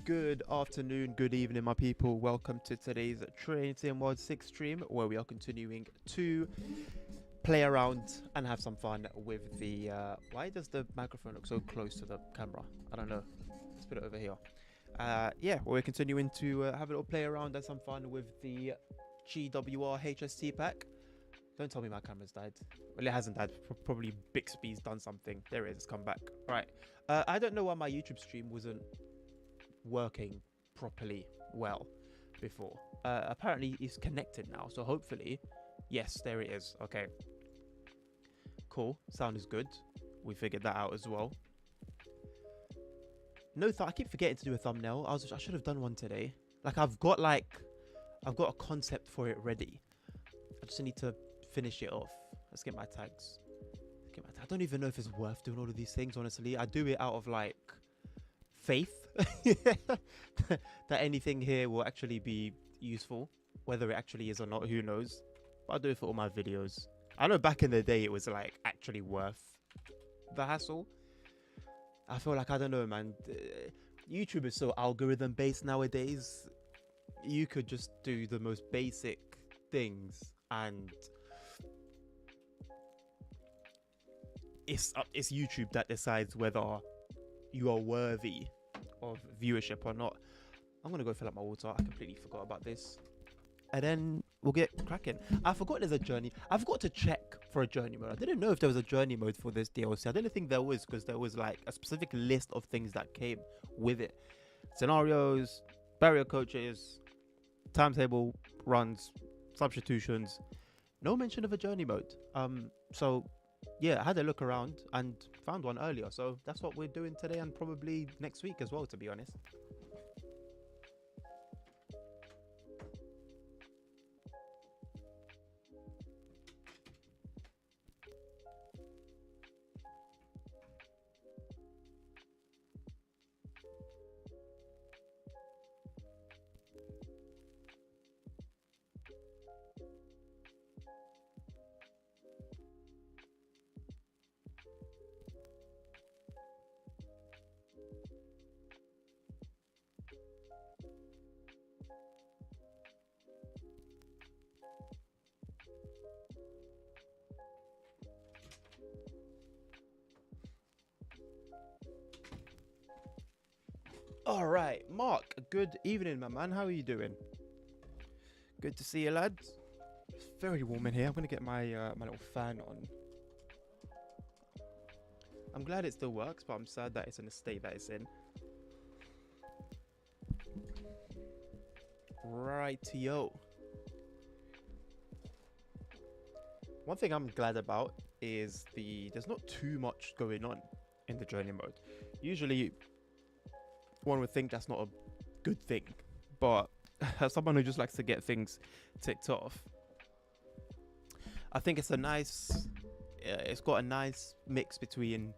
Good afternoon, good evening, my people. Welcome to today's Trinity Mod 6 stream, where we are continuing to play around and have some fun with the. Why does the microphone look so close to the camera? I don't know. Let's put it over here. Yeah, we're continuing to have a little play around and some fun with the GWR HST pack. Don't tell me my camera's died. Well, it hasn't died. Probably Bixby's done something. There it is. It's come back. Right. I don't know why my YouTube stream wasn't working properly well before. Apparently it's connected now, so hopefully, yes, there it is. Okay, cool. Sound is good. We figured that out as well. No, I keep forgetting to do a thumbnail. I should have done one today. Like I've got a concept for it ready. I just need to finish it off. Let's get my tags. I don't even know if it's worth doing all of these things, honestly. I do it out of like faith that anything here will actually be useful. Whether it actually is or not, who knows. But I do it for all my videos. I know back in the day it was like actually worth the hassle. I feel like, I don't know, man, YouTube is so algorithm based nowadays. You could just do the most basic things and it's YouTube that decides whether you are worthy of viewership or not. I'm gonna go fill up my water. I completely forgot about this, and then we'll get cracking. I forgot there's a journey. I forgot to check for a journey mode. I didn't know if there was a journey mode for this DLC. I didn't think there was, because there was like a specific list of things that came with it: scenarios, barrier coaches, timetable, runs, substitutions. No mention of a journey mode. So yeah, I had a look around and found one earlier, so that's what we're doing today and probably next week as well, to be honest. All right, Mark, good evening, my man. How are you doing? Good to see you, lads. It's very warm in here. I'm gonna get my my little fan on. I'm glad it still works, but I'm sad that it's in the state that it's in. Rightio. One thing I'm glad about is there's not too much going on in the journey mode. Usually one would think that's not a good thing, but as someone who just likes to get things ticked off, I think it's it's got a nice mix between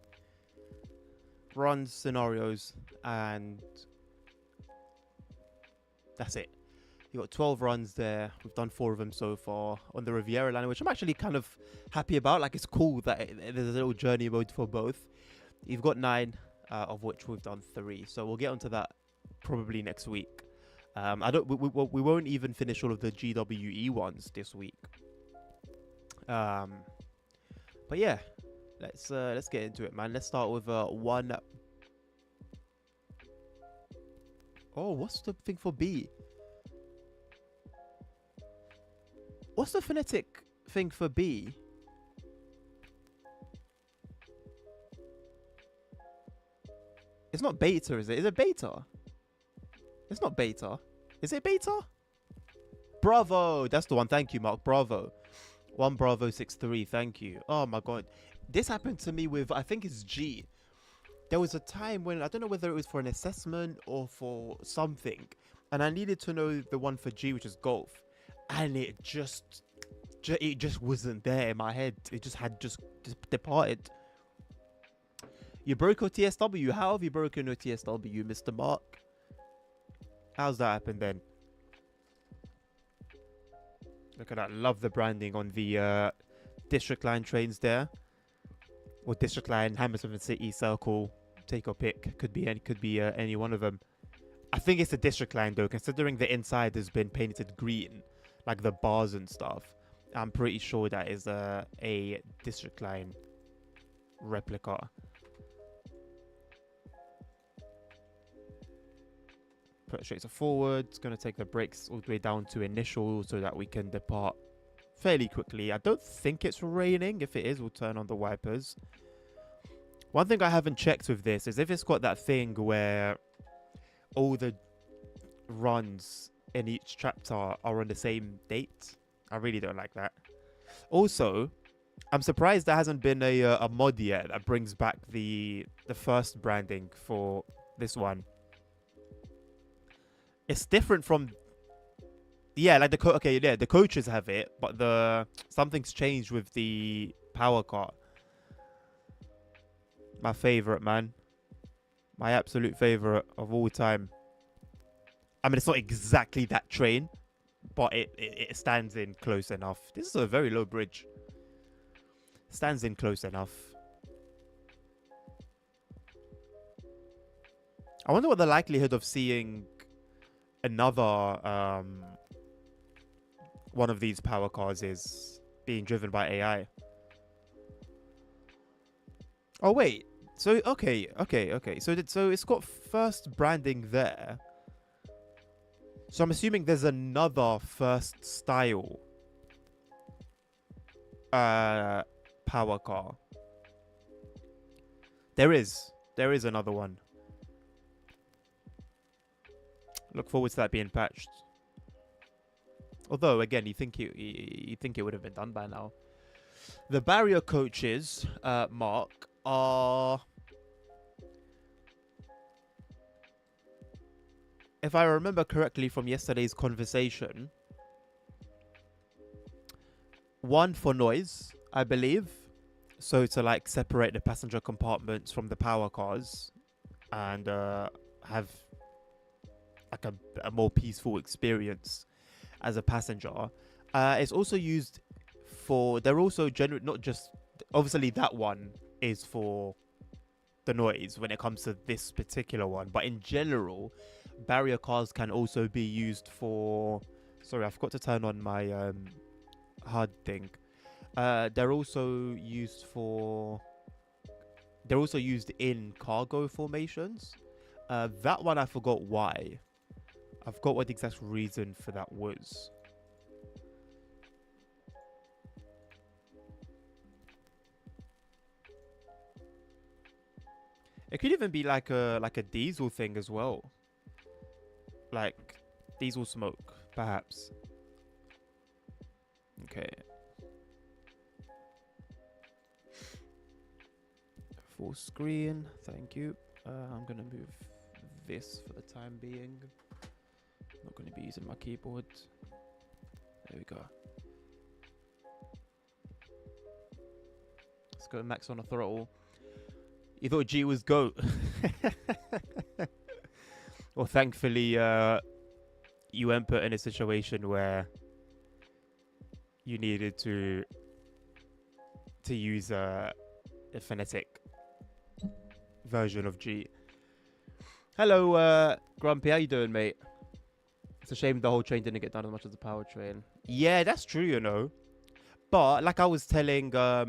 runs, scenarios, and that's it. You got 12 runs there. We've done 4 of them so far on the Riviera line, which I'm actually kind of happy about. Like, it's cool that there's a little journey mode for both. You've got 9, of which we've done 3. So we'll get onto that probably next week. We won't even finish all of the GWE ones this week. But yeah, let's get into it, man. Let's start with one. Oh, what's the thing for B? What's the phonetic thing for B? It's not beta, is it? Is it beta? It's not beta. Is it beta? Bravo! That's the one. Thank you, Mark. Bravo. 1 Bravo 63. Thank you. Oh my god. This happened to me with, I think it's G. There was a time when, I don't know whether it was for an assessment or for something, and I needed to know the one for G, which is golf. And it just wasn't there in my head. It just departed. You broke your TSW. How have you broken your TSW, Mr. Mark? How's that happened then? Look at that. Love the branding on the District Line trains there. Or District Line, Hammersmith City, Circle. Take your pick. Could be any one of them. I think it's a district line though, considering the inside has been painted green, like the bars and stuff. I'm pretty sure that is a district line replica. Put it straight to forward. It's going to take the brakes all the way down to initial so that we can depart fairly quickly. I don't think it's raining. If it is, we'll turn on the wipers. One thing I haven't checked with this is if it's got that thing where all the runs in each chapter are on the same date. I really don't like that. Also, I'm surprised there hasn't been a mod yet that brings back the first branding for this one. It's different from, yeah, like the the coaches have it, but something's changed with the power car. My favorite, man. My absolute favorite of all time. I mean, it's not exactly that train, but it stands in close enough. This is a very low bridge. Stands in close enough. I wonder what the likelihood of seeing another one of these power cars is being driven by AI. Oh wait, so okay. So it's got first branding there. So I'm assuming there's another first style power car. There is another one. Look forward to that being patched. Although again, you think it would have been done by now. The barrier coaches, Mark, are, if I remember correctly from yesterday's conversation, one for noise, I believe. So to like separate the passenger compartments from the power cars and have like a more peaceful experience as a passenger. It's also used for, they're also not just, obviously that one is for the noise when it comes to this particular one, but in general, barrier cars can also be used for, sorry, I forgot to turn on my HUD thing. They're also used in cargo formations. That one I forgot why. I forgot what the exact reason for that was. It could even be like a diesel thing as well. Like diesel smoke, perhaps. Okay. Full screen, thank you. I'm gonna move this for the time being. I'm not gonna be using my keyboard. There we go. Let's go max on the throttle. You thought G was GOAT. Well, thankfully, you weren't put in a situation where you needed to use a phonetic version of G. Hello, Grumpy. How you doing, mate? It's a shame the whole train didn't get done as much as the powertrain. Yeah, that's true, you know. But like I was telling, there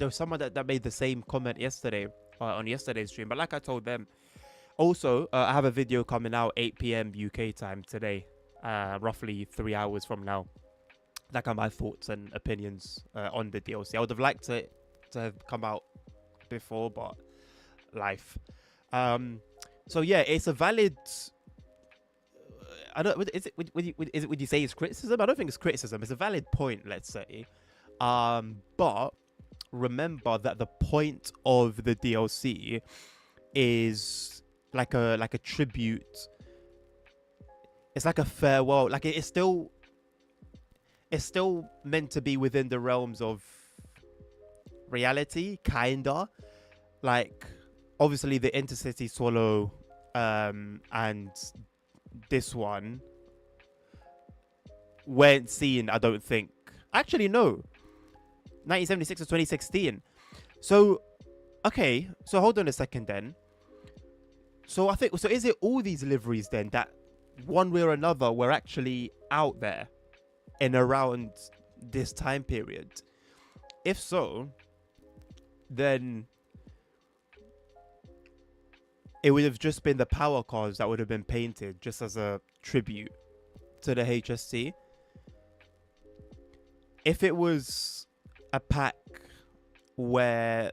was someone that made the same comment yesterday on yesterday's stream. But like I told them, also I have a video coming out 8 p.m. UK time today, roughly 3 hours from now. Like are my thoughts and opinions on the DLC. I would have liked it to have come out before, but life. So yeah, it's a valid. I don't. Would you say it's criticism? I don't think it's criticism. It's a valid point, let's say. But remember that the point of the DLC is like a tribute. It's like a farewell. Like it's still meant to be within the realms of reality, kinda. Like obviously the Intercity Swallow and this one weren't seen, I don't think. Actually, no. 1976 to 2016. So, okay. So hold on a second then. So I think, so is it all these liveries then that one way or another were actually out there and around this time period? If so, then it would have just been the power cards that would have been painted just as a tribute to the HST. If it was a pack where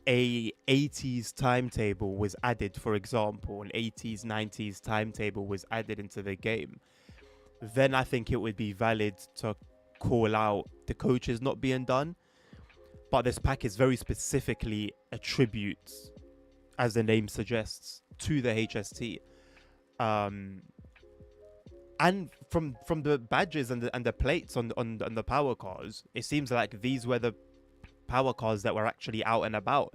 a 80s timetable was added, for example, an 80s 90s timetable was added into the game, then I think it would be valid to call out the coaches not being done. But this pack is very specifically a tribute, as the name suggests, to the HST. And from the badges and the plates on the power cars, it seems like these were the power cars that were actually out and about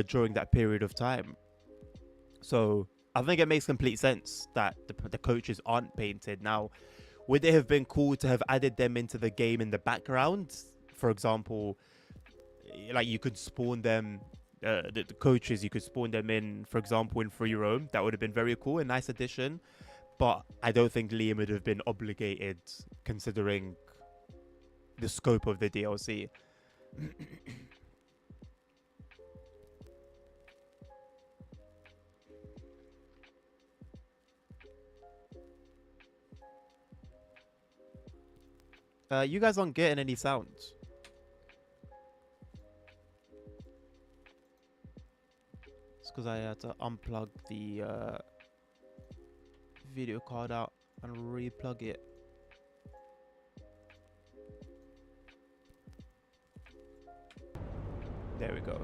during that period of time. So I think it makes complete sense that the coaches aren't painted. Now, would it have been cool to have added them into the game in the background? For example, like you could spawn them, the coaches, you could spawn them in, for example, in free roam. That would have been very cool, a nice addition. But I don't think Liam would have been obligated, considering the scope of the DLC. You guys aren't getting any sounds. It's because I had to unplug the video card out and replug it. There we go.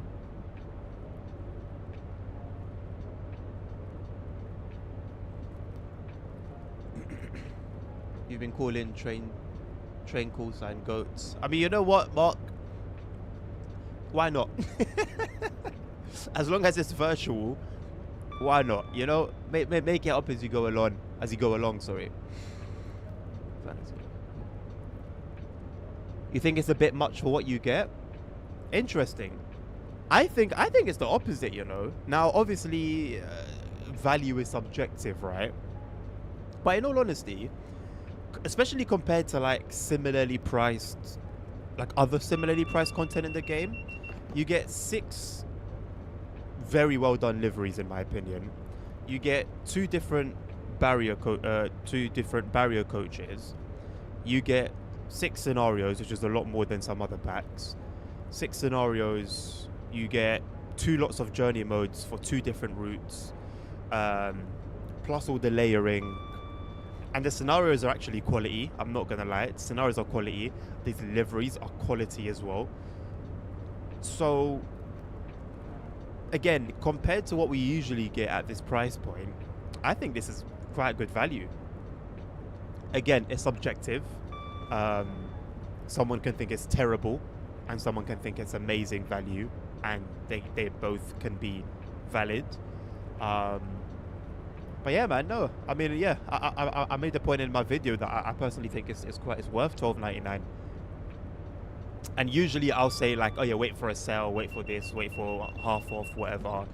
You've been calling train call sign goats. I mean, you know what, Mark? Why not? As long as it's virtual, why not? You know, make it up as you go along. Sorry. You think it's a bit much for what you get? Interesting. I think it's the opposite. You know. Now, obviously, value is subjective, right? But in all honesty, especially compared to like other similarly priced content in the game, you get 6 very well done liveries, in my opinion. You get 2 different barrier coaches. You get 6 scenarios, which is a lot more than some other packs. 6 scenarios. You get 2 lots of journey modes for 2 different routes, plus all the layering. And the scenarios are actually quality. I'm not gonna lie, the scenarios are quality. These liveries are quality as well. So again, compared to what we usually get at this price point, I think this is quite good value. Again, it's subjective. Someone can think it's terrible, and someone can think it's amazing value, and they both can be valid. But yeah, man, no. I mean, yeah, I made the point in my video that I personally think it's worth $12.99. And usually I'll say like, oh yeah, wait for a sale, wait for this, wait for half off, whatever.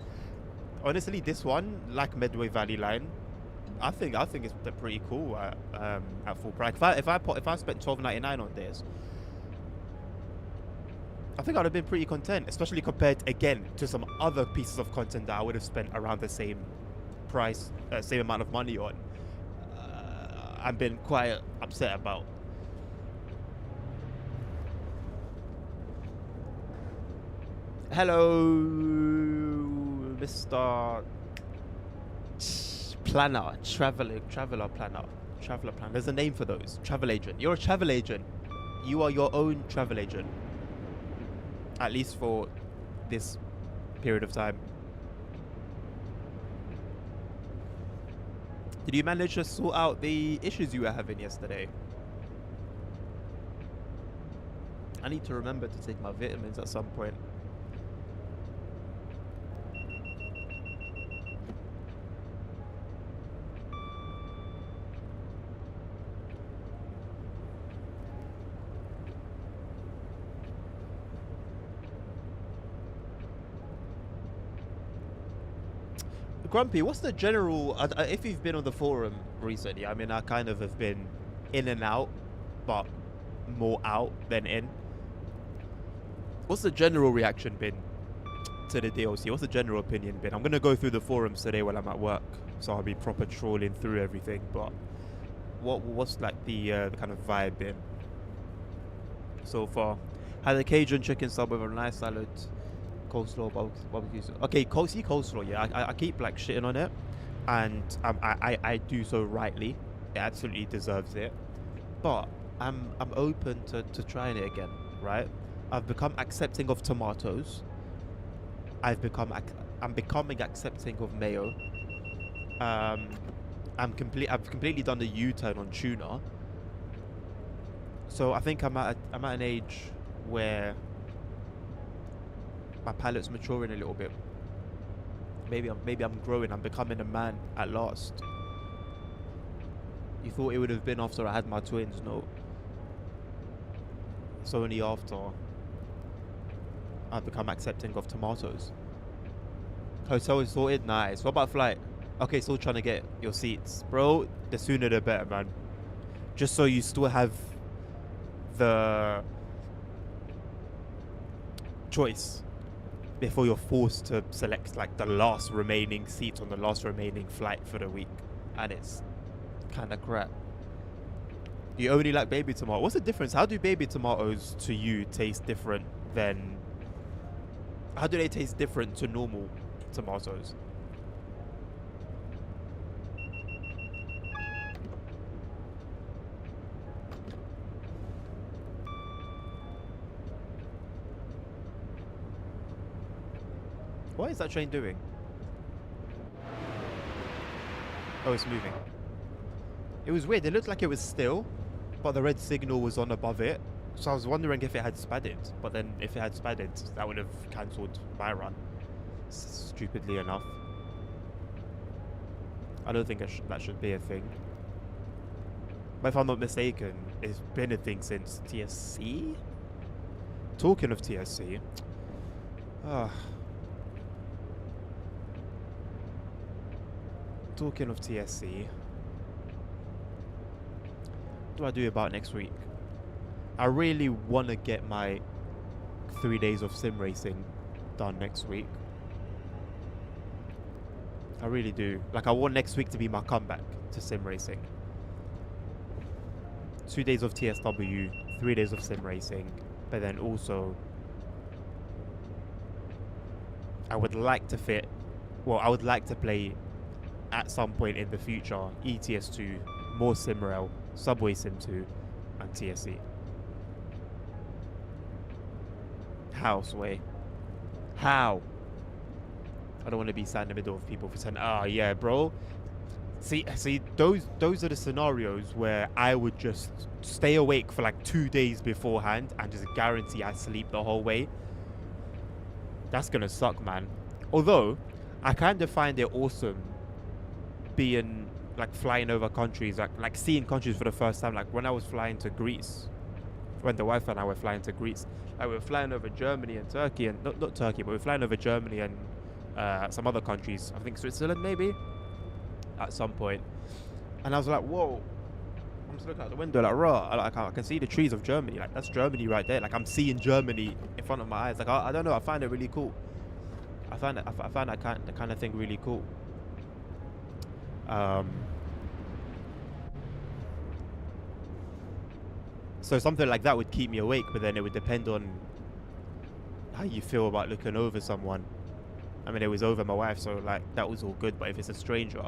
Honestly, this one, like Medway Valley Line, I think it's pretty cool at full price. If I spent $12.99 on this, I think I'd have been pretty content, especially compared again to some other pieces of content that I would have spent around the same price, same amount of money on. I've been quite upset about. Hello, Mr. Planner, traveler planner. There's a name for those. Travel agent. You're a travel agent. You are your own travel agent. At least for this period of time. Did you manage to sort out the issues you were having yesterday? I need to remember to take my vitamins at some point. Grumpy, what's the general? If you've been on the forum recently, I mean, I kind of have been in and out, but more out than in. What's the general reaction been to the DLC? What's the general opinion been? I'm gonna go through the forums today while I'm at work, so I'll be proper trolling through everything. But what's like the kind of vibe been so far? Had a Cajun chicken sub with a nice salad, coleslaw, barbecue. Okay, coleslaw. Yeah, I keep like shitting on it, and I do so rightly. It absolutely deserves it. But I'm open to trying it again. Right? I've become accepting of tomatoes. I'm becoming accepting of mayo. I've completely done the U-turn on tuna. So I think I'm at an age where my palate's maturing a little bit. Maybe I'm growing. I'm becoming a man at last. You thought it would have been after I had my twins? No. It's only after I've become accepting of tomatoes. Hotel is sorted? Nice. What about flight? Okay, still trying to get your seats. Bro, the sooner the better, man. Just so you still have the choice before you're forced to select like the last remaining seat on the last remaining flight for the week. And it's kind of crap. You only like baby tomato. What's the difference? How do baby tomatoes to you taste different than... How do they taste different to normal tomatoes? What is that train doing? Oh, it's moving. It was weird. It looked like it was still, but the red signal was on above it. So I was wondering if it had spadded. But then if it had spadded, that would have cancelled my run. Stupidly enough. I don't think that should be a thing. But if I'm not mistaken, it's been a thing since TSC? Talking of TSC. Talking of TSC. What do I do about next week? I really want to get my 3 days of sim racing done next week. I really do. Like, I want next week to be my comeback to sim racing. 2 days of TSW, 3 days of sim racing, but then also I would like to I would like to play at some point in the future ETS2, more SimRail, Subway Sim 2, and TSC. How, Sway? How? I don't want to be sat in the middle of people for saying, "Ah, yeah, bro." See, those are the scenarios where I would just stay awake for like 2 days beforehand and just guarantee I sleep the whole way. That's gonna suck, man. Although, I kind of find it awesome being like flying over countries, like seeing countries for the first time. Like when I was flying to Greece, when the wife and I were flying to Greece, like we were flying over Germany and Turkey, and not Turkey, but we were flying over Germany and some other countries. I think Switzerland maybe at some point. And I was like, whoa. I'm just looking out the window like, raw. I can see the trees of Germany. Like that's Germany right there. Like I'm seeing Germany in front of my eyes. Like I don't know. I find it really cool. I find that kind of thing really cool. So something like that would keep me awake, but then it would depend on how you feel about looking over someone. I mean, it was over my wife, so like that was all good. But if it's a stranger,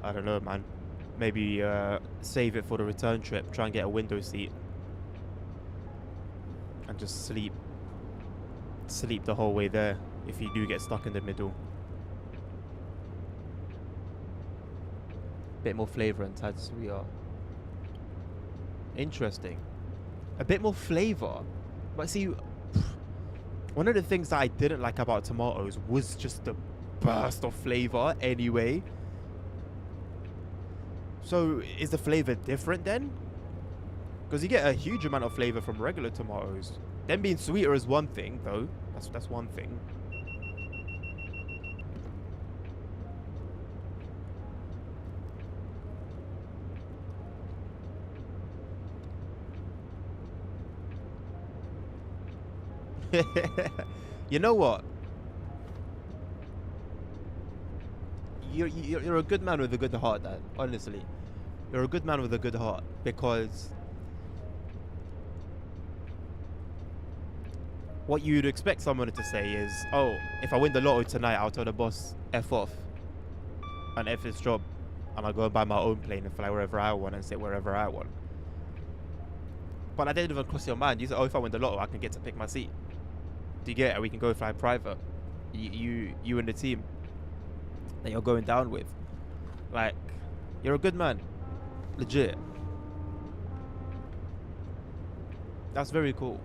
I don't know, man. Maybe save it for the return trip. Try and get a window seat and just sleep the whole way there. If you do get stuck in the middle. Bit more flavour and Tatsuya. Interesting. A bit more flavour. But see, one of the things that I didn't like about tomatoes was just the burst of flavour anyway. So is the flavour different then? Because you get a huge amount of flavour from regular tomatoes. Them being sweeter is one thing though. That's one thing. You know what? You're a good man with a good heart, Dad. Honestly, you're a good man with a good heart, because what you'd expect someone to say is, "Oh, if I win the lotto tonight, I'll tell the boss f off and f his job, and I'll go and buy my own plane and fly wherever I want and sit wherever I want." But that didn't even cross your mind. You said, "Oh, if I win the lotto, I can get to pick my seat. Do you get it? We can go fly private. You and the team that you're going down with. Like, you're a good man, legit. That's very cool."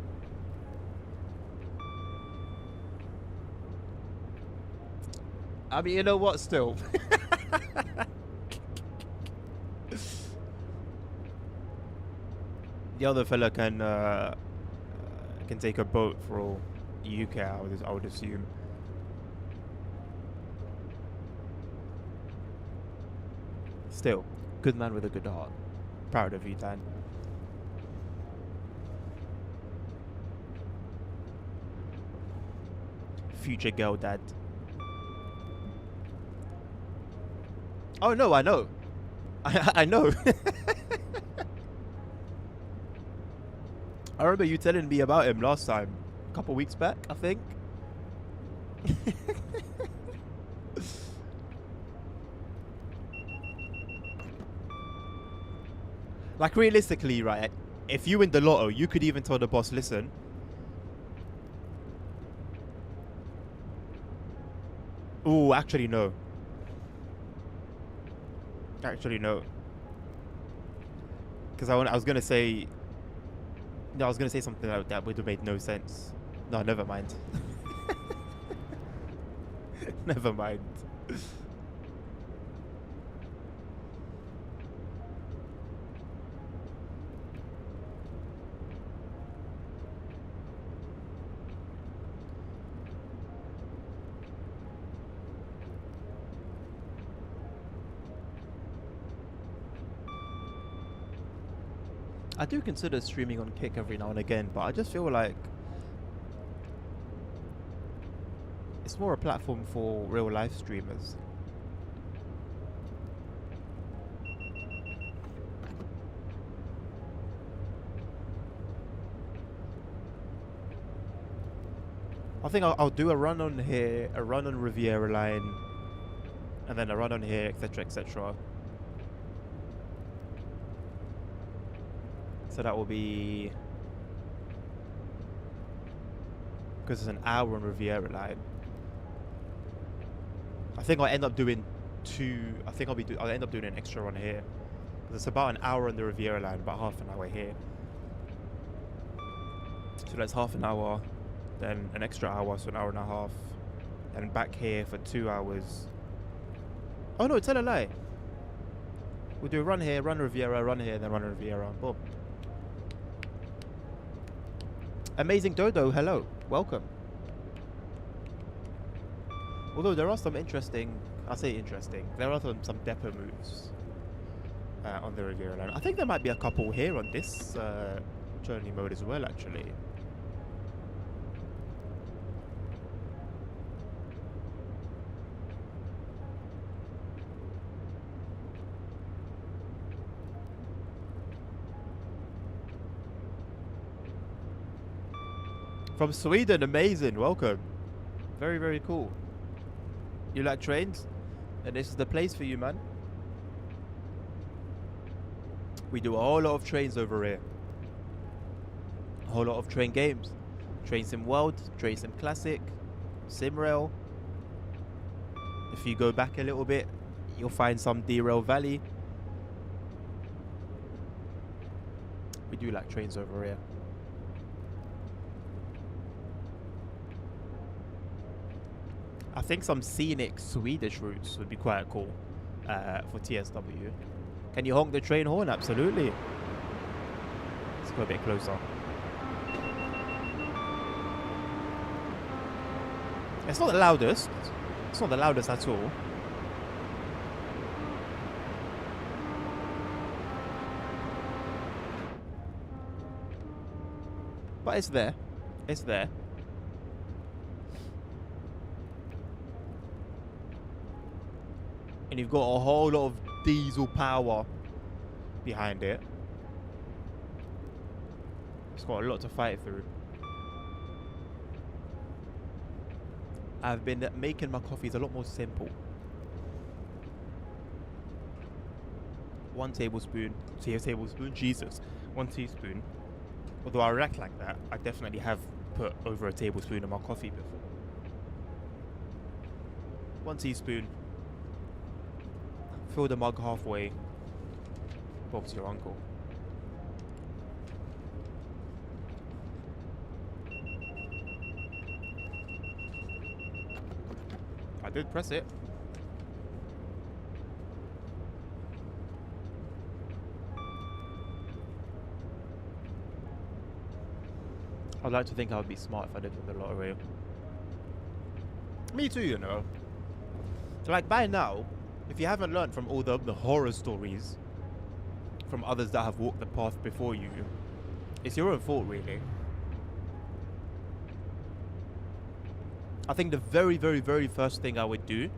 I mean, you know what? Still, the other fella can take a boat for all you care. I would assume. Still, good man with a good heart. Proud of you, Dan. Future girl dad. Oh no, I know. I know. I remember you telling me about him last time, a couple weeks back, I think. Like, realistically, right, if you win the lotto, you could even tell the boss, "Listen, ooh, actually no. Actually no." Because I was gonna say, no, I was gonna say something like that would have made no sense. No, never mind. Never mind. I do consider streaming on Kick every now and again, but I just feel like it's more a platform for real life streamers. I think I'll do a run on here, a run on Riviera Line, and then a run on here, etc, etc. So that will be, because it's an hour on Riviera Line. I think I'll end up doing I think I'll end up doing an extra run here, because it's about an hour on the Riviera Line, about half an hour here. So that's half an hour, then an extra hour, so an hour and a half, and back here for 2 hours. Oh no, tell a lie. We'll do a run here, run Riviera, run here, then run Riviera. Boom. Amazing Dodo, hello, welcome. Although there are some interesting, I say interesting, there are some depot moves on the Riviera Line. I think there might be a couple here on this journey mode as well, actually. From Sweden, amazing, welcome. Very, very cool. You like trains? And this is the place for you, man. We do a whole lot of trains over here. A whole lot of train games. Train Sim World, Train Sim Classic, Sim Rail. If you go back a little bit, you'll find some Derail Valley. We do like trains over here. I think some scenic Swedish routes would be quite cool for TSW. Can you honk the train horn? Absolutely. Let's go a bit closer. It's not the loudest. It's not the loudest at all. But it's there. It's there. and you've got a whole lot of diesel power behind it, it's got a lot to fight through. I've been making my coffees a lot more simple. 1 tablespoon, Jesus, 1 teaspoon. Although I react like that, I definitely have put over a tablespoon in my coffee before. 1 teaspoon. Fill the mug halfway. Bob's your uncle. I did press it. I'd like to think I would be smart if I did win the lottery. Me too, you know. So like by now, if you haven't learned from all the horror stories from others that have walked the path before you, it's your own fault, really. I think the very, very, very first thing I would do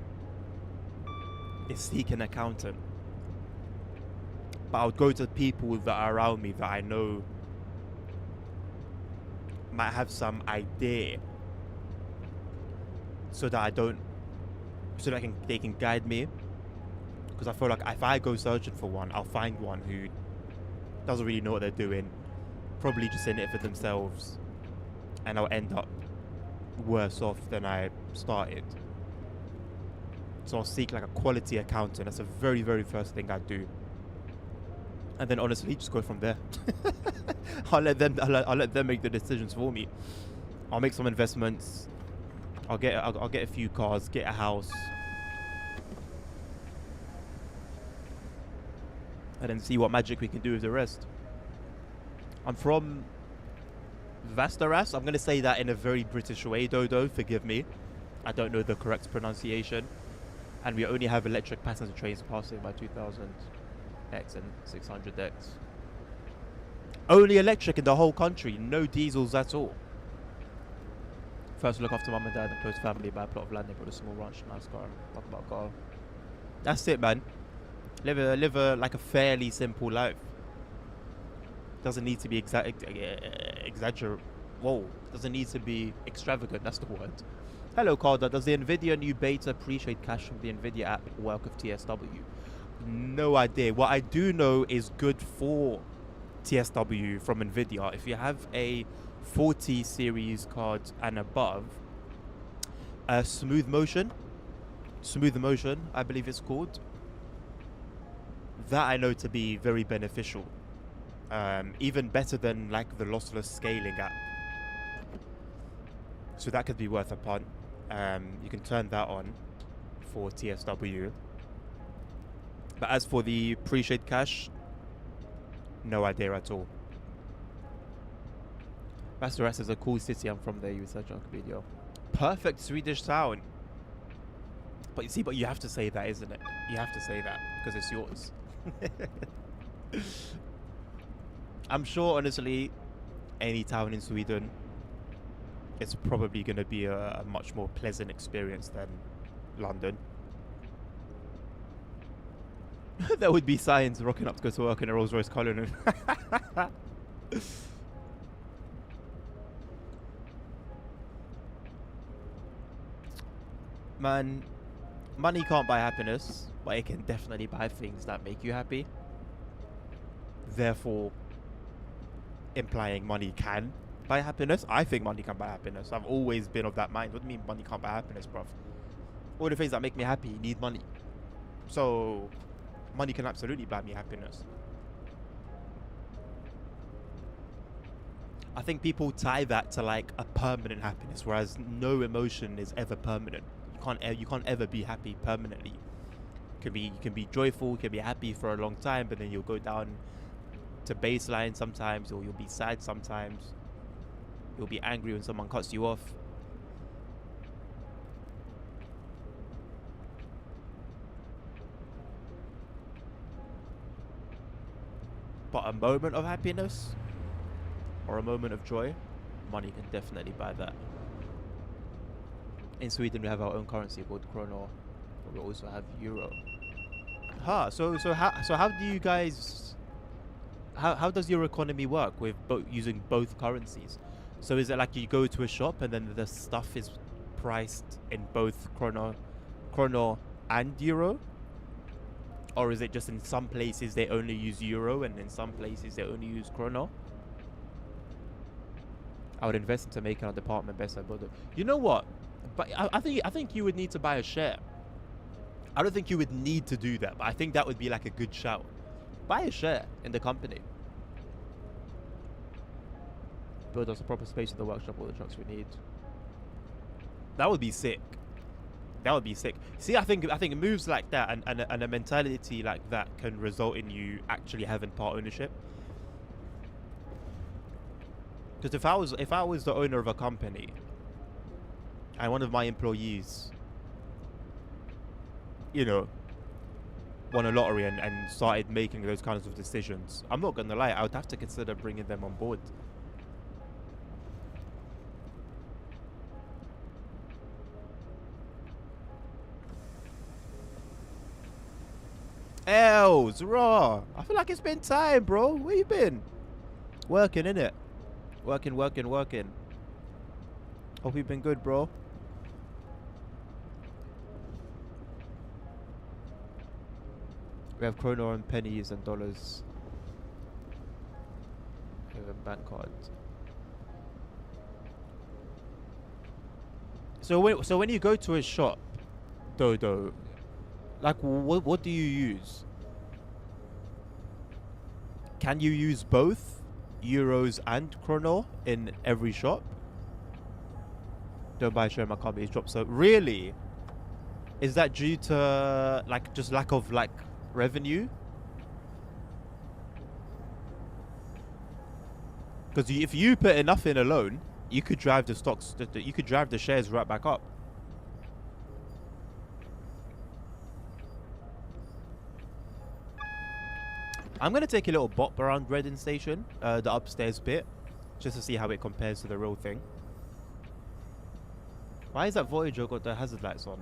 is seek an accountant. But I would go to people that are around me that I know might have some idea, so that they can guide me. Because I feel like if I go searching for one, I'll find one who doesn't really know what they're doing, probably just in it for themselves, and I'll end up worse off than I started. So I'll seek like a quality accountant. That's the very, very first thing I do. And then honestly, just go from there. I'll let them make the decisions for me. I'll make some investments. I'll get a few cars, get a house, and then see what magic we can do with the rest. I'm from Vastaras. I'm gonna say that in a very British way, Dodo. Forgive me. I don't know the correct pronunciation. And we only have electric passenger trains passing by 2000X and 600X. Only electric in the whole country. No diesels at all. First, look after mum and dad and close family, buy a plot of land, and build a small ranch, nice car, talk about car. That's it, man. Live a like a fairly simple life. Doesn't need to be exaggerate. Whoa, doesn't need to be extravagant. That's the word. Hello, Carter. Does the Nvidia new beta appreciate cash from the Nvidia app work with TSW? No idea. What I do know is good for TSW from Nvidia. If you have a 40 series card and above, smooth motion, I believe it's called. That I know to be very beneficial. Even better than like the lossless scaling app. So that could be worth a punt. You can turn that on for TSW. But as for the appreciate cash, no idea at all. Vasteras is a cool city. I'm from there. You search on video. Perfect Swedish town. But you see, but you have to say that, isn't it? You have to say that because it's yours. I'm sure, honestly, any town in Sweden, it's probably going to be a much more pleasant experience than London. There would be signs rocking up to go to work in a Rolls Royce Cullinan. Man, money can't buy happiness, but it can definitely buy things that make you happy. Therefore, implying money can buy happiness. I think money can buy happiness. I've always been of that mind. What do you mean money can't buy happiness, bruv? All the things that make me happy need money. So, money can absolutely buy me happiness. I think people tie that to like a permanent happiness, whereas no emotion is ever permanent. You can't ever be happy permanently. You can be joyful, you can be happy for a long time, but then you'll go down to baseline sometimes, or you'll be sad sometimes. You'll be angry when someone cuts you off. But a moment of happiness or a moment of joy, money can definitely buy that. In Sweden, we have our own currency called krona, but we also have euro. Huh. So how do you guys how does your economy work with using both currencies? So is it like you go to a shop and then the stuff is priced in both chrono and euro? Or is it just in some places they only use euro and in some places they only use chrono? I would invest into making our department better, brother. You know what? But I think you would need to buy a share. I don't think you would need to do that, but I think that would be like a good shout. Buy a share in the company. Build us a proper space in the workshop, all the trucks we need. That would be sick. That would be sick. See, I think moves like that and a mentality like that can result in you actually having part ownership. Because if I was the owner of a company and one of my employees, you know, won a lottery and started making those kinds of decisions, I'm not gonna lie, I would have to consider bringing them on board. Els, raw. I feel like it's been time, bro. Where you been? Working, innit? Working. Hope you've been good, bro. We have chrono and pennies and dollars. We have a bank card. So when you go to a shop, Dodo, like what do you use? Can you use both euros and chrono in every shop? Don't buy a share in my company's drop. So really, is that due to like just lack of like revenue? Because if you put enough in alone, you could drive the stocks. You could drive the shares right back up. I'm gonna take a little bop around Reading Station, the upstairs bit, just to see how it compares to the real thing. Why is that Voyager got the hazard lights on?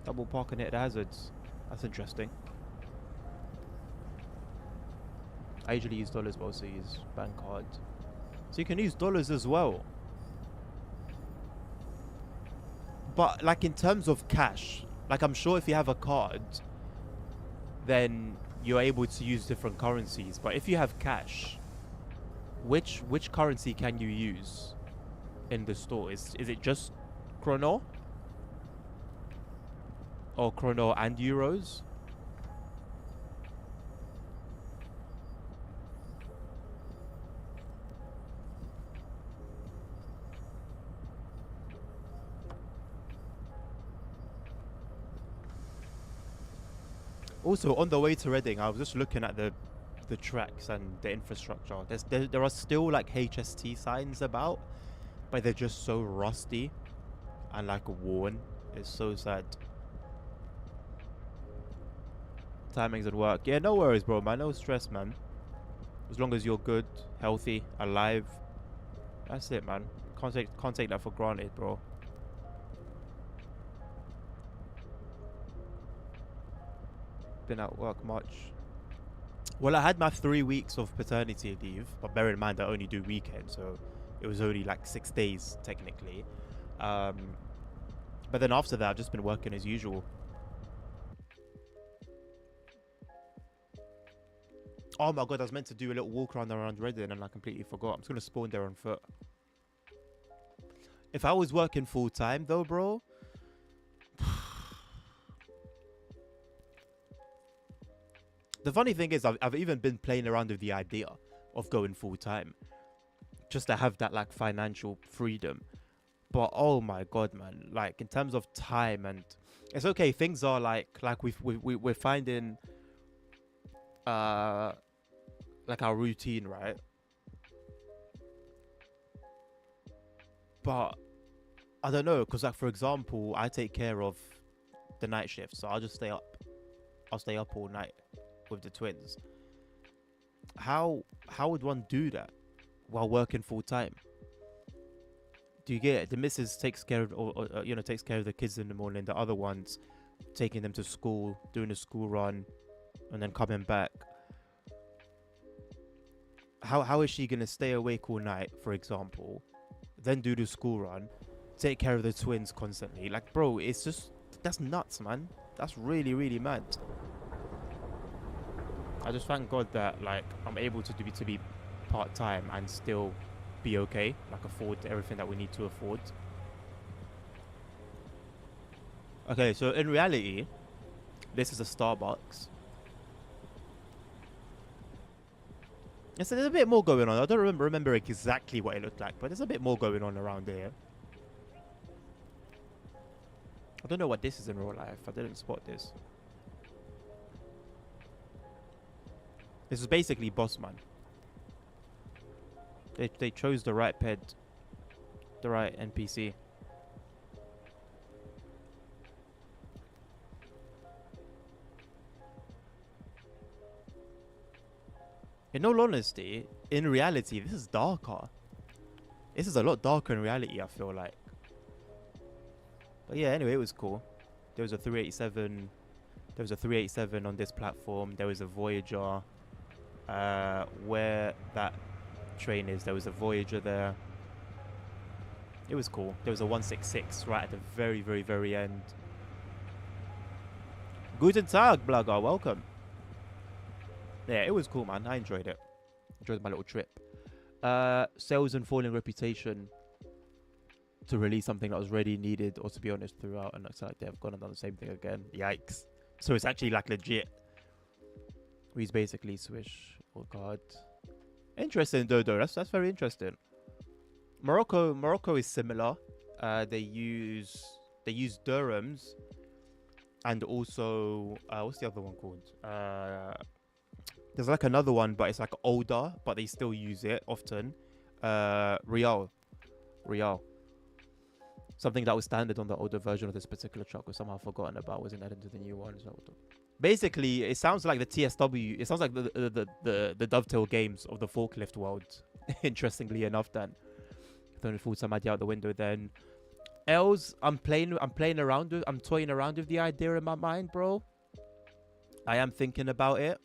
Double park and hit the hazards. That's interesting. I usually use dollars, but also use bank card. So you can use dollars as well. But like in terms of cash, like I'm sure if you have a card, then you're able to use different currencies. But if you have cash, which currency can you use in the store? Is it just chrono? Or chrono and euros? Also, on the way to Reading, I was just looking at the tracks and the infrastructure. There are still like HST signs about, but they're just so rusty and like worn. It's so sad. Timings at work. Yeah, no worries, bro, man. No stress, man. As long as you're good, healthy, alive. That's it, man. Can't take that for granted, bro. Been at work much. Well, I had my 3 weeks of paternity leave, but bear in mind I only do weekends, so it was only like 6 days technically. But then after that, I've just been working as usual. Oh my god, I was meant to do a little walk around Reading and I completely forgot. I'm just gonna spawn there on foot. If I was working full time though, bro. The funny thing is, I've even been playing around with the idea of going full time, just to have that like financial freedom. But oh my god, man! Like in terms of time, and it's okay. Things are like we're finding like our routine, right? But I don't know, because like for example, I take care of the night shift, so I'll just stay up. I'll stay up all night with the twins. How would one do that while working full time? Do you get it? The missus takes care of, or you know, takes care of the kids in the morning. The other ones taking them to school, doing a school run, and then coming back. How is she gonna stay awake all night, for example, then do the school run, take care of the twins constantly? Like, bro, it's just, that's nuts, man. That's really, really mad. I just thank God that, like, I'm able to be part-time and still be okay, like afford everything that we need to afford. Okay, so in reality, this is a Starbucks. There's a bit more going on. I don't remember exactly what it looked like, but there's a bit more going on around here. I don't know what this is in real life. I didn't spot this. This is basically Bossman. They chose the right pet, the right NPC. In all honesty, in reality, this is darker. This is a lot darker in reality, I feel like. But yeah, anyway, it was cool. There was a 387. There was a 387 on this platform. There was a Voyager. Where that train is, there was a Voyager there. It was cool. There was a 166 right at the very, very, very end. Guten Tag, Blugger. Welcome. Yeah, it was cool, man. I enjoyed it. Enjoyed my little trip. Sales and falling reputation to release something that was really needed, or to be honest, throughout, and it's like they've gone and done the same thing again. Yikes. So it's actually like legit. He's basically Swish. Oh god. Interesting though. That's very interesting. Morocco is similar. They use dirhams, and also what's the other one called? There's like another one, but it's like older, but they still use it often. Rial. Something that was standard on the older version of this particular truck was somehow forgotten about, wasn't added to the new one. So basically, it sounds like the TSW. It sounds like the Dovetail games of the forklift world. Interestingly enough, then throwing a full-time idea out the window. Then Els, I'm toying around with the idea in my mind, bro. I am thinking about it.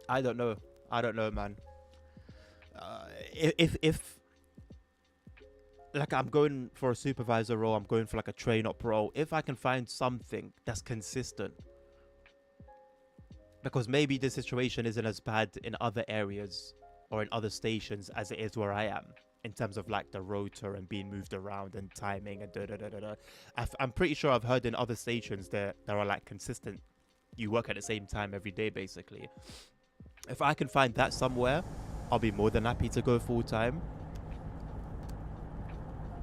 I don't know, man. If like I'm going for a supervisor role, I'm going for like a train op role, if I can find something that's consistent, because maybe the situation isn't as bad in other areas or in other stations as it is where I am, in terms of like the rotor and being moved around and timing and I'm pretty sure I've heard in other stations that there are like consistent, you work at the same time every day basically. If I can find that somewhere, I'll be more than happy to go full time.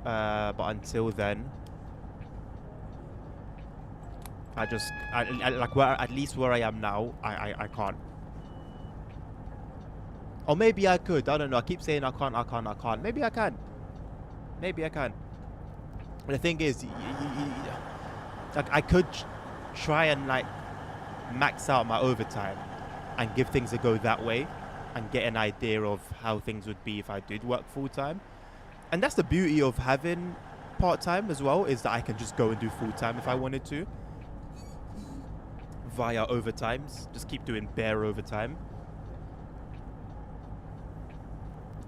But until then, I like at least where I am now, I can't. Or maybe I could. I don't know. I keep saying I can't. Maybe I can. But the thing is, like I could try and like max out my overtime and give things a go that way and get an idea of how things would be if I did work full time. And that's the beauty of having part time as well, is that I can just go and do full time if I wanted to via overtimes. Just keep doing bare overtime.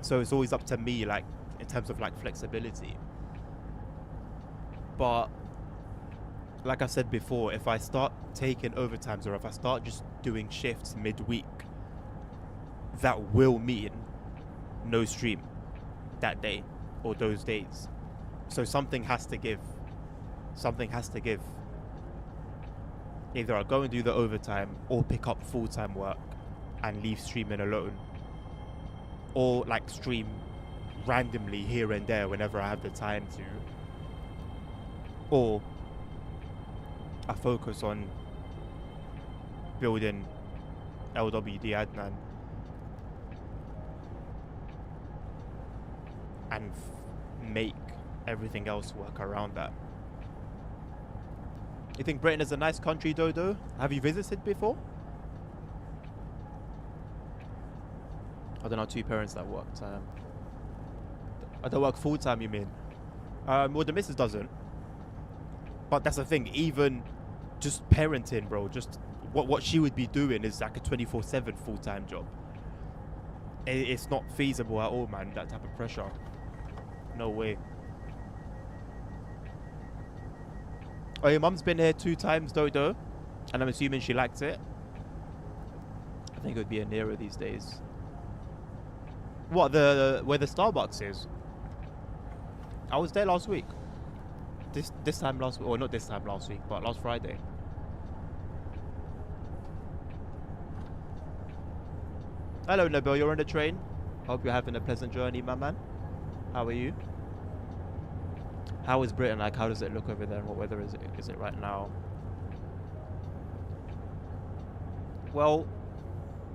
So it's always up to me, like in terms of like flexibility. But like I said before, if I start taking overtimes, or if I start just doing shifts midweek, that will mean no stream that day or those days. So something has to give. Either I'll go and do the overtime or pick up full-time work and leave streaming alone, or like stream randomly here and there whenever I have the time to, or I focus on building LWD Adnan and make everything else work around that. You think Britain is a nice country, Dodo? Have you visited before? I don't know, 2 parents that work. I don't work full time, you mean? Well, the missus doesn't. But that's the thing, even just parenting, bro, just what she would be doing is like a 24/7 full-time job. It's not feasible at all, man, that type of pressure. No way. Oh, your mum's been here 2 times, Dodo, and I'm assuming she liked it. I think it would be a nearer these days. What, where the Starbucks is? I was there last week. This time last week, or not this time last week, but last Friday. Hello, Nabil. You're on the train. Hope you're having a pleasant journey, my man. How are you? How is Britain like? How does it look over there? And what weather is it right now? Well,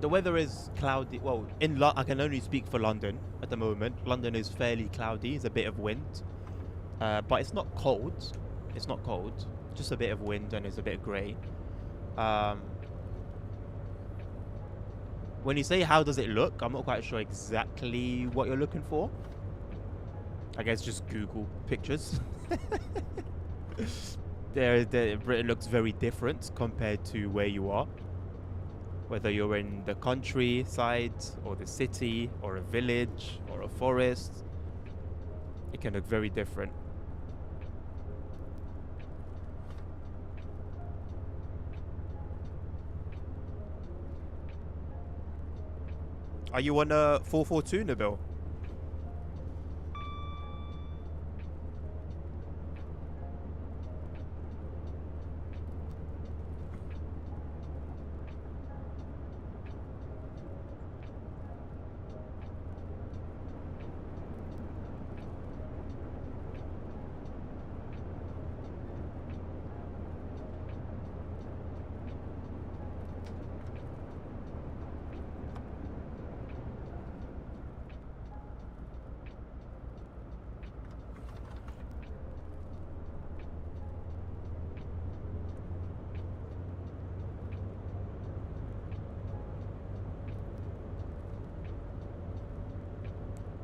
the weather is cloudy. Well, I can only speak for London at the moment. London is fairly cloudy. There's a bit of wind. But it's not cold. It's not cold. Just a bit of wind and it's a bit grey. When you say how does it look, I'm not quite sure exactly what you're looking for. I guess just Google pictures. Britain looks very different compared to where you are. Whether you're in the countryside or the city or a village or a forest, it can look very different. Are you on a 442, Nabil?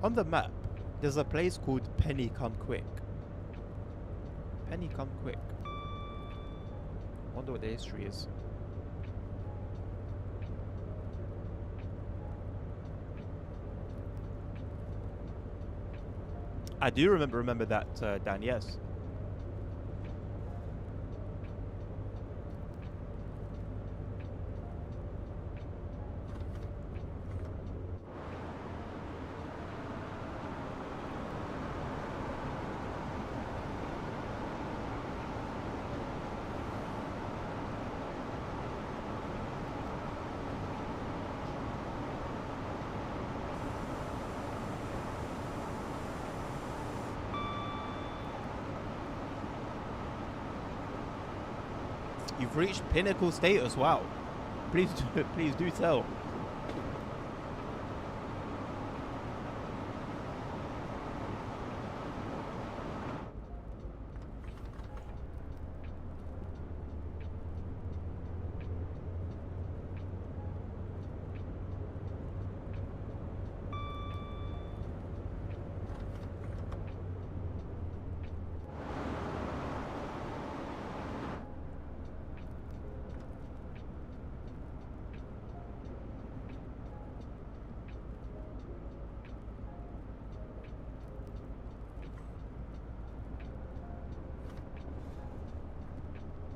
On the map, there's a place called Penny Come Quick. Penny Come Quick. Wonder what the history is. I do remember that, Dan, yes. You've reached pinnacle status. Wow. Please do tell.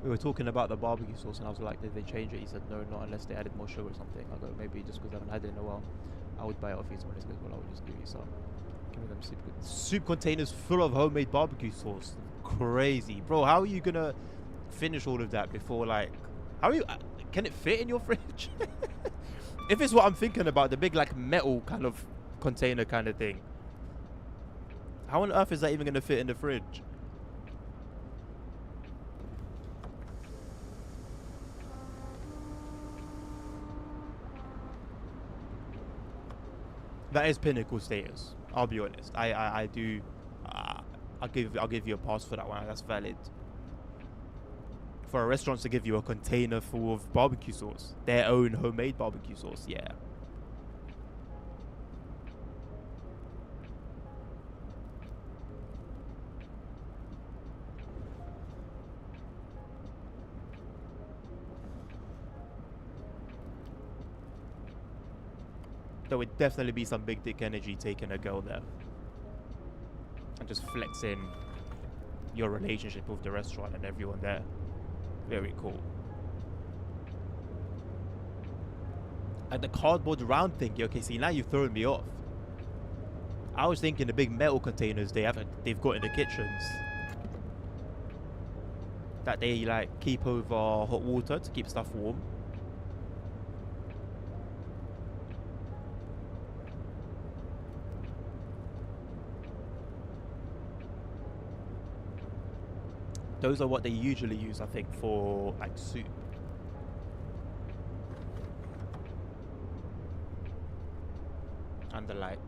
We were talking about the barbecue sauce and I was like, did they change it? He said, no, not unless they added more sugar or something. I go, maybe just because I haven't had it in a while. I would buy it off you when it's good. Well, I would just give you some. Give me them soup containers full of homemade barbecue sauce. Crazy. Bro, how are you going to finish all of that before, like, how are you, can it fit in your fridge? If it's what I'm thinking about, the big, like, metal kind of container kind of thing. How on earth is that even going to fit in the fridge? That is pinnacle status. I'll be honest. I do. I'll give you a pass for that one. That's valid. For a restaurant to give you a container full of barbecue sauce, their own homemade barbecue sauce, yeah. There would definitely be some big dick energy taking a girl there and just flexing your relationship with the restaurant and everyone there. Very cool. And the cardboard round thing, okay, see, now you've thrown me off. I was thinking the big metal containers they've got in the kitchens that they like keep over hot water to keep stuff warm. Those are what they usually use, I think, for like soup. And the like.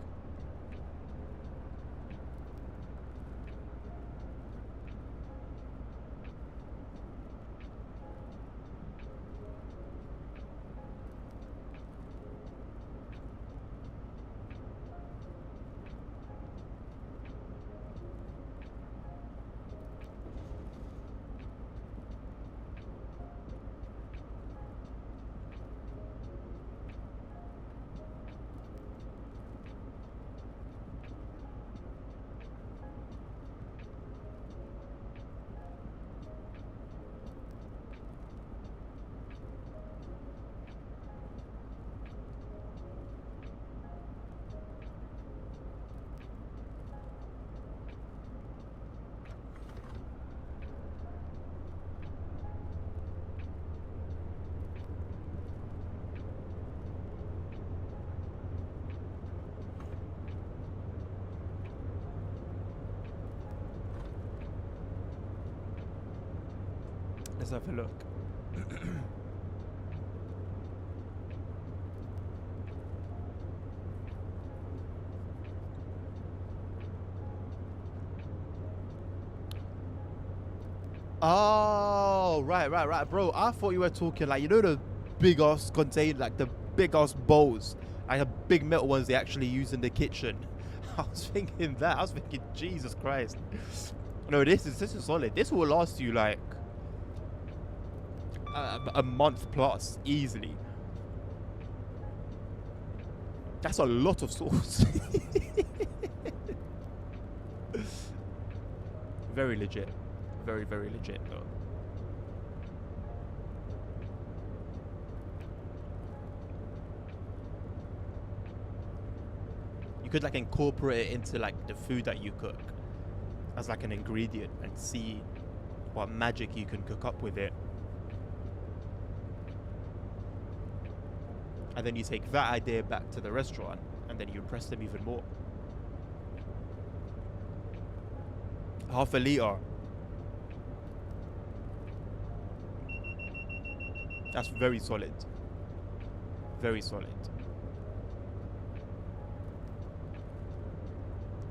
Let's have a look. Oh, right, bro. I thought you were talking like, you know, the big ass container, like the big ass bowls, like the big metal ones they actually use in the kitchen. I was thinking that. I was thinking, Jesus Christ. No, this is solid. This will last you like a month plus easily. That's a lot of sauce. Very legit. Very, very legit though. You could like incorporate it into like the food that you cook as like an ingredient and see what magic you can cook up with it. And then you take that idea back to the restaurant and then you impress them even more. Half a liter. That's very solid. Very solid.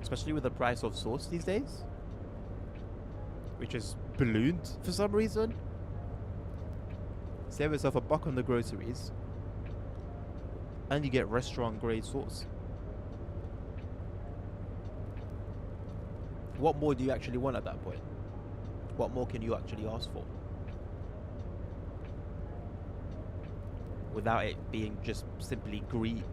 Especially with the price of sauce these days, which has ballooned for some reason. Save yourself $1 on the groceries and you get restaurant grade sauce. What more do you actually want at that point? What more can you actually ask for? Without it being just simply greed.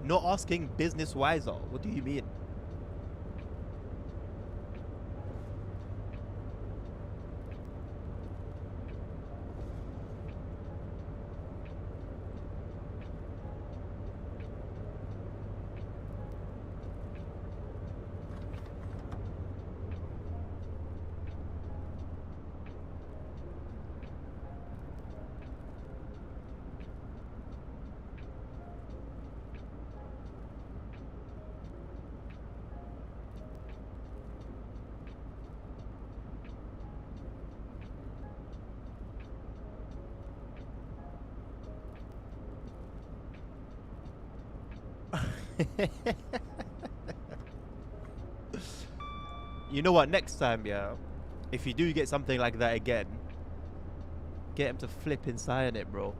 Not asking business wiser. What do you mean? You know what? Next time, yeah, if you do get something like that again, get him to flip and sign it, bro.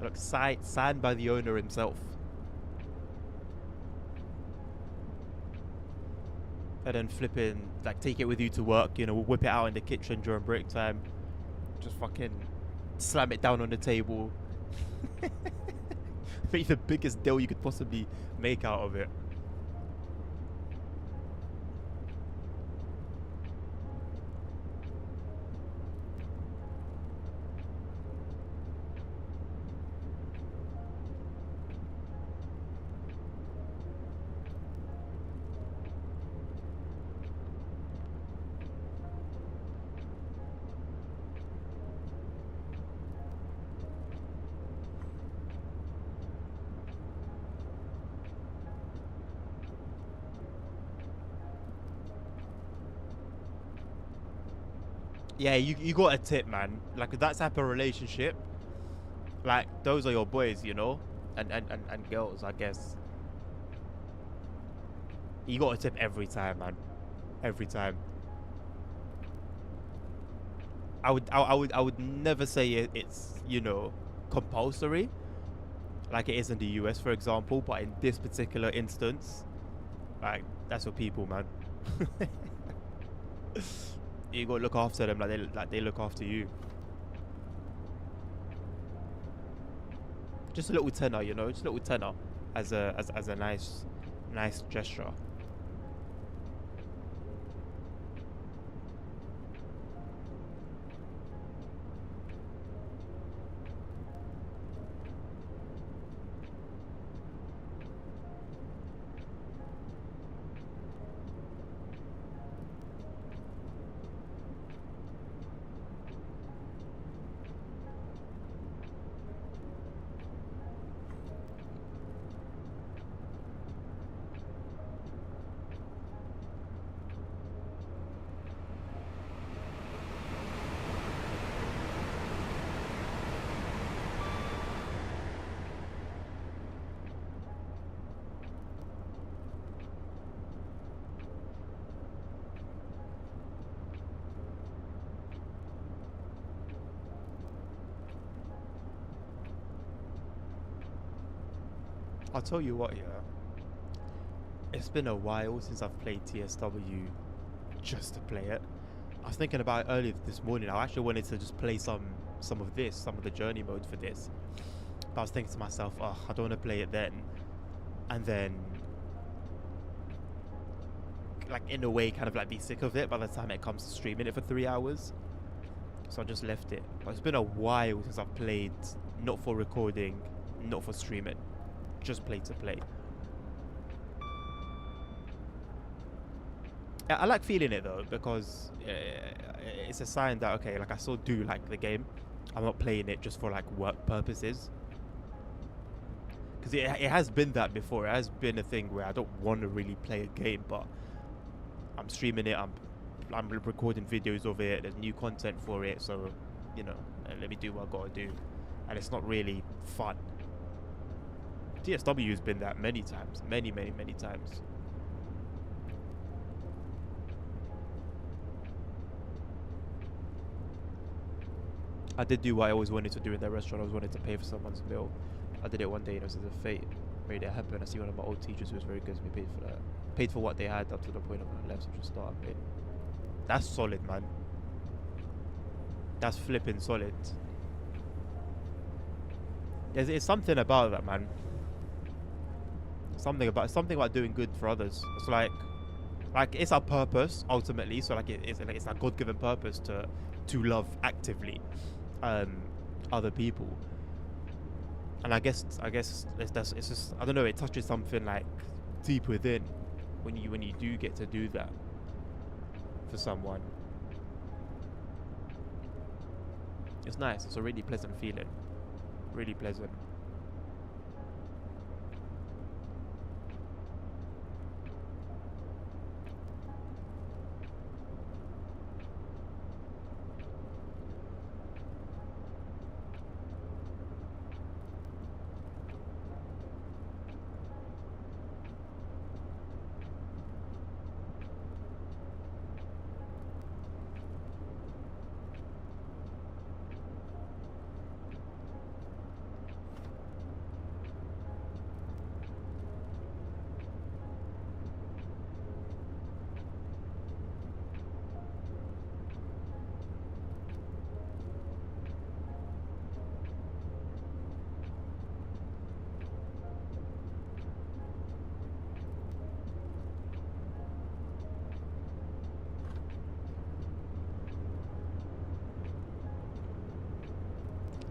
Look, signed by the owner himself. And then flipping, like, take it with you to work, you know, whip it out in the kitchen during break time. Just fucking slam it down on the table. Make the biggest deal you could possibly make out of it. Yeah, you got a tip, man. Like, that type of relationship, like, those are your boys, you know? And girls, I guess. You got a tip every time, man. Every time. I would never say it's, you know, compulsory, like it is in the US, for example. But in this particular instance, like, that's for people, man. You gotta look after them like they look after you. Just a little tenner, you know, just a little tenner as a nice gesture. I'll tell you what, yeah. It's been a while since I've played TSW just to play it. I was thinking about it earlier this morning. I actually wanted to just play some of the journey mode for this. But I was thinking to myself, oh, I don't want to play it then. And then, like, in a way, kind of like be sick of it by the time it comes to streaming it for 3 hours. So I just left it. But it's been a while since I've played, not for recording, not for streaming, just play to play. I like feeling it though, because it's a sign that, okay, like, I still do like the game. I'm not playing it just for like work purposes. Because it has been that before. It has been a thing where I don't want to really play a game, but I'm streaming it. I'm recording videos of it. There's new content for it, so, you know, let me do what I gotta do. And it's not really fun. TSW has been that many times, many times. I did do what I always wanted to do in that restaurant. I always wanted to pay for someone's meal. I did it one day, and it was as a fate made it happen. I see one of my old teachers who was very good, so we paid for that. Paid for what they had up to the point of when I left, so just start paid. That's solid, man. That's flipping solid. It's something about that, man. Something about doing good for others. It's like it's our purpose ultimately. So like it's a God-given purpose to love actively other people. And I guess it's just, I don't know, it touches something like deep within when you do get to do that for someone. It's nice. It's a really pleasant feeling. Really pleasant.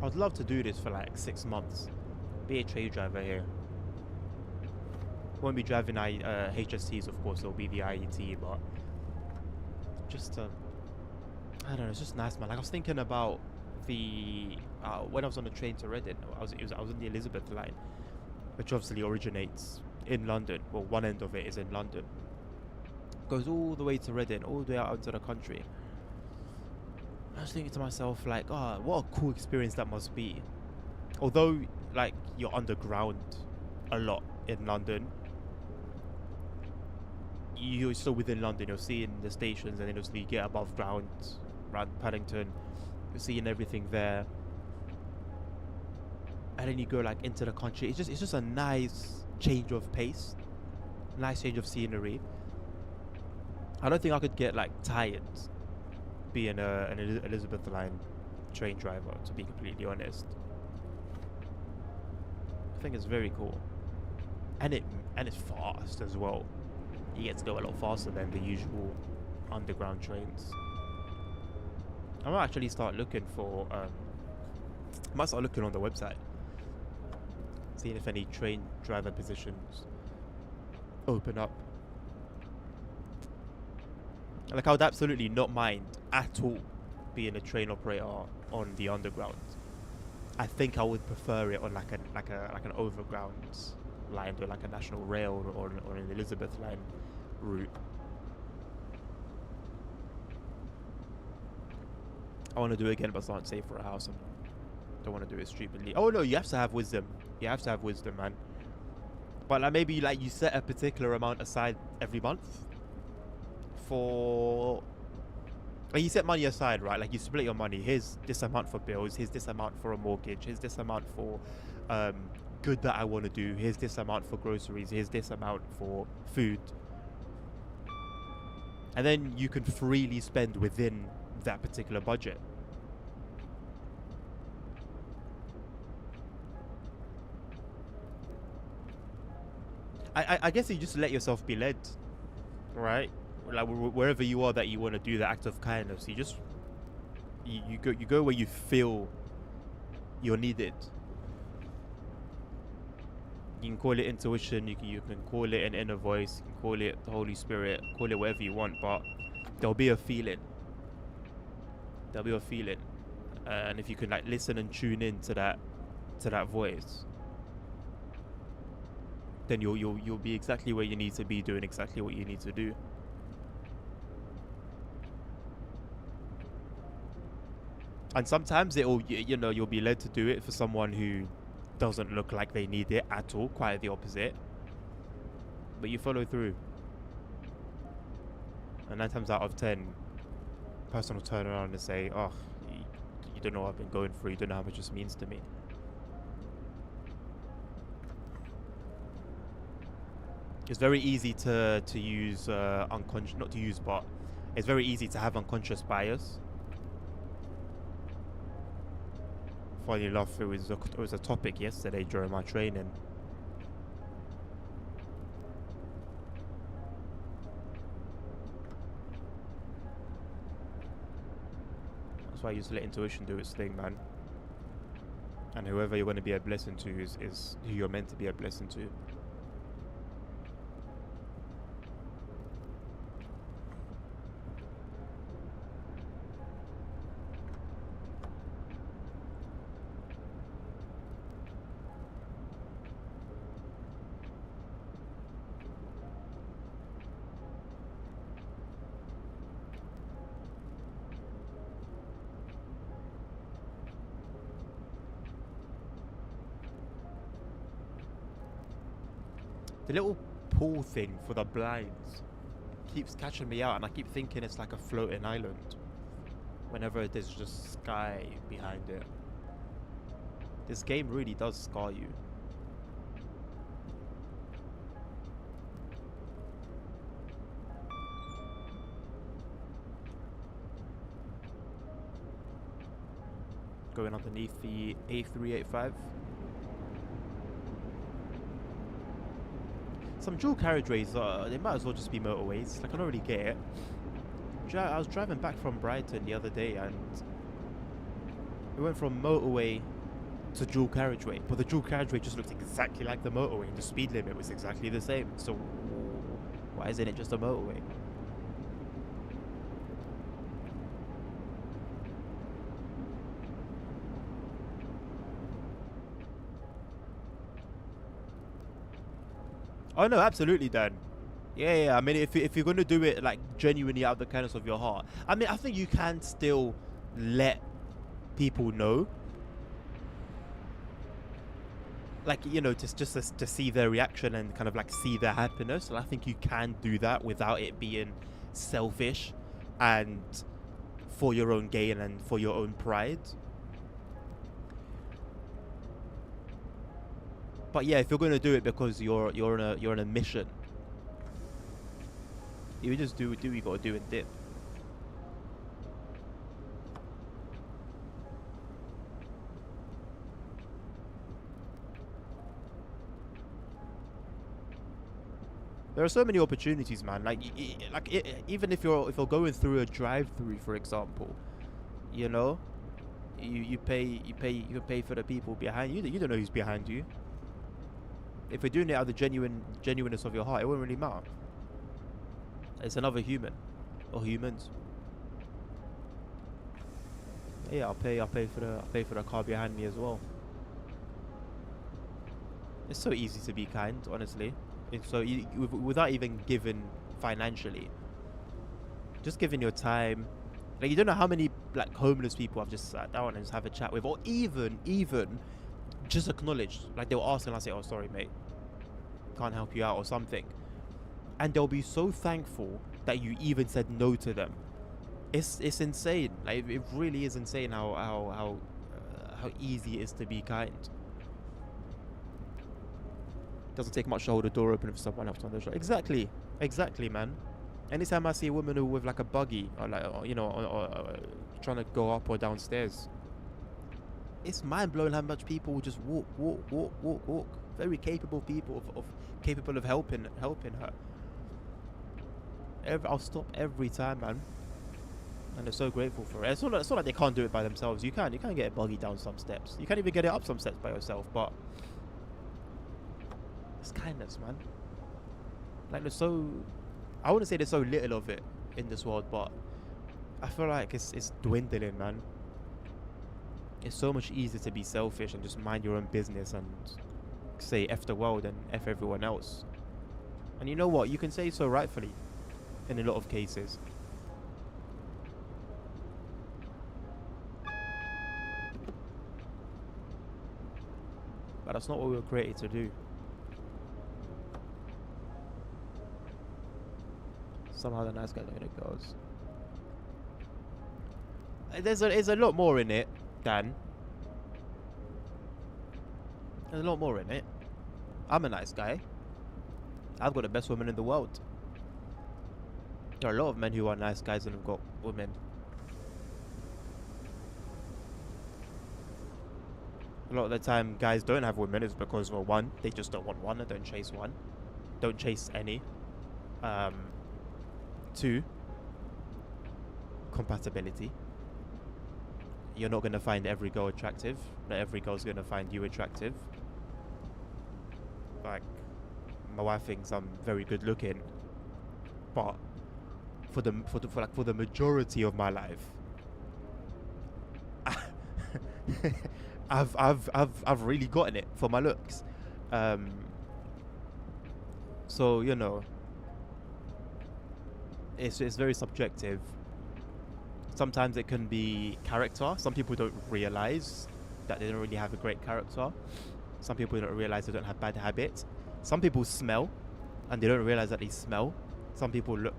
I'd love to do this for like 6 months. Be a trade driver here. Won't be driving HSTs, of course. It'll be the IET, but just I don't know. It's just nice, man. Like I was thinking about the when I was on the train to Reading. I was in the Elizabeth line, which obviously originates in London. Well, one end of it is in London. Goes all the way to Reading, all the way out into the country. I was thinking to myself, like, oh, what a cool experience that must be. Although, like, you're underground a lot in London, you're still within London. You're seeing the stations, and then obviously you get above ground around Paddington. You're seeing everything there, and then you go like into the country. It's just a nice change of pace, nice change of scenery. I don't think I could get like tired being an Elizabeth line train driver, to be completely honest. I think it's very cool, and it's fast as well. You get to go a lot faster than the usual underground trains. I might actually start looking for I might start looking on the website, seeing if any train driver positions open up. Like, I would absolutely not mind at all being a train operator on the underground. I think I would prefer it on like an overground line, or like a national rail, or an Elizabeth line route. I want to do it again, but it's not safe for a house. I don't want to do it stupidly. Oh no, you have to have wisdom. You have to have wisdom, man. But like, maybe like you set a particular amount aside every month for, like, you set money aside, right? Like, you split your money. Here's this amount for bills. Here's this amount for a mortgage. Here's this amount for good that I want to do. Here's this amount for groceries. Here's this amount for food. And then you can freely spend within that particular budget. I guess you just let yourself be led, right? Like, wherever you are that you want to do the act of kindness, you go where you feel you're needed. You can call it intuition, you can call it an inner voice, you can call it the Holy Spirit, call it whatever you want, but there'll be a feeling. And if you can like listen and tune in to that voice, then you'll be exactly where you need to be, doing exactly what you need to do. And sometimes you'll be led to do it for someone who doesn't look like they need it at all, quite the opposite. But you follow through. And 9 times out of 10, the person will turn around and say, oh, you don't know what I've been going through, you don't know how much this means to me. It's very easy to use unconscious, not to use, but it's very easy to have unconscious bias. Funny enough, it was a topic yesterday during my training. That's why I used to let intuition do its thing, man. And whoever you're going to be a blessing to is who you're meant to be a blessing to. The little pool thing for the blinds keeps catching me out, and I keep thinking it's like a floating island whenever there's just sky behind it. This game really does scar you. Going underneath the A385. Some dual carriageways, they might as well just be motorways. Like, I don't really get it. I was driving back from Brighton the other day, and we went from motorway it's a dual carriageway, but the dual carriageway just looks exactly like the motorway, and the speed limit was exactly the same. So why isn't it just a motorway? Oh no, absolutely, Dan. Yeah. I mean, if you're gonna do it like genuinely out of the kindness of your heart, I mean, I think you can still let people know, like, you know, just to see their reaction and kind of like see their happiness. And I think you can do that without it being selfish and for your own gain and for your own pride. But yeah, if you're gonna do it because you're on a mission, you just do what you gotta do and dip. There are so many opportunities, man. Like, even if you're going through a drive-through, for example, you know, you pay for the people behind you. You don't know who's behind you. If you're doing it out of the genuineness of your heart, it won't really matter. It's another human, or humans. Yeah, I'll pay for the car behind me as well. It's so easy to be kind, honestly. It's so without even giving financially, just giving your time. Like, you don't know how many like homeless people I've just sat down and just have a chat with, or even just acknowledged. Like, they'll ask and I say, "Oh, sorry, mate, can't help you out," or something, and they'll be so thankful that you even said no to them. It's insane. Like, it really is insane how easy it is to be kind. Doesn't take much to hold a door open for someone else on the show. Exactly, man. Anytime I see a woman with like a buggy or like, or, you know, or trying to go up or downstairs, it's mind blowing how much people will just walk. Very capable people capable of helping her. I'll stop every time, man, and they're so grateful for it. It's not like they can't do it by themselves. You can get a buggy down some steps. You can't even get it up some steps by yourself, but it's kindness, man. Like, I wouldn't say there's so little of it in this world, but I feel like it's dwindling, man. It's so much easier to be selfish and just mind your own business and say F the world and F everyone else. And you know what? You can say so rightfully in a lot of cases. But that's not what we were created to do. Somehow the nice guys are gonna girls. There's a lot more in it, Dan. There's a lot more in it. I'm a nice guy. I've got the best woman in the world. There are a lot of men who are nice guys and have got women. A lot of the time guys don't have women is because, well, one, they just don't want one and don't chase one. Don't chase any. Two, compatibility. You're not going to find every girl attractive. Not every girl's going to find you attractive. Like, my wife thinks I'm very good looking, but for the majority of my life, I've really gotten it for my looks. So, you know, it's very subjective. Sometimes it can be character. Some people don't realize that they don't really have a great character. Some people don't realize they don't have bad habits. Some people smell and they don't realize that they smell. Some people look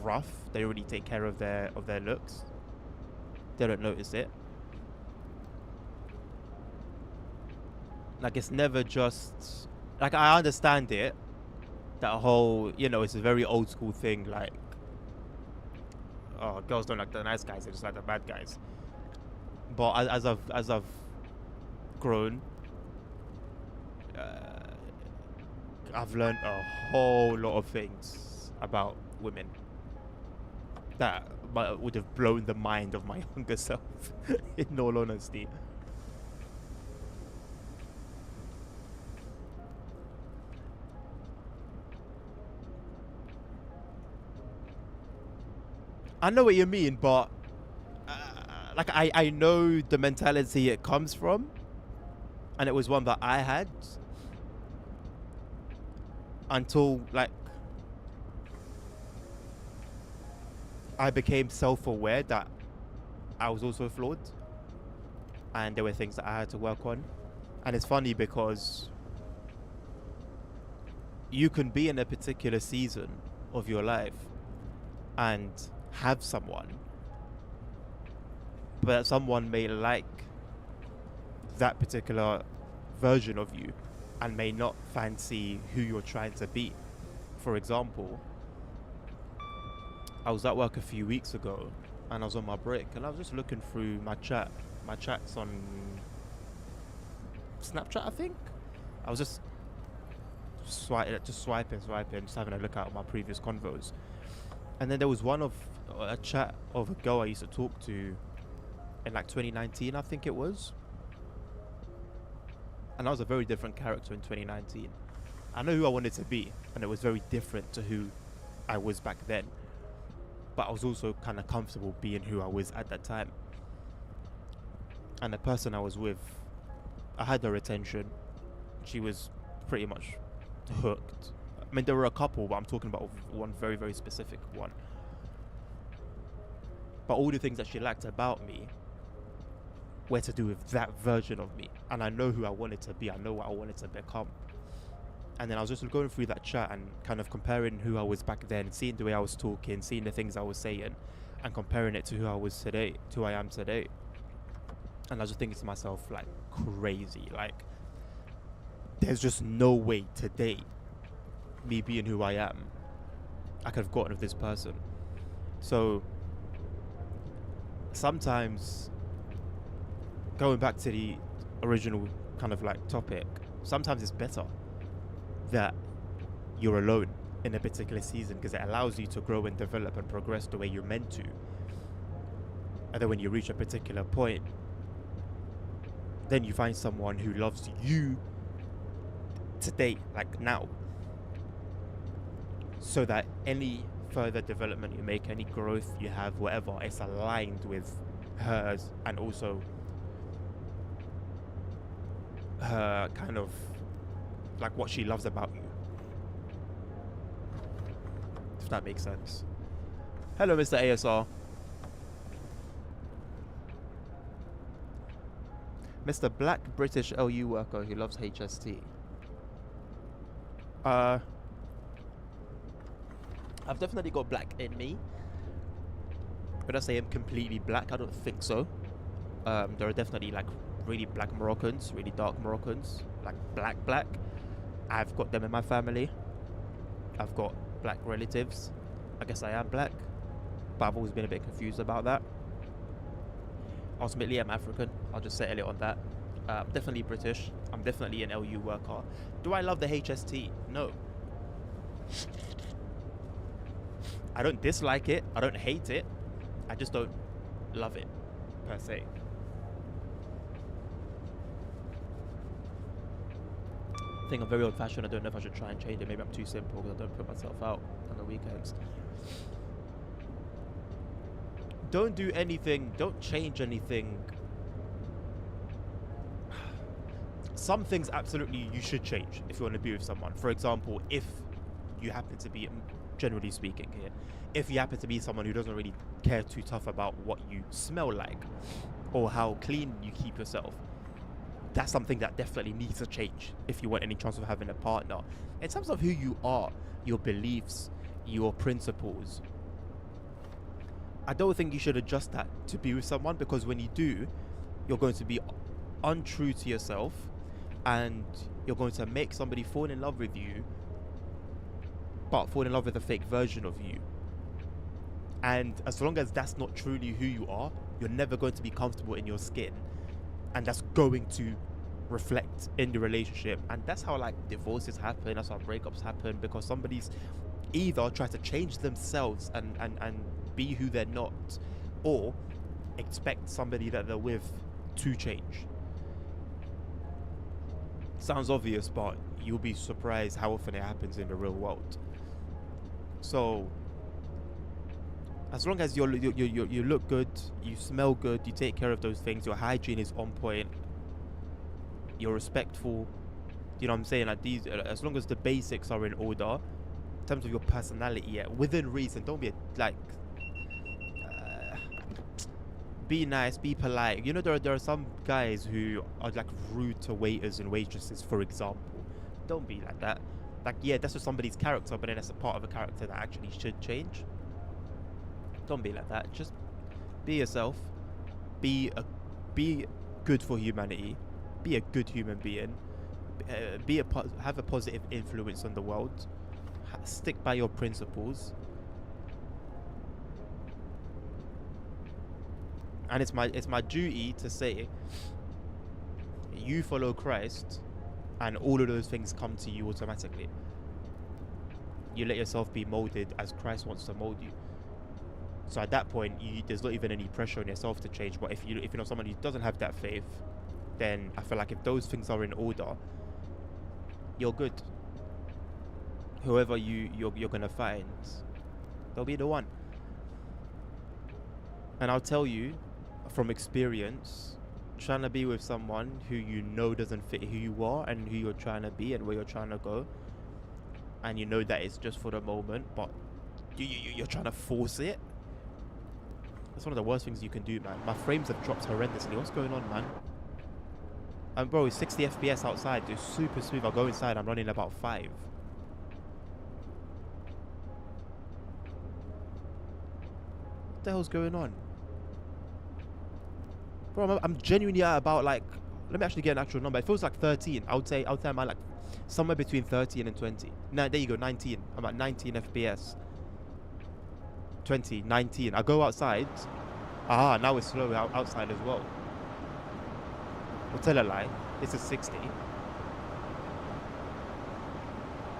rough. They already take care of their looks. They don't notice it. Like, it's never just, like, I understand it, that whole, you know, it's a very old school thing, like, oh, girls don't like the nice guys, they just like the bad guys. But as I've grown, I've learned a whole lot of things about women that would have blown the mind of my younger self, in all honesty. I know what you mean, but like I know the mentality it comes from, and it was one that I had until like I became self-aware that I was also flawed, and there were things that I had to work on. And it's funny because you can be in a particular season of your life and have someone, but someone may like that particular version of you and may not fancy who you're trying to be. For example, I was at work a few weeks ago and I was on my break and I was just looking through my chats on Snapchat, I think. I was just swiping, just having a look at my previous convos. And then there was a chat of a girl I used to talk to in like 2019, I think it was. And I was a very different character in 2019. I know who I wanted to be, and it was very different to who I was back then. But I was also kind of comfortable being who I was at that time. And the person I was with, I had her attention. She was pretty much hooked. I mean, there were a couple, but I'm talking about one very, very specific one. But all the things that she liked about me were to do with that version of me. And I know who I wanted to be. I know what I wanted to become. And then I was just going through that chat and kind of comparing who I was back then, seeing the way I was talking, seeing the things I was saying, and comparing it to who I was today, to who I am today. And I was just thinking to myself, like, crazy. Like, there's just no way today, me being who I am, I could have gotten with this person. So sometimes, going back to the original kind of like topic, sometimes it's better that you're alone in a particular season because it allows you to grow and develop and progress the way you're meant to. And then when you reach a particular point, then you find someone who loves you today, like now, so that any further development you make, any growth you have, whatever, it's aligned with hers and also her kind of like what she loves about you, if that makes sense. Hello, Mr. ASR. Mr. Black British LU worker who loves HST. I've definitely got black in me. Would I say I'm completely black? I don't think so. There are definitely like really black Moroccans, really dark Moroccans, like black. I've got them in my family. I've got black relatives. I guess I am black, but I've always been a bit confused about that. Ultimately, I'm African. I'll just settle it on that. I'm definitely British. I'm definitely an LU worker. Do I love the HST? No. I don't dislike it. I don't hate it. I just don't love it, per se. I think I'm very old-fashioned. I don't know if I should try and change it. Maybe I'm too simple because I don't put myself out on the weekends. Don't do anything. Don't change anything. Some things absolutely you should change if you want to be with someone. For example, if you happen to be, generally speaking here, if you happen to be someone who doesn't really care too tough about what you smell like or how clean you keep yourself, that's something that definitely needs to change if you want any chance of having a partner. In terms of who you are, your beliefs, your principles, I don't think you should adjust that to be with someone, because when you do, you're going to be untrue to yourself and you're going to make somebody fall in love with you, but fall in love with a fake version of you. And as long as that's not truly who you are, you're never going to be comfortable in your skin, and that's going to reflect in the relationship. And that's how like divorces happen, that's how breakups happen, because somebody's either try to change themselves and be who they're not, or expect somebody that they're with to change. Sounds obvious, but you'll be surprised how often it happens in the real world. So As long as you look good, you smell good, you take care of those things, your hygiene is on point, you're respectful. You know what I'm saying? Like these, as long as the basics are in order, in terms of your personality, yeah, within reason. Don't be like, be nice, be polite. You know, there are some guys who are like rude to waiters and waitresses, for example. Don't be like that. Like, yeah, that's just somebody's character, but then that's a part of a character that actually should change. Don't be like that. Just be yourself. Be good for humanity. Be a good human being. Have a positive influence on the world. Stick by your principles. And it's my duty to say, you follow Christ, and all of those things come to you automatically. You let yourself be molded as Christ wants to mold you. So at that point, there's not even any pressure on yourself to change. But if you know someone who doesn't have that faith, then I feel like if those things are in order, you're good. Whoever you're gonna find, they'll be the one. And I'll tell you, from experience, trying to be with someone who you know doesn't fit who you are and who you're trying to be and where you're trying to go, and you know that it's just for the moment, but you're trying to force it. That's one of the worst things you can do, man. My frames have dropped horrendously. What's going on, man? Bro, it's 60 FPS outside. It's super smooth. I'll go inside. I'm running about 5. What the hell's going on? Bro, I'm genuinely at about like, let me actually get an actual number. It feels like 13. I would say I'm at like somewhere between 13 and 20. Now there you go, 19. I'm at 19 FPS. 20, 19. I go outside. Ah, now it's slow outside as well. I'll tell a lie. This is 60.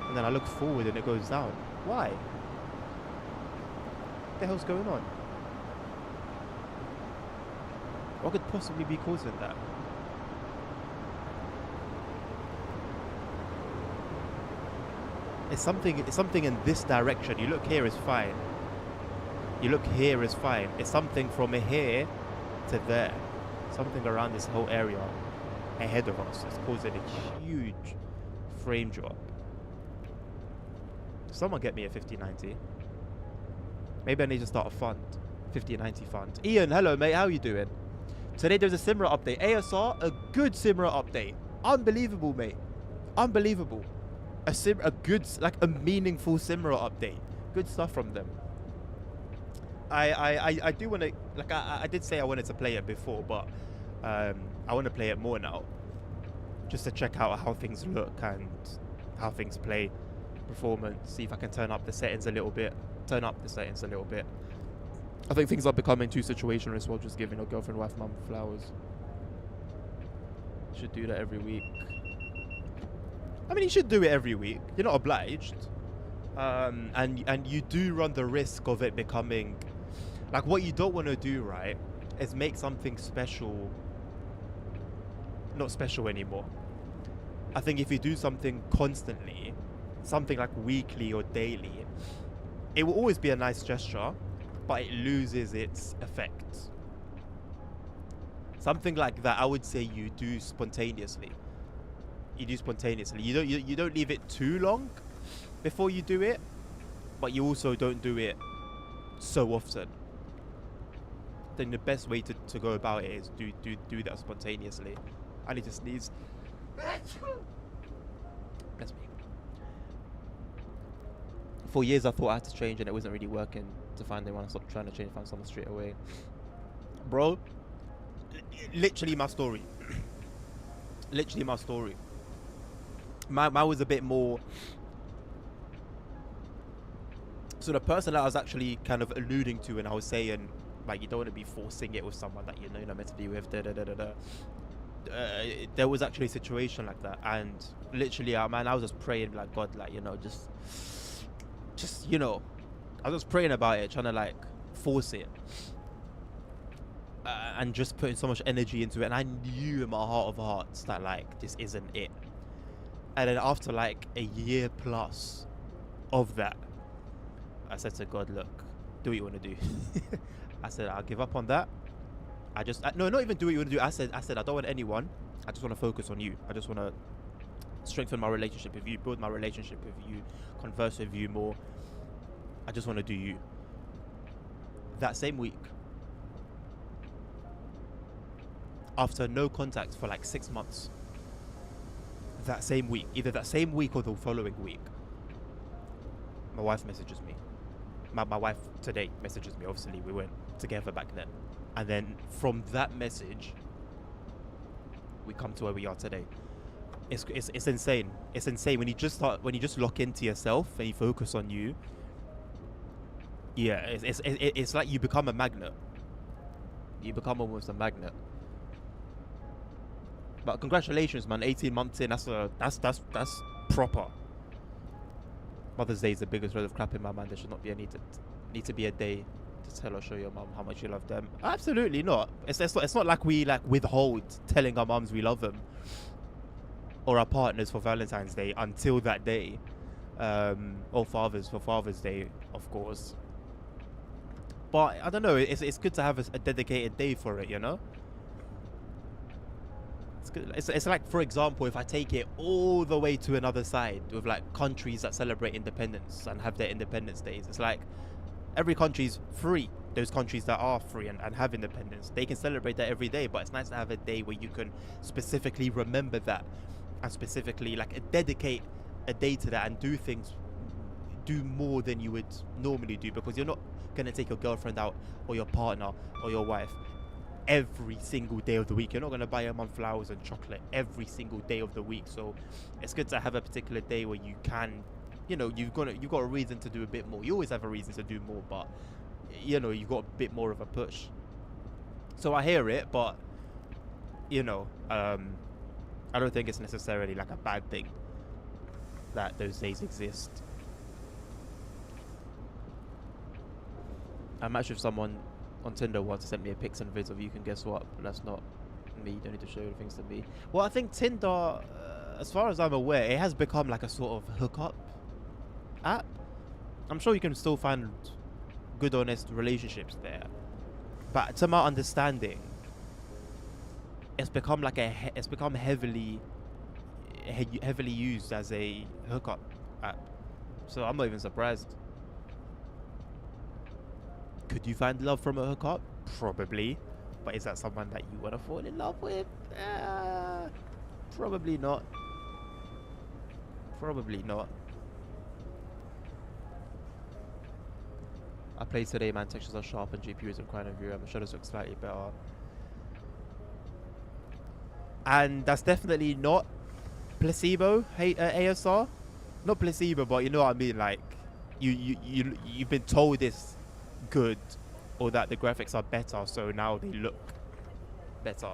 And then I look forward and it goes down. Why? What the hell's going on? What could possibly be causing that? It's something in this direction. You look here is fine. You look here is fine. It's something from here to there. Something around this whole area ahead of us is causing a huge frame drop. Someone get me a 5090. Maybe I need to start a fund. 5090 fund. Ian, hello mate, how you doing? Today there's a Simra update. ASR, a good Simra update. Unbelievable, mate. Unbelievable. A good, like a meaningful Simra update. Good stuff from them. I do want to, like I did say I wanted to play it before, but I want to play it more now, just to check out how things look and how things play, performance. See if I can turn up the settings a little bit. I think things are becoming too situational as well. Just giving your girlfriend, wife, mum flowers. Should do that every week. I mean, you should do it every week. You're not obliged, and you do run the risk of it becoming. Like, what you don't want to do, right, is make something special not special anymore. I think if you do something constantly, something like weekly or daily, it will always be a nice gesture, but it loses its effect. Something like that, I would say you do spontaneously. You don't leave it too long before you do it, but you also don't do it so often. Then the best way to go about it is do that spontaneously. I need to sneeze. Bless me. For years I thought I had to change and it wasn't really working. To find they want to stop trying to change, find someone straight away. Bro, literally my story. Literally my story. Mine was a bit more. So the person that I was actually kind of alluding to, and I was saying, like, you don't want to be forcing it with someone that you're not meant to be with. There was actually a situation like that, and literally, man, I was just praying, like, God, like, just I was just praying about it, trying to like force it, and just putting so much energy into it, and I knew in my heart of hearts that like this isn't it. And then after like a year plus of that, I said to God, look, do what you want to do. I said, I'll give up on that. No, not even do what you want to do. I said, I don't want anyone. I just want to focus on you. I just want to strengthen my relationship with you, build my relationship with you, converse with you more. I just want to do you. That same week, after no contact for like 6 months, that same week, either that same week or the following week, my wife messages me. My wife today messages me. Obviously, we weren't together back then. And then from that message, we come to where we are today. It's insane. It's insane when you just lock into yourself and you focus on you. Yeah, it's like you become a magnet. You become almost a magnet. But congratulations, man! 18 months in, that's proper. Mother's Day is the biggest load of crap in my mind. There should not be need to be a day to tell or show your mum how much you love them. Absolutely not. It's not like we like withhold telling our mums we love them or our partners for Valentine's Day until that day, or fathers for Father's Day, of course. But I don't know. It's good to have a dedicated day for it, you know. It's good. It's like, for example, if I take it all the way to another side with like countries that celebrate independence and have their Independence Days. It's like every country's free. Those countries that are free and have independence, they can celebrate that every day. But it's nice to have a day where you can specifically remember that and specifically like dedicate a day to that and do more than you would normally do, because you're not going to take your girlfriend out or your partner or your wife every single day of the week. You're not going to buy your mum flowers and chocolate every single day of the week. So it's good to have a particular day where you can, you know, you've got a reason to do a bit more. You always have a reason to do more, but you know, you've got a bit more of a push. So I hear it, but you know, I don't think it's necessarily like a bad thing that those days exist. I matched with someone on Tinder once, sent me a pics and vids of you can guess what, but that's not me. You don't need to show the things to me. Well, I think Tinder, as far as I'm aware, it has become like a sort of hookup app. I'm sure you can still find good, honest relationships there, but to my understanding, it's become like it's become heavily used as a hookup app. So I'm not even surprised. Could you find love from a hookup? Probably. But is that someone that you want to fall in love with? Probably not. Probably not. I played today, man. Textures are sharp and GPU isn't crying over you. My shadows look slightly better. And that's definitely not placebo, ASR. Not placebo, but you know what I mean. Like, you've been told this good, or that the graphics are better, so now they look better,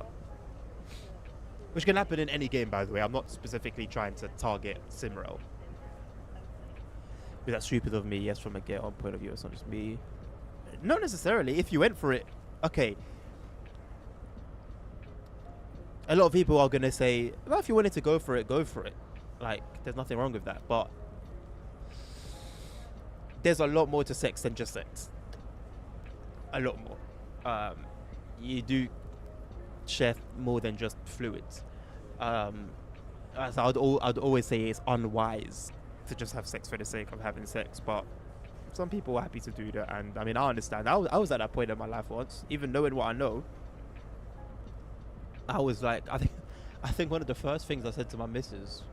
which can happen in any game, by the way. I'm not specifically trying to target Simrel. Is that stupid of me? Yes, from a get on point of view. It's not just me. Not necessarily. If you went for it, okay, a lot of people are gonna say, well, if you wanted to go for it, go for it. Like, there's nothing wrong with that, but there's a lot more to sex than just sex. A lot more. You do share more than just fluids. As I'd always say, it's unwise to just have sex for the sake of having sex, but some people are happy to do that, and I mean, I understand. I was at that point in my life once, even knowing what I know. I was like, I think one of the first things I said to my missus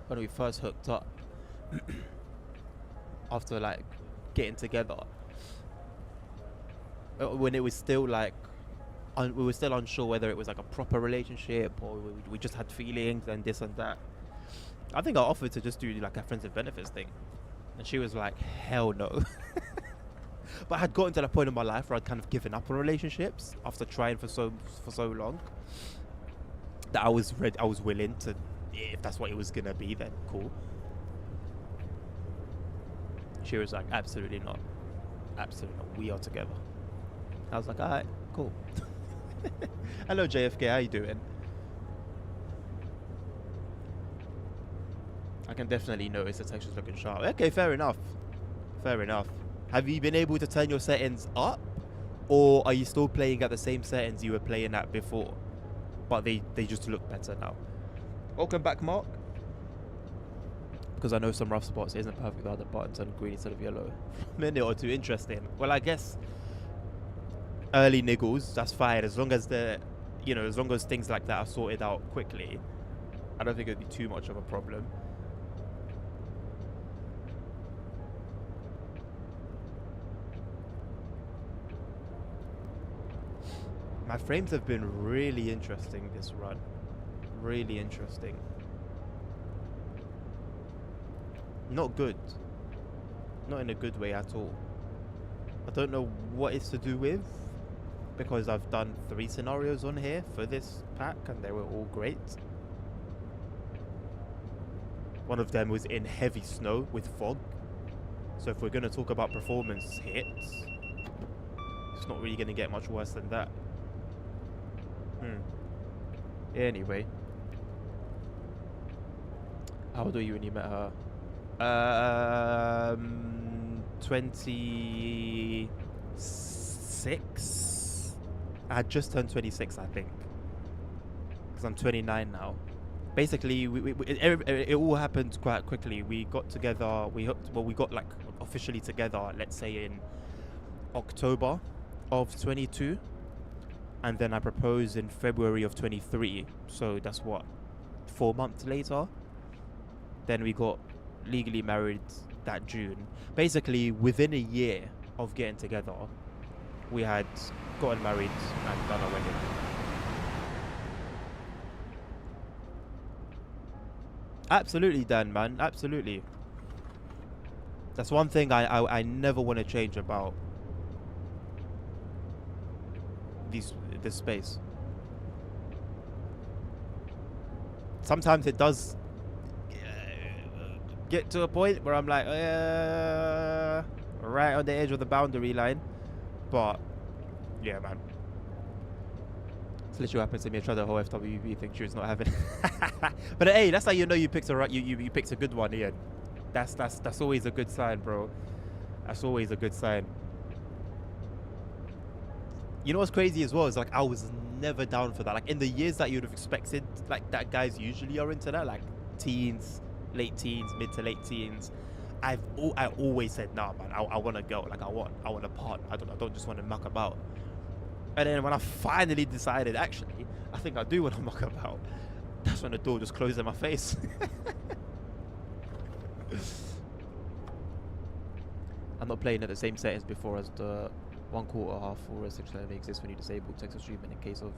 when we first hooked up, after like getting together, when it was still like, we were still unsure whether it was like a proper relationship or we just had feelings and this and that. I think I offered to just do like a friends with benefits thing, and she was like, hell no. But I had gotten to the point in my life where I'd kind of given up on relationships after trying for so long, that I was willing to, if that's what it was gonna be, then cool. She was like, absolutely not, we are together. I was like, alright, cool. Hello JFK, how you doing? I can definitely notice the texture's looking sharp. Okay, fair enough. Have you been able to turn your settings up, or are you still playing at the same settings you were playing at before, but they just look better now? Welcome back, Mark. Because I know some rough spots. It isn't perfect without the button turn green instead of yellow. Minute or two. Interesting. Well, I guess early niggles, that's fine, as long as as long as things like that are sorted out quickly. I don't think it'd be too much of a problem. My frames have been really interesting this run. Really interesting. Not good. Not in a good way at all. I don't know what it's to do with, because I've done 3 scenarios on here for this pack and they were all great. One of them was in heavy snow with fog. So if we're going to talk about performance hits, it's not really going to get much worse than that. Anyway. How old were you when you met her? 26? I had just turned 26, I think. Because I'm 29 now. Basically, it all happened quite quickly. We got together, we got like officially together, let's say in October of 22. And then I proposed in February of 23. So that's what, 4 months later? Then we got legally married that June. Basically, within a year of getting together, we had gotten married and done our wedding. Absolutely, Dan, man. Absolutely. That's one thing I never want to change about this space. Sometimes it does get to a point where I'm like, right on the edge of the boundary line. But yeah, man. It's literally what happened to me. I tried the whole FWB thing. She was not having it. But hey, that's how you know you picked you picked a good one, Ian. That's always a good sign, bro. That's always a good sign. You know what's crazy as well is like I was never down for that. Like in the years that you'd have expected, like that guys usually are into that, like teens, late teens, mid to late teens. I always said, nah, man, I want to go. Like I want a partner. I don't just want to muck about. And then when I finally decided, actually, I think I do want to muck about, that's when the door just closed in my face. I'm not playing at the same settings before as the 1/4, half, or restriction only exists when you disable text streaming in case of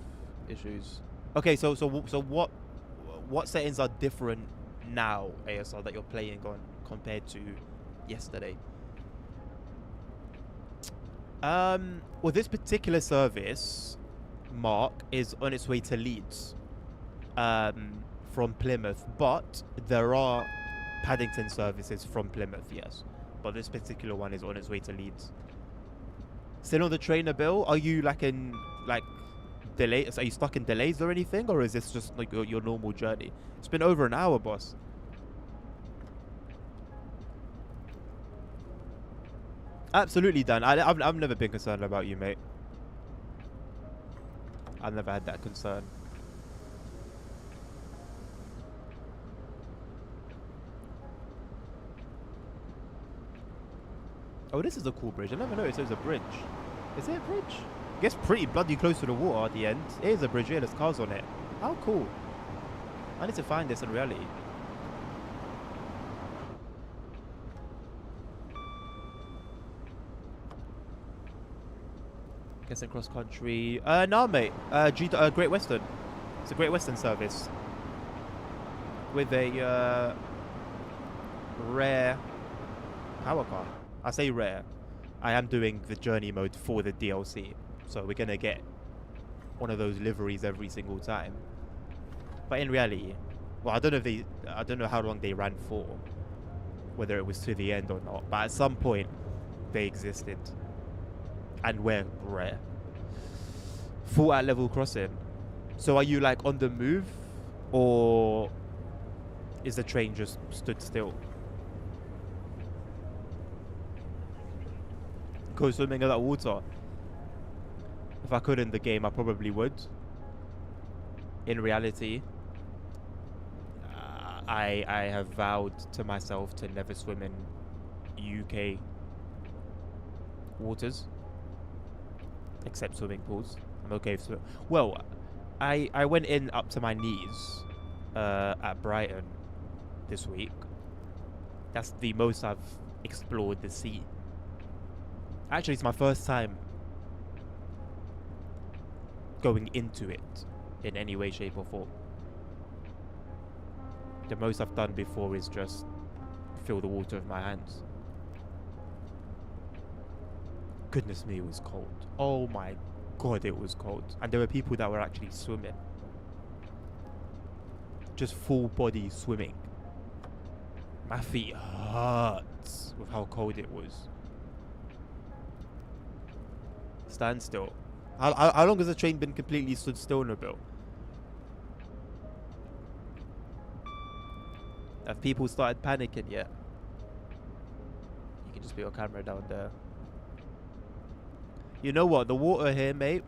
issues. Okay, so what settings are different now, ASR, that you're playing on compared to yesterday? Well, this particular service, Mark, is on its way to Leeds from Plymouth, but there are Paddington services from Plymouth, yes. But this particular one is on its way to Leeds. Still on the trainer, Bill? Are you like in delays? Are you stuck in delays or anything, or is this just like your normal journey? It's been over an hour, boss. Absolutely, Dan. I've never been concerned about you, mate. I've never had that concern. Oh, this is a cool bridge. I never noticed it was a bridge. Is it a bridge? It gets pretty bloody close to the water at the end. It is a bridge, yeah, there's cars on it. How cool. I need to find this in reality. Guessing cross country. No, mate. Great Western. It's a Great Western service. With a rare power car. I say rare. I am doing the journey mode for the DLC, so we're gonna get one of those liveries every single time. But in reality, well, I don't know how long they ran for, whether it was to the end or not. But at some point, they existed, and we're rare. Full at level crossing. So are you like on the move, or is the train just stood still? go swimming in that water. If I could in the game, I probably would. In reality, I have vowed to myself to never swim in UK waters, except swimming pools. I'm okay for well, I went in up to my knees at Brighton this week. That's the most I've explored the sea. Actually, it's my first time going into it in any way, shape or form. The most I've done before is just feel the water with my hands. Goodness me, it was cold. Oh my god, it was cold. And there were people that were actually swimming. Just full body swimming. My feet hurt with how cold it was. Stand still. How long has the train been completely stood still, Nabil? Have people started panicking yet? You can just put your camera down there. You know what? The water here, mate,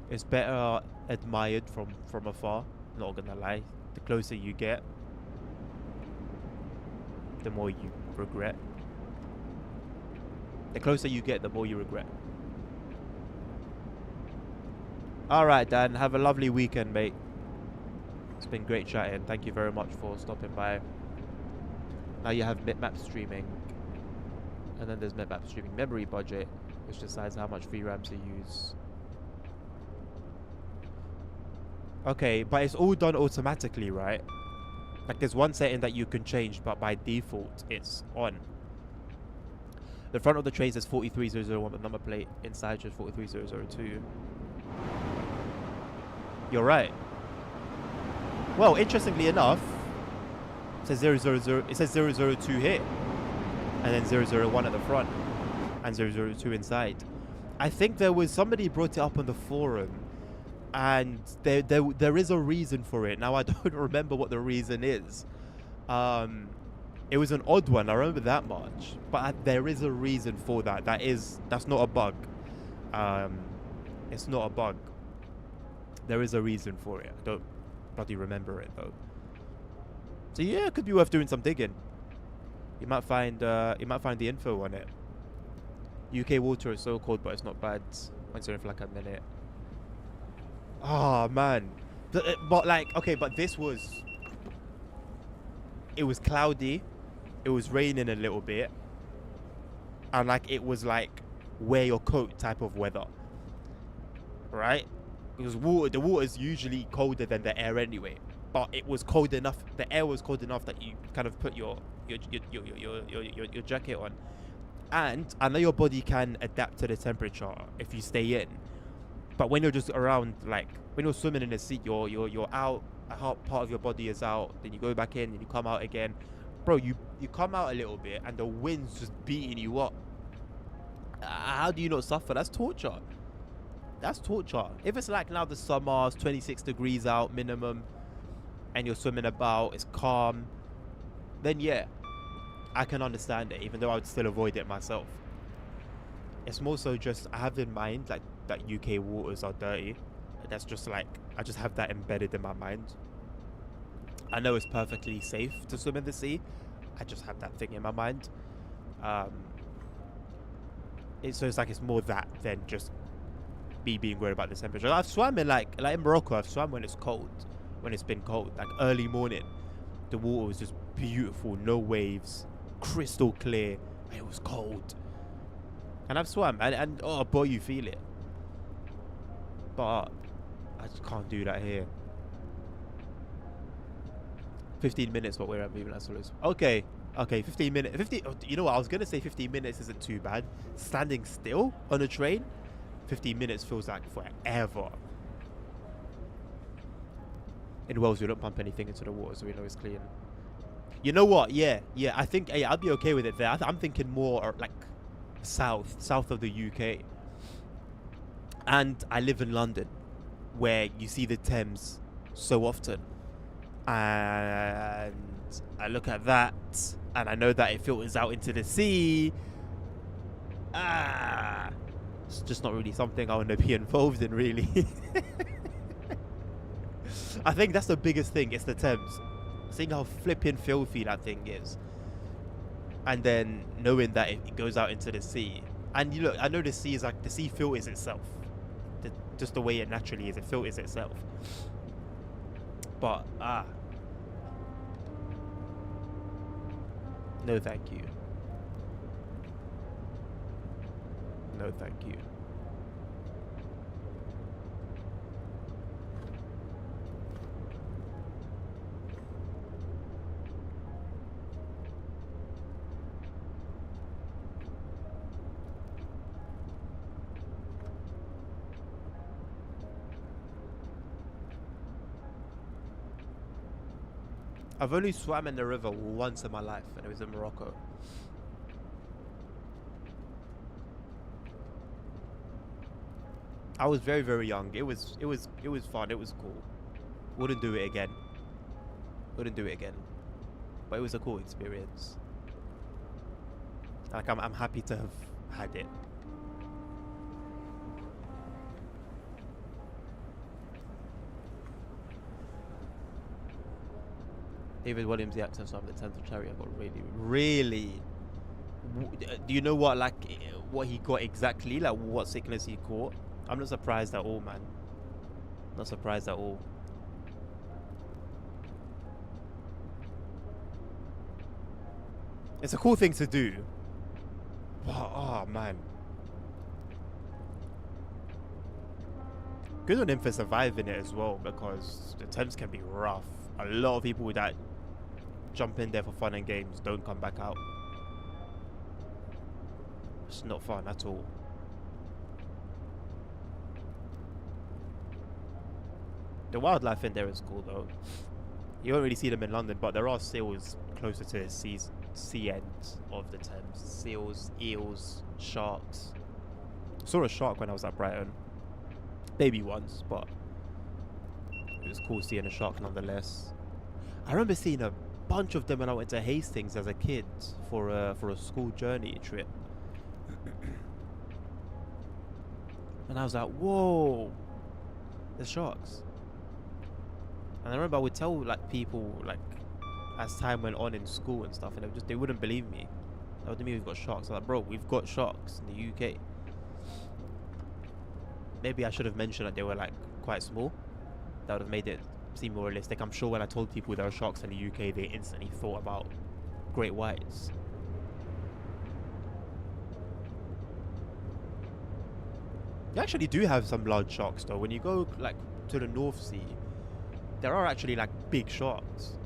is better admired from afar. Not gonna lie. The closer you get, the more you regret. The closer you get, the more you regret. Alright, Dan. Have a lovely weekend, mate. It's been great chatting. Thank you very much for stopping by. Now you have map streaming. And then there's map streaming memory budget, which decides how much VRAM to use. Okay, but it's all done automatically, right? Like there's one setting that you can change, but by default, it's on. The front of the train says 43001, the number plate inside says 43002. You're right. Well, interestingly enough, it says 000. It says 002 here, and then 001 at the front, and 002 inside. I think there was somebody brought it up on the forum, and there is a reason for it. Now I don't remember what the reason is. It was an odd one. I remember that much, but there is a reason for that. That's not a bug. It's not a bug. There is a reason for it. I don't bloody remember it though. So yeah, it could be worth doing some digging. You might find the info on it. UK water is so cold, but it's not bad. Went in for like a minute. Oh man, but like okay, but this was. It was cloudy. It was raining a little bit, and like it was like wear your coat type of weather, right? Because the water is usually colder than the air anyway, but it was cold enough. The air was cold enough that you kind of put your jacket on, and I know your body can adapt to the temperature if you stay in, but when you're just around, like when you're swimming in the sea, you're out. A part of your body is out, then you go back in and you come out again, bro. You come out a little bit and the wind's just beating you up. How do you not suffer? That's torture. That's torture. If it's like now the summer, it's 26 degrees out minimum, and you're swimming about, it's calm, then yeah, I can understand it, even though I would still avoid it myself. It's more so just I have in mind like that UK waters are dirty. That's just like I just have that embedded in my mind. I know it's perfectly safe to swim in the sea. I just have that thing in my mind. So it's like it's more that than just me being worried about the temperature. I've swam in like in Morocco. I've swam when it's cold, when it's been cold, like early morning. The water was just beautiful, no waves, crystal clear. It was cold, and I've swam, and oh boy, you feel it. But I just can't do that here. 15 minutes what we're at moving as well. Okay, 15 minutes. 50. You know what? I was gonna say 15 minutes isn't too bad. Standing still on a train, 15 minutes feels like forever. In Wales, we don't pump anything into the water, so we know it's clean. You know what? Yeah. I think I'd be okay with it there. I'm thinking more like south of the UK. And I live in London, where you see the Thames so often. And I look at that, and I know that it filters out into the sea. Ah, it's just not really something I want to be involved in, really. I think that's the biggest thing. It's the Thames. Seeing how flipping filthy that thing is, and then knowing that it goes out into the sea. And you look, I know the sea is like the sea filters itself, just the way it naturally is. It filters itself. But no, thank you. No, thank you. I've only swam in the river once in my life, and it was in Morocco. I was very, very young. It was fun. It was cool. Wouldn't do it again. Wouldn't do it again. But it was a cool experience. Like I'm happy to have had it. David Williams, the actor of the 10th of Chariot, got really. Do you know what what he got exactly? Like what sickness he caught? I'm not surprised at all, man. Not surprised at all. It's a cool thing to do. Oh man. Good on him for surviving it as well, because the Thames can be rough. A lot of people that jump in there for fun and games don't come back out. It's not fun at all. The wildlife in there is cool though. You won't really see them in London, but there are seals closer to the sea end of the Thames. Seals, eels, sharks. I saw a shark when I was at Brighton. Baby ones, but it was cool seeing a shark nonetheless. I remember seeing a bunch of them when I went to Hastings as a kid for a school journey trip. And I was like, whoa, there's sharks. And I remember I would tell like people like as time went on in school and stuff, and they wouldn't believe me. That would mean we've got sharks. I'm like, bro, we've got sharks in the UK. Maybe I should have mentioned that they were like quite small. That would have made it seem more realistic. I'm sure when I told people there are sharks in the UK, they instantly thought about great whites. You actually do have some large sharks though. When you go like to the North Sea, there are actually like big sharks.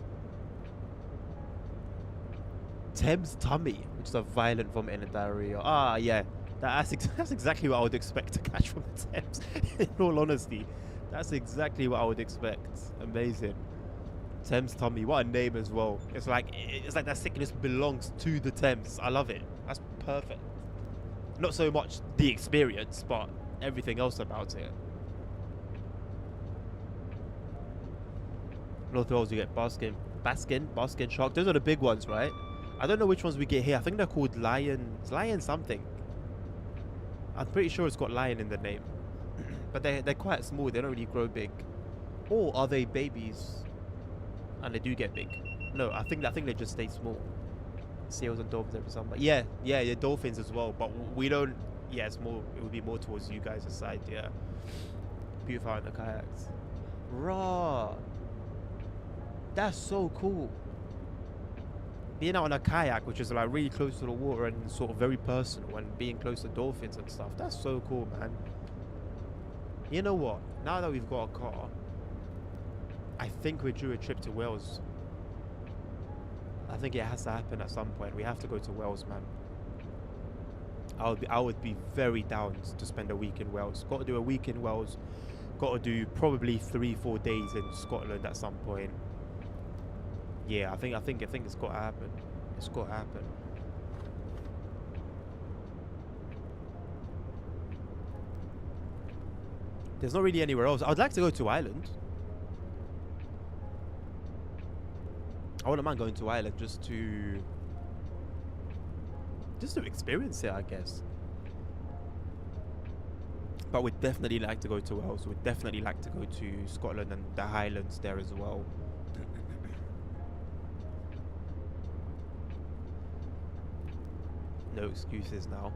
Thames tummy, which is a violent vomiting and diarrhea. Ah, yeah. That's exactly what I would expect to catch from the Thames. In all honesty, that's exactly what I would expect. Amazing. Thames tummy, what a name as well. It's like that sickness belongs to the Thames. I love it. That's perfect. Not so much the experience, but everything else about it. North Wales, you get baskin shark. Those are the big ones, right? I don't know which ones we get here. I think they're called lion something. I'm pretty sure it's got lion in the name. But they're quite small. They don't really grow big. Or are they babies and they do get big? No, I think they just stay small. Seals and dolphins every summer. Yeah, dolphins as well. But we don't. Yeah, it's more. It would be more towards you guys' side. Yeah, beautiful out in the kayaks. Raw. That's so cool. Being out on a kayak, which is like really close to the water and sort of very personal, and being close to dolphins and stuff. That's so cool, man. You know what? Now that we've got a car, I think we're due a trip to Wales. I think it has to happen at some point. We have to go to Wales, man. I would be very down to spend a week in Wales. Got to do a week in Wales. Got to do probably 3-4 days in Scotland at some point. Yeah, I think it's got to happen. It's got to happen. There's not really anywhere else. I'd like to go to Ireland. I wouldn't mind going to Ireland just to experience it, I guess. But we'd definitely like to go to Wales. We'd definitely like to go to Scotland and the Highlands there as well. No excuses now.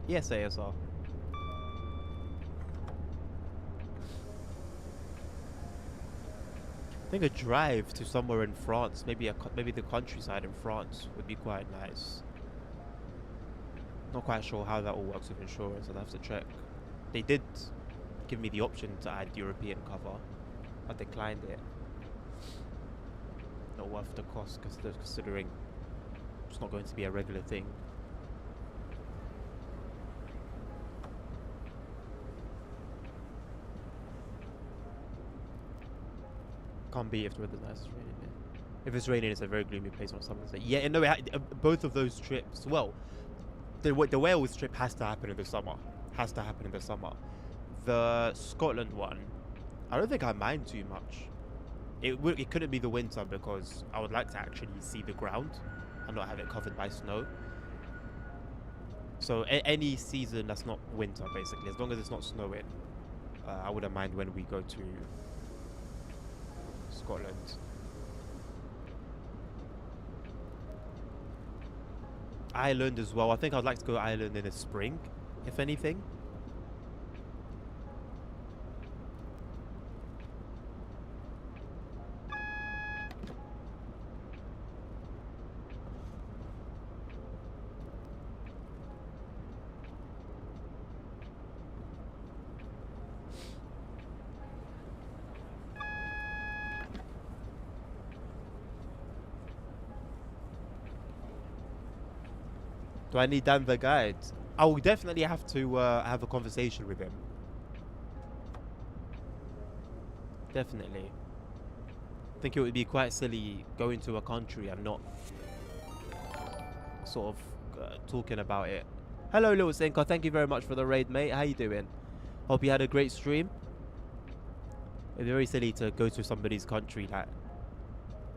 Yes, ASR. I think a drive to somewhere in France, maybe maybe the countryside in France, would be quite nice. Not quite sure how that all works with insurance. I'd have to check. They did give me the option to add European cover. I declined it. Not worth the cost, considering it's not going to be a regular thing. Can't be if the weather's nice. It's raining. Yeah. If it's raining, it's a very gloomy place on summer's day. Yeah, no, both of those trips. Well, the Wales trip has to happen in the summer. Has to happen in the summer. The Scotland one, I don't think I mind too much. It couldn't be the winter because I would like to actually see the ground and not have it covered by snow. So any season that's not winter, basically, as long as it's not snowing, I wouldn't mind when we go to Scotland. Ireland as well. I think I'd like to go to Ireland in the spring, if anything. Do I need Dan the guide? I will definitely have to have a conversation with him. Definitely. I think it would be quite silly going to a country and not sort of talking about it. Hello, Little Sinker. Thank you very much for the raid, mate. How you doing? Hope you had a great stream. It'd be very silly to go to somebody's country that,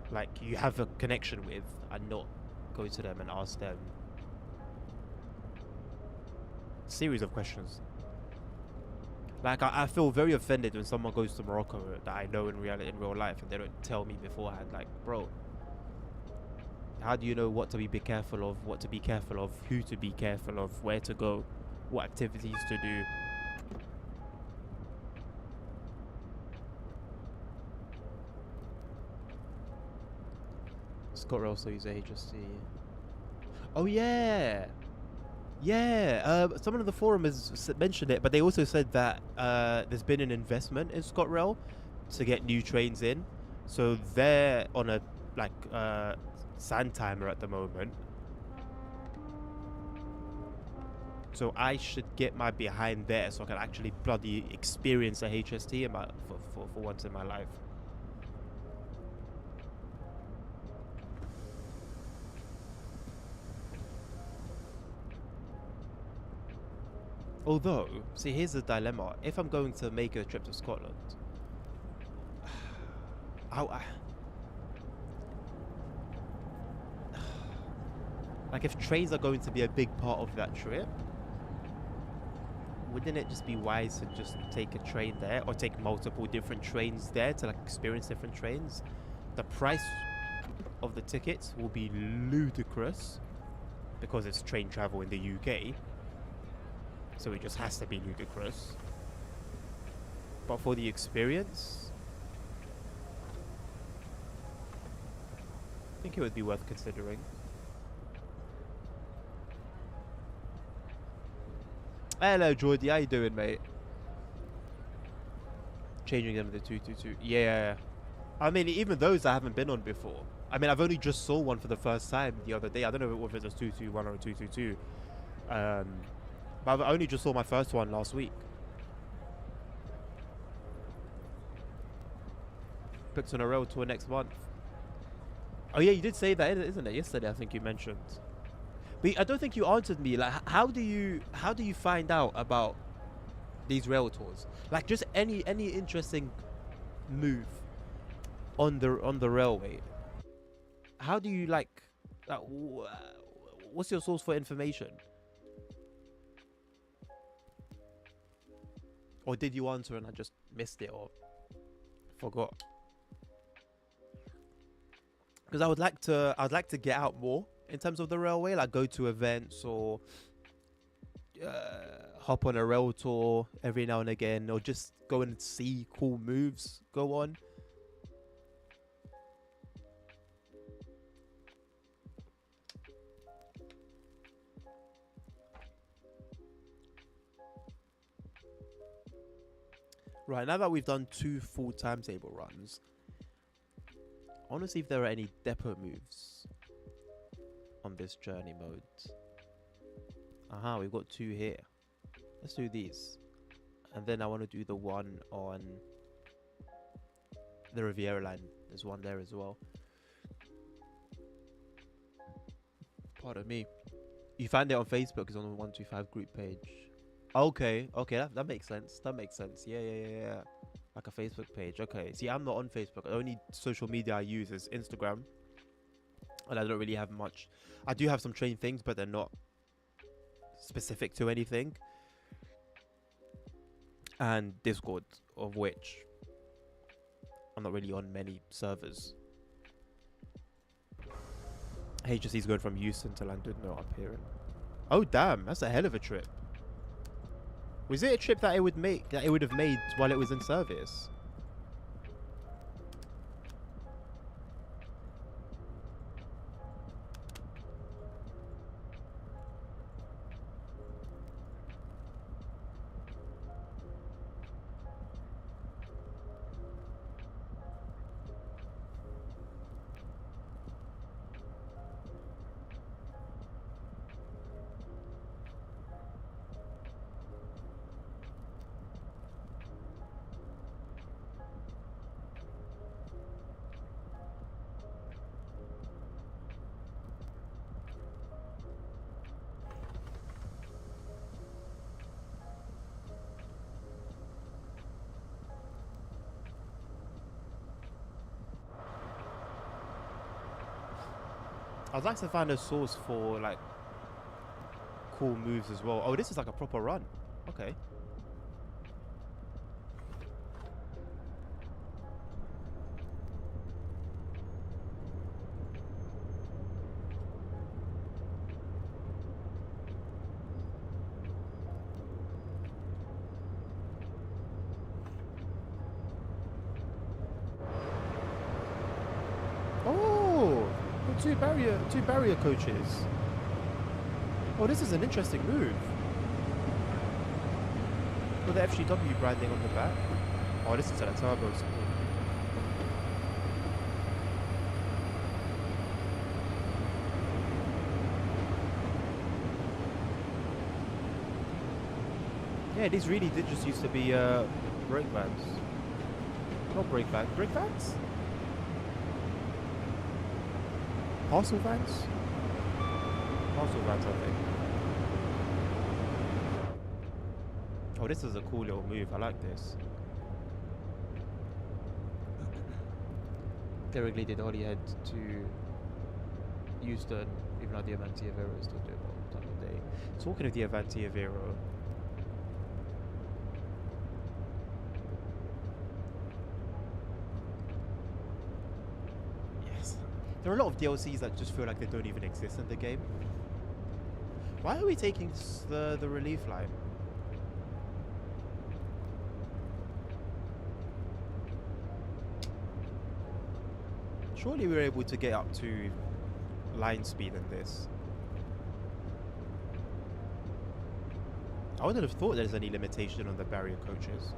like, you have a connection with and not go to them and ask them series of questions. Like, I feel very offended when someone goes to Morocco that I know in real life and they don't tell me beforehand. Like, bro, how do you know what to be careful of, what to be careful of, who to be careful of, where to go, what activities to do? Scott also uses HST. Oh yeah. Yeah, someone on the forum has mentioned it, but they also said that there's been an investment in ScotRail to get new trains in. So they're on a sand timer at the moment. So I should get my behind there so I can actually bloody experience a HST for once in my life. Although, see, here's the dilemma. If I'm going to make a trip to Scotland, like, if trains are going to be a big part of that trip, wouldn't it just be wise to just take a train there or take multiple different trains there to, like, experience different trains? The price of the tickets will be ludicrous because it's train travel in the UK. So it just has to be ludicrous. But for the experience, I think it would be worth considering. Hello, Jordy. How you doing, mate? Changing them to 222. Yeah. I mean, even those I haven't been on before. I mean, I've only just saw one for the first time the other day. I don't know if it was 221 or 222. But I only just saw my first one last week. Booked on a rail tour next month. Oh yeah, you did say that, isn't it? Yesterday, I think you mentioned. But I don't think you answered me. Like, how do you find out about these rail tours? Like, just any interesting move on the railway. How do you what's your source for information? Or did you answer and I just missed it or forgot? Because I'd like to get out more in terms of the railway, like go to events or hop on a rail tour every now and again, or just go and see cool moves go on. Right, now that we've done 2 full timetable runs, I want to see if there are any depot moves on this journey mode. Aha, we've got 2 here. Let's do these. And then I want to do the one on the Riviera line. There's one there as well. Pardon me. You find it on Facebook. It's on the 125 group page. Okay, that makes sense. That makes sense. Yeah. Like a Facebook page. Okay. See, I'm not on Facebook. The only social media I use is Instagram. And I don't really have much. I do have some train things, but they're not specific to anything. And Discord, of which I'm not really on many servers. HST is going from Houston to London. No, up here. Oh damn, that's a hell of a trip. Was it a trip that it would have made while it was in service? I'd like to find a source for like cool moves as well. Oh, this is like a proper run. Okay. Two barrier coaches. Oh, this is an interesting move. With the FGW branding on the back. Oh, this is a turbo school. Yeah, these really did just used to be brake vans. Not brake vans. Brake vans? Parcel vans? Parcel vans, I think. Oh, this is a cool little move. I like this. Derek Lee did Holyhead to Euston, even though the Avanti Avero is still doing well time of day. Talking of the Avanti Avero, there are a lot of DLCs that just feel like they don't even exist in the game. Why are we taking the relief line? Surely we were able to get up to line speed in this. I wouldn't have thought there's any limitation on the barrier coaches.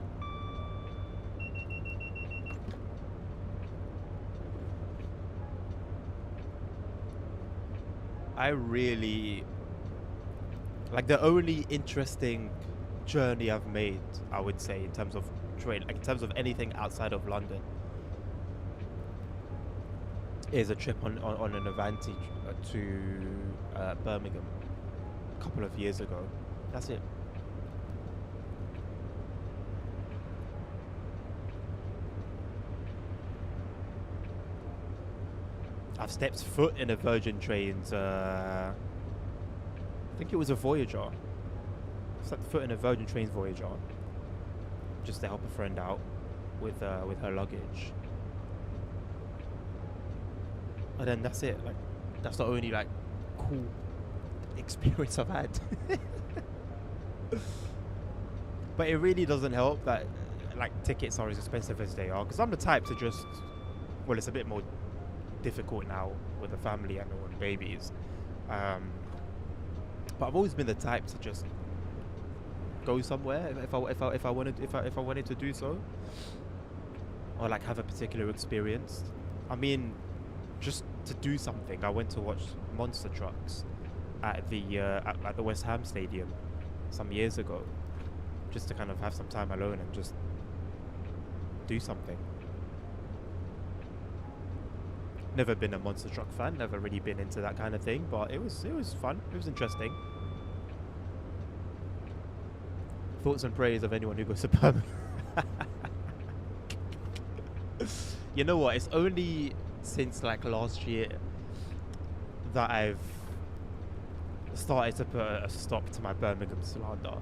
I really like the only interesting journey I've made, I would say, in terms of train, like in terms of anything outside of London, is a trip on an Avanti to Birmingham a couple of years ago. That's it. I've stepped foot in a Virgin Trains I think it was a Voyager. It's like the foot in a Virgin Trains Voyager, just to help a friend out with her luggage. And then that's it. Like, that's the only like cool experience I've had. But it really doesn't help that like tickets are as expensive as they are, because I'm the type to just, well, it's a bit more difficult now with a family and all babies, but I've always been the type to just go somewhere if I wanted to do so, or like have a particular experience. I mean, just to do something, I went to watch monster trucks at the West Ham Stadium some years ago, just to kind of have some time alone and just do something. Never been a monster truck fan, never really been into that kind of thing, but it was fun, it was interesting. Thoughts and prayers of anyone who goes to Birmingham. You know what, it's only since like last year that I've started to put a stop to my Birmingham slander.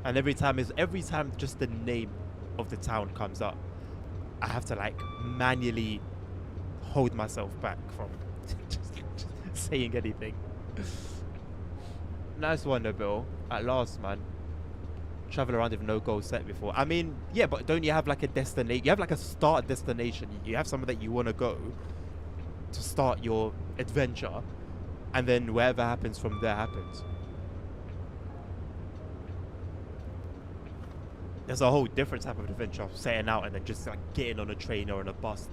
And every time just the name of the town comes up, I have to like manually hold myself back from just saying anything. Nice one though, Bill. At last, man. Travel around with no goal set before. I mean, yeah, but don't you have like a destination? You have like a start destination. You have somewhere that you want to go to start your adventure, and then wherever happens from there happens. There's a whole different type of adventure of setting out and then just like getting on a train or on a bus,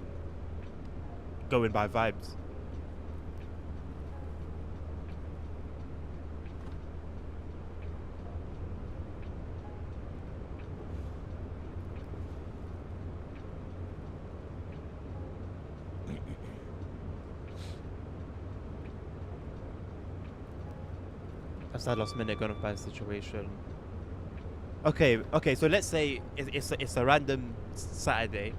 going by vibes. That's that last minute gonna find situation. Okay, so let's say it's a random Saturday,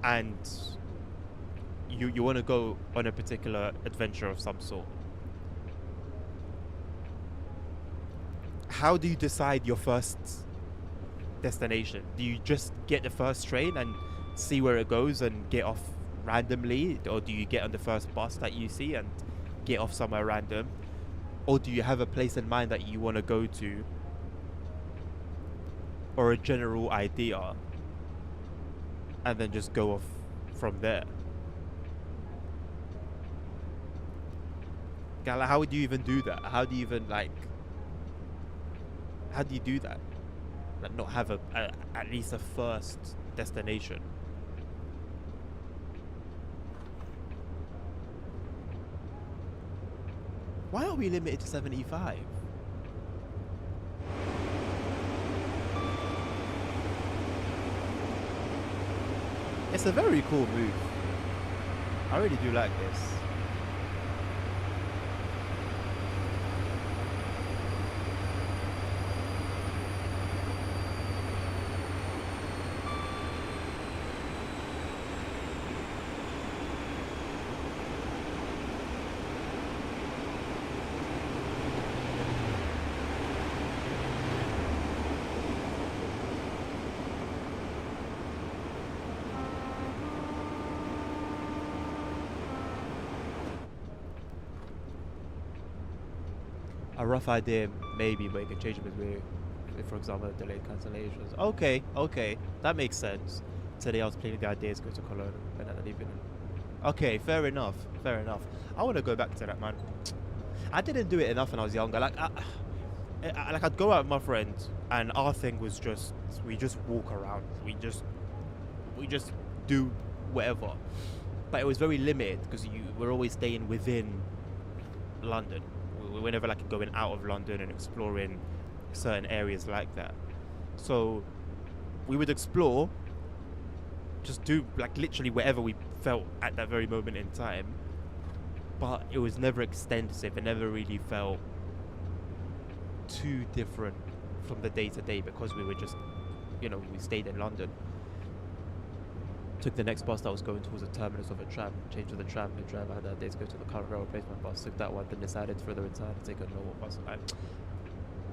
and you want to go on a particular adventure of some sort. How do you decide your first destination? Do you just get the first train and see where it goes and get off randomly, or do you get on the first bus that you see and get off somewhere random, or do you have a place in mind that you want to go to, or a general idea, and then just go off from there? Gala, how would you even do that? How do you even how do you do that? Like, not have at least a first destination. Why are we limited to 75? It's a very cool move. I really do like this. A rough idea, maybe, but you can change it with, for example, delayed cancellations. Okay, that makes sense. Today I was planning the idea to go to Cologne, and then leaving. Okay, fair enough. I want to go back to that, man. I didn't do it enough when I was younger. Like I'd go out with my friends, and our thing was just we just walk around. We just do whatever. But it was very limited because we're always staying within London. We were never like going out of London and exploring certain areas like that. So we would explore, just do like literally wherever we felt at that very moment in time. But it was never extensive. It never really felt too different from the day to day because we were just, we stayed in London. Took the next bus that was going towards the terminus of a tram, changed to the tram, the driver had that day to go to the current rail replacement bus, took that one, then decided for the return to take a normal bus.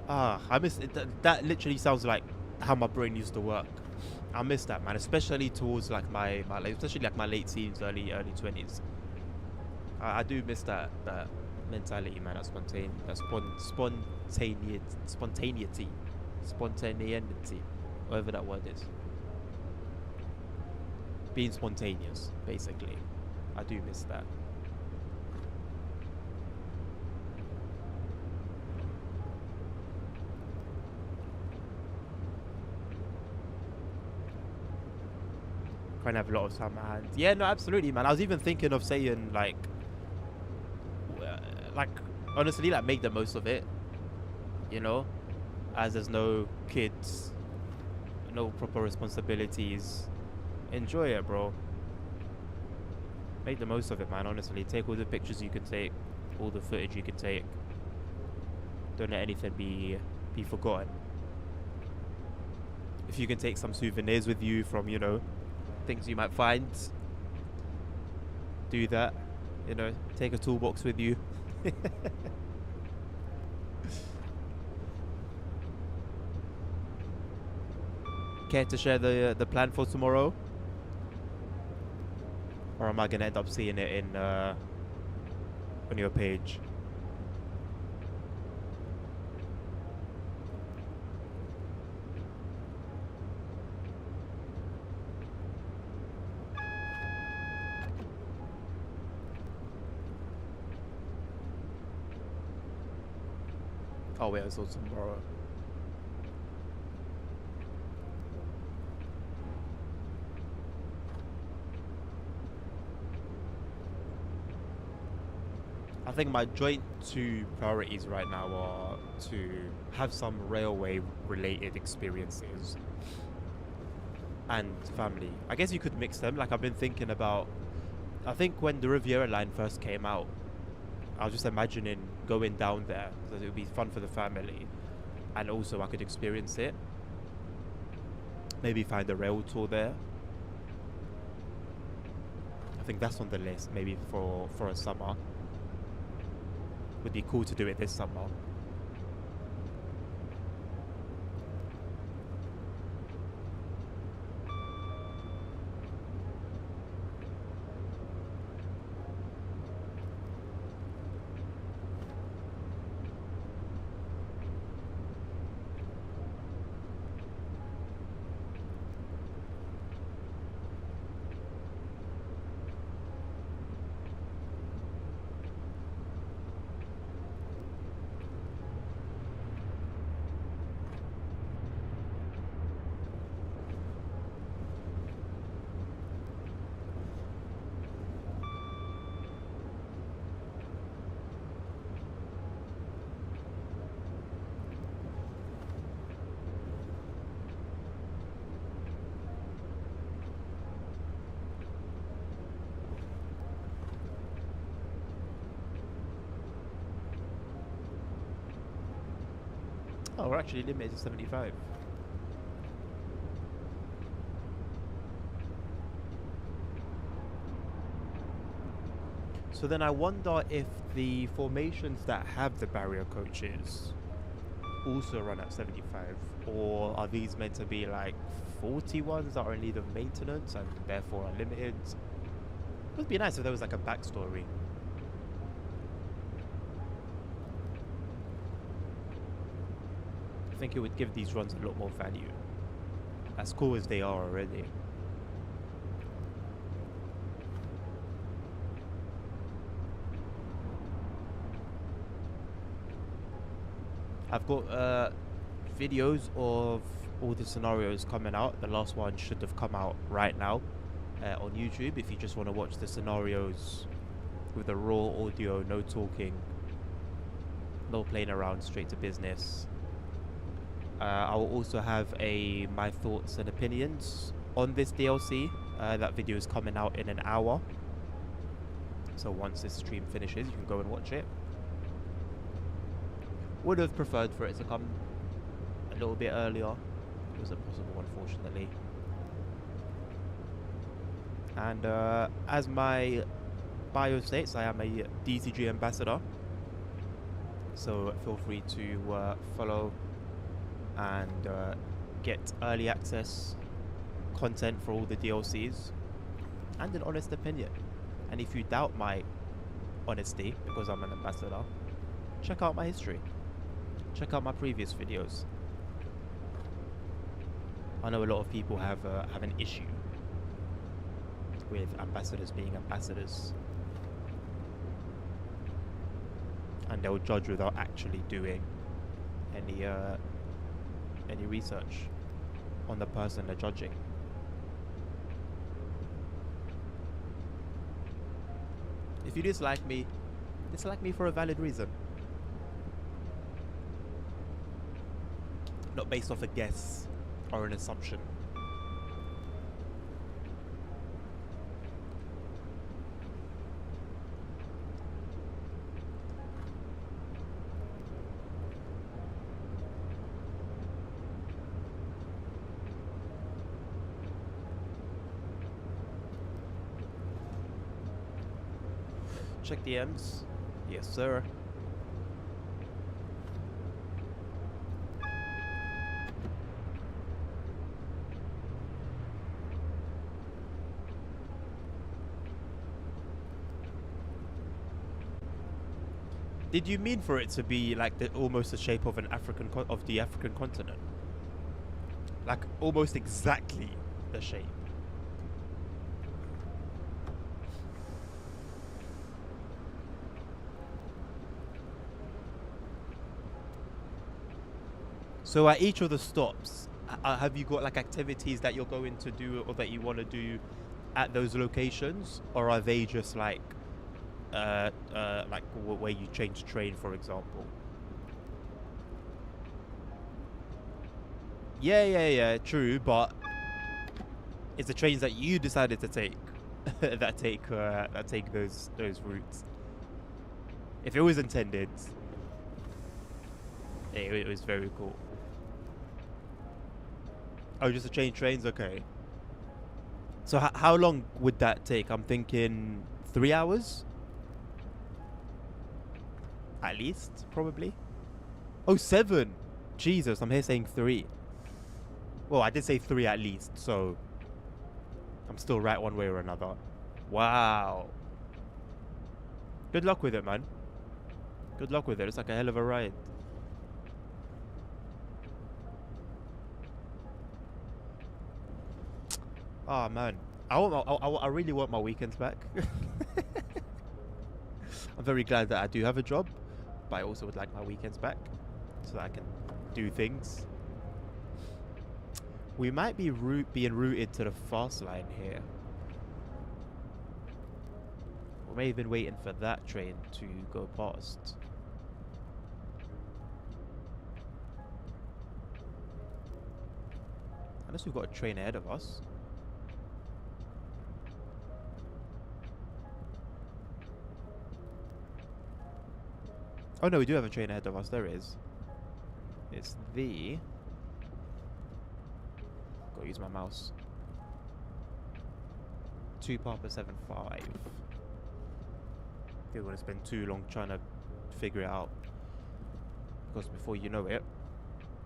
I miss it. That literally sounds like how my brain used to work. I miss that, man, especially towards like my especially like my late teens, early 20s. I do miss that mentality, man, that spontaneity, whatever that word is. Being spontaneous, basically. I do miss that. Can't have a lot of time on my hands. Yeah, no, absolutely, man. I was even thinking of saying like honestly, like make the most of it, you know, as there's no kids, no proper responsibilities. Enjoy it, bro. Make the most of it, man. Honestly, take all the pictures you can take, all the footage you can take. Don't let anything be forgotten. If you can take some souvenirs with you from, you know, things you might find, do that. You know, take a toolbox with you. Care to share the plan for tomorrow? Or am I gonna end up seeing it in on your page? Oh wait, it's all tomorrow. I think my joint two priorities right now are to have some railway related experiences and family. I guess you could mix them. Like I've been thinking about, I think when the Riviera line first came out, I was just imagining going down there because it would be fun for the family and also I could experience it. Maybe find a rail tour there. I think that's on the list, maybe for a summer. Would be cool to do it this summer. Oh, we're actually limited to 75. So then I wonder if the formations that have the barrier coaches also run at 75, or are these meant to be like 40 ones that are in need of maintenance and therefore unlimited? It would be nice if there was like a backstory. I think it would give these runs a lot more value, as cool as they are already. I've got videos of all the scenarios coming out. The last one should have come out right now on YouTube. If you just want to watch the scenarios with the raw audio, no talking, no playing around, straight to business. I will also have my thoughts and opinions on this DLC. That video is coming out in an hour. So once this stream finishes, you can go and watch it. Would have preferred for it to come a little bit earlier. It wasn't possible, unfortunately. And as my bio states, I am a DCG ambassador. So feel free to follow and get early access content for all the DLCs and an honest opinion. And if you doubt my honesty because I'm an ambassador, check out my history. Check out my previous videos. I know a lot of people have an issue with ambassadors being ambassadors, and they'll judge without actually doing any research on the person they're judging. If you dislike me for a valid reason, not based off a guess or an assumption. Check DMs. Yes, sir. Did you mean for it to be like almost the shape of the African continent? Like almost exactly the shape. So at each of the stops, have you got like activities that you're going to do or that you want to do at those locations, or are they just like where you change train, for example? Yeah, true, but it's the trains that you decided to take that take those routes. If it was intended, it was very cool. Oh, just to change trains? Okay. So how long would that take? I'm thinking 3 hours? At least, probably. Oh, 7! Jesus, I'm here saying 3. Well, I did say 3 at least, so I'm still right one way or another. Wow. Good luck with it, man. Good luck with it. It's like a hell of a ride. Oh man, I really want my weekends back. I'm very glad that I do have a job, but I also would like my weekends back so that I can do things. We might be being routed to the fast line here. We may have been waiting for that train to go past. Unless we've got a train ahead of us. Oh no, we do have a train ahead of us. There is. It's the... Gotta use my mouse. 2 Papa 75. Don't want to spend too long trying to figure it out, because before you know it,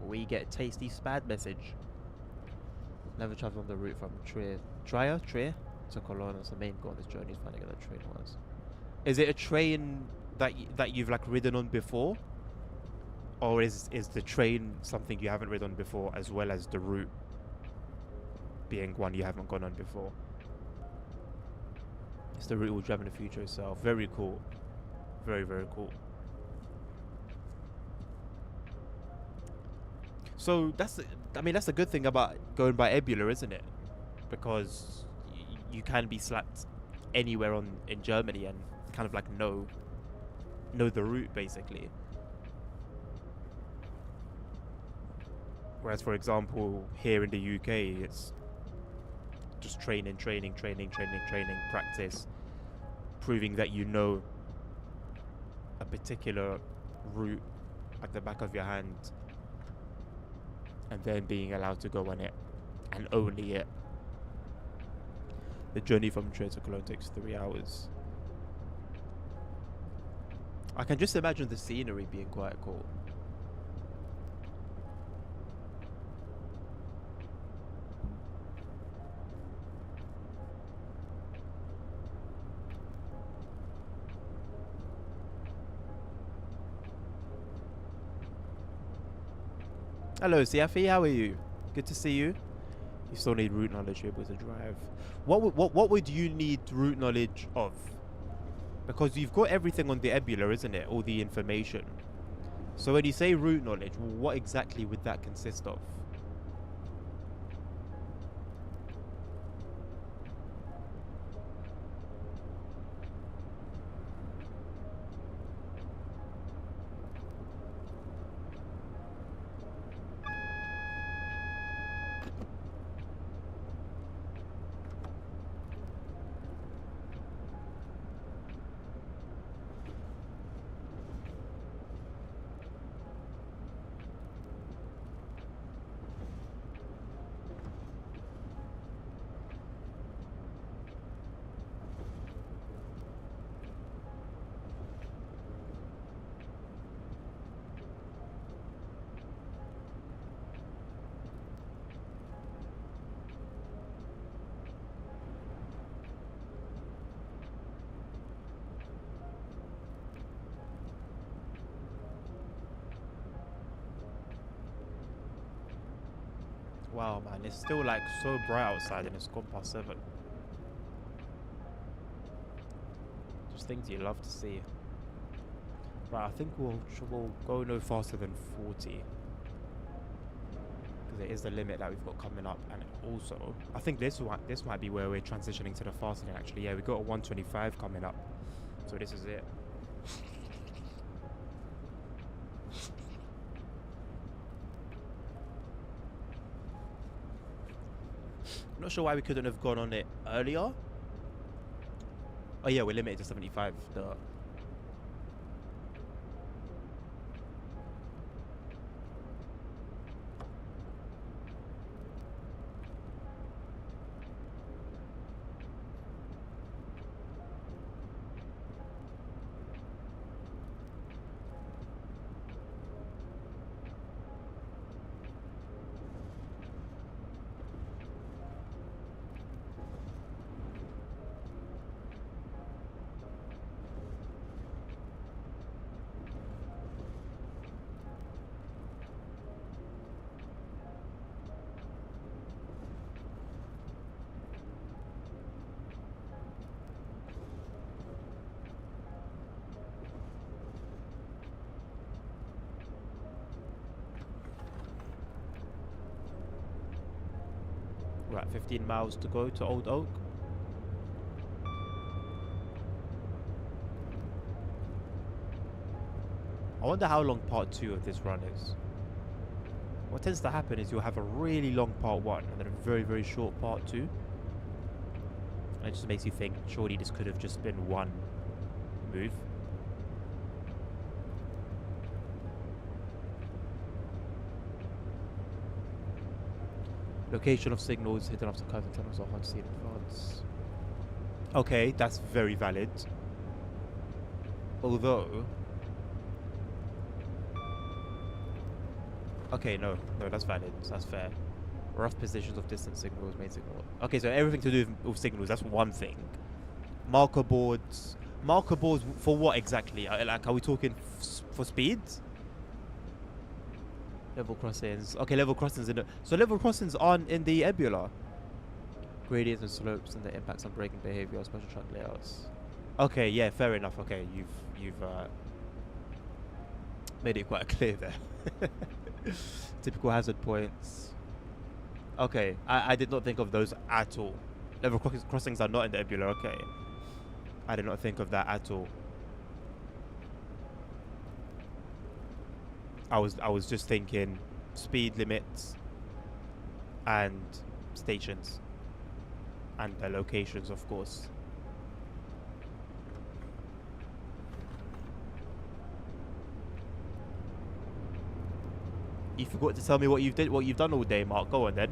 we get a tasty spad message. Never traveled on the route from Trier to Cologne. That's the main goal on this journey, is finding out the train was. Is it a train that you've like ridden on before, or is the train something you haven't ridden on before, as well as the route being one you haven't gone on before? It's the route we'll drive in the future itself. Very cool. Very, very cool. So that's a good thing about going by Ebula, isn't it? Because you can be slapped anywhere in Germany and kind of like know the route basically. Whereas, for example, here in the UK, it's just training, practice, proving that you know a particular route at the back of your hand, and then being allowed to go on it, and only it. The journey from Trier to Cologne takes 3 hours. I can just imagine the scenery being quite cool. Hello, Siafi, how are you? Good to see you. You still need route knowledge to be able to drive. What would you need route knowledge of? Because you've got everything on the Ebula, isn't it? All the information. So when you say route knowledge, what exactly would that consist of? Wow, man, it's still like so bright outside and it's gone past 7. Just things you love to see. Right, I think we'll go no faster than 40. Because it is the limit that we've got coming up. And also, I think this might be where we're transitioning to the fast lane actually. Yeah, we've got a 125 coming up. So this is it. I'm not sure why we couldn't have gone on it earlier. Oh yeah, we're limited to 75. Duh. Right, 15 miles to go to Old Oak. I wonder how long part 2 of this run is. What tends to happen is you'll have a really long part 1 and then a very, very short part 2. And it just makes you think, surely this could have just been one move. Location of signals hidden after curving tunnels are hard to see in advance. Okay, that's very valid. Although... Okay, no, that's valid. That's fair. Rough positions of distant signals, main signal. Okay, so everything to do with signals, that's one thing. Marker boards. Marker boards for what exactly? Like, are we talking for speeds? Level crossings. Okay, level crossings in the... So level crossings aren't in the Ebula. Gradients and slopes and the impacts on braking behavior of special track layouts. Okay, yeah, fair enough. Okay, you've made it quite clear there. Typical hazard points. Okay, I did not think of those at all. Level crossings are not in the Ebula. Okay, I did not think of that at all. I was just thinking speed limits and stations and their locations, of course. You forgot to tell me what you've done all day, Mark. Go on then.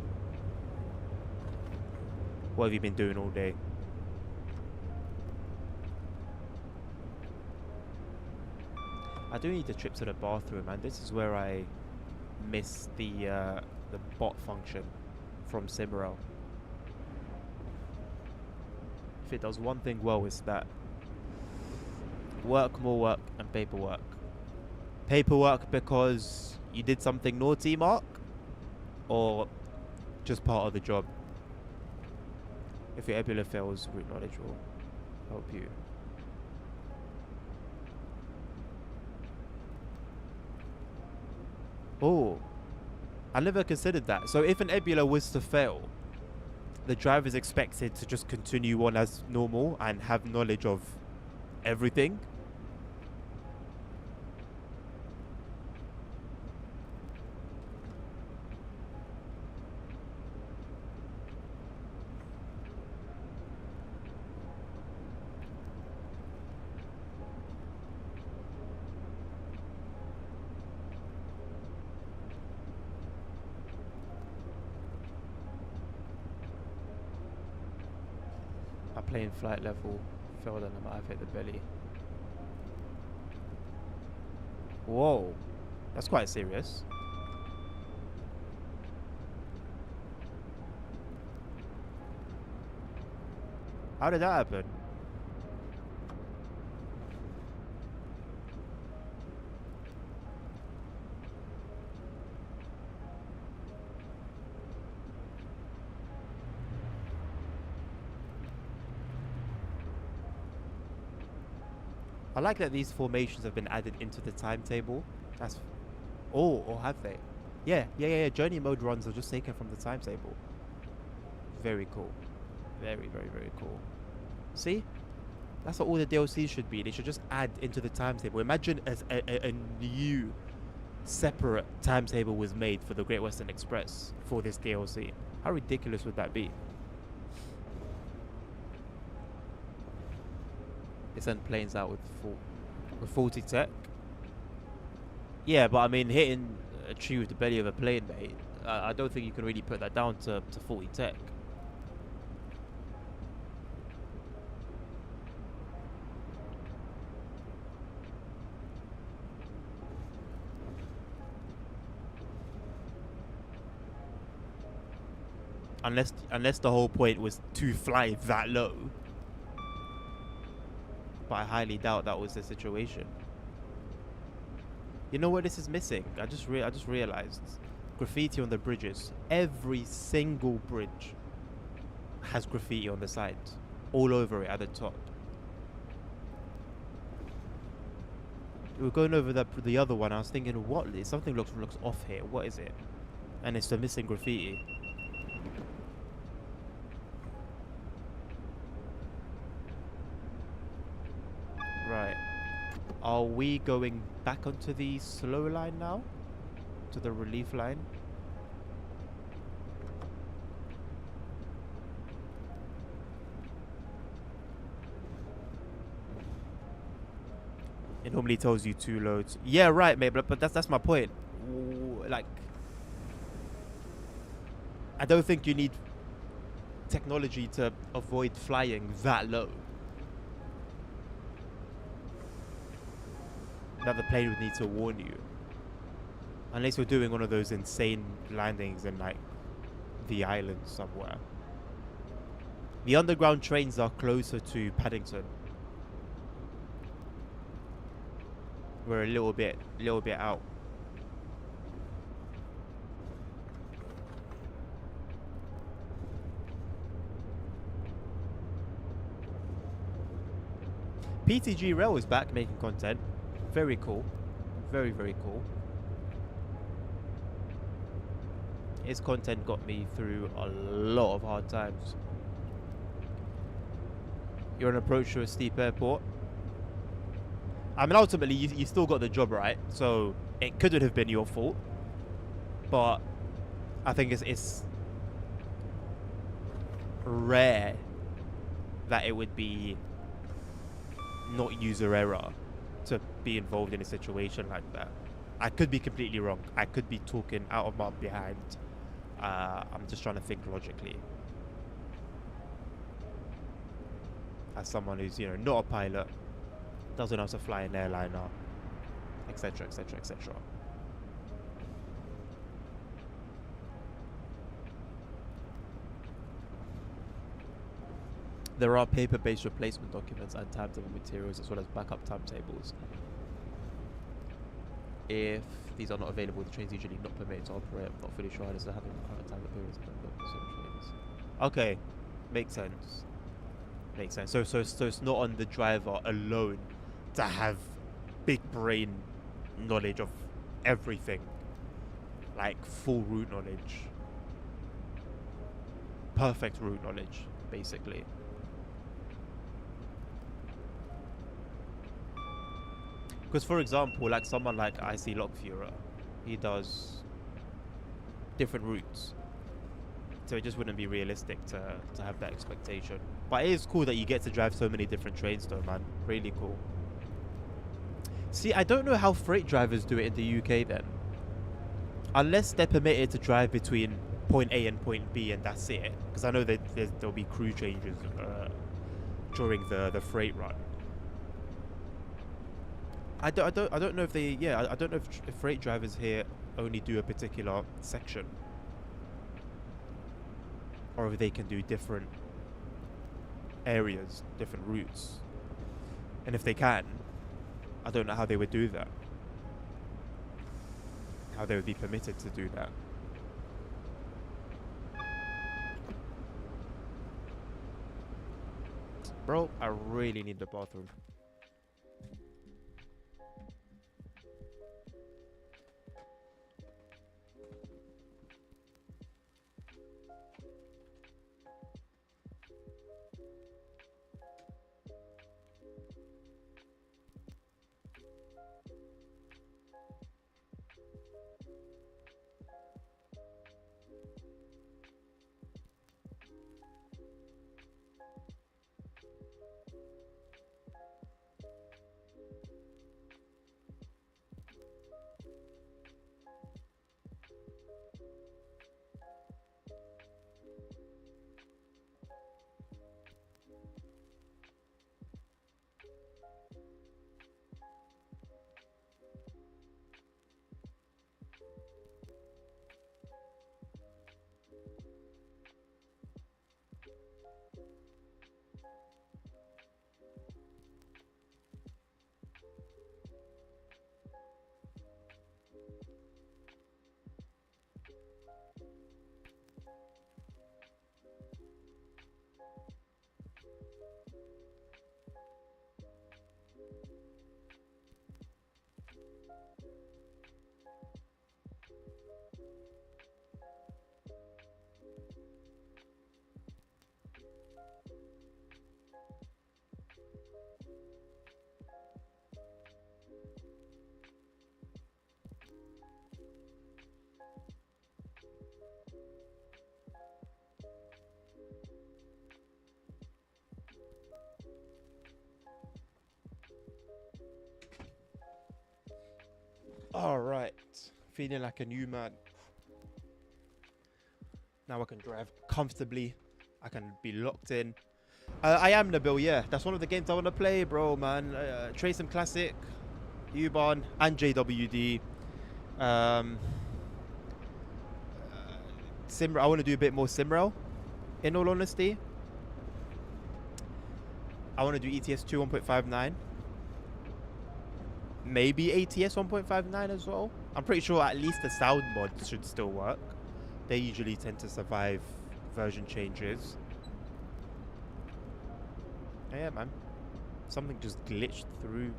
What have you been doing all day? I do need to trip to the bathroom, and this is where I miss the bot function from Simrel. If it does one thing well, it's that work, more work, and paperwork. Paperwork because you did something naughty, Mark, or just part of the job. If your Ebula fails, root knowledge will help you. Oh, I never considered that. So if an Ebula was to fail, the driver is expected to just continue on as normal and have knowledge of everything. Plane flight level failed and I might have hit the belly. Whoa, that's quite serious. How did that happen? I like that these formations have been added into the timetable. That's... Oh, or have they? Yeah. Journey mode runs are just taken from the timetable. Very cool. Very cool. See? That's what all the DLCs should be. They should just add into the timetable. Imagine as a new, separate timetable was made for the Great Western Express for this DLC. How ridiculous would that be? They send planes out with faulty tech. Yeah, but I mean, hitting a tree with the belly of a plane, mate, I don't think you can really put that down to faulty tech. Unless the whole point was to fly that low. But I highly doubt that was the situation. You know what this is missing? I just realized graffiti on the bridges. Every single bridge has graffiti on the sides, all over it at the top. We were going over the other one. I was thinking, what? Something looks off here. What is it? And it's the missing graffiti. Right. Are we going back onto the slow line now? To the relief line? It normally tells you 2 loads. Yeah, right, mate, but that's my point. Like, I don't think you need technology to avoid flying that low. That the plane would need to warn you. Unless you're doing one of those insane landings in, like, the island somewhere. The underground trains are closer to Paddington. We're a little bit out. PTG Rail is back making content. Very cool. Very cool. His content got me through a lot of hard times. You're on approach to a steep airport. I mean, ultimately, you still got the job right, so it couldn't have been your fault. But I think it's rare that it would be not user error to be involved in a situation like that. I could be completely wrong. I could be talking out of my behind. I'm just trying to think logically. As someone who's, not a pilot, doesn't know how to fly an airliner, etc., etc., etc. There are paper-based replacement documents and timetable materials, as well as backup timetables. If these are not available, the train's usually not permitted to operate. I'm not fully sure how this is having the current time periods of trains. Okay, makes sense. Makes sense. So it's not on the driver alone to have big brain knowledge of everything, like full route knowledge, perfect route knowledge, basically. Because, for example, like someone like IC Lokführer, he does different routes, so it just wouldn't be realistic to have that expectation. But it is cool that you get to drive so many different trains, though, man. Really cool. See, I don't know how freight drivers do it in the UK then, unless they're permitted to drive between point A and point B, and that's it. Because I know that there'll be crew changes during the freight run. I don't know if they I don't know if freight drivers here only do a particular section, or if they can do different areas, different routes. And if they can, I don't know how they would do that, how they would be permitted to do that. Bro, I really need the bathroom. Alright, feeling like a new man. Now I can drive comfortably. I can be locked in. I am Nabil, yeah. That's one of the games I want to play, bro, man. Trace Classic, U-Bahn, and JWD. I want to do a bit more Simrail, in all honesty. I want to do ETS 2 1.59. Maybe ATS 1.59 as well. I'm pretty sure at least the sound mods should still work. They usually tend to survive version changes. Yeah, man. Something just glitched through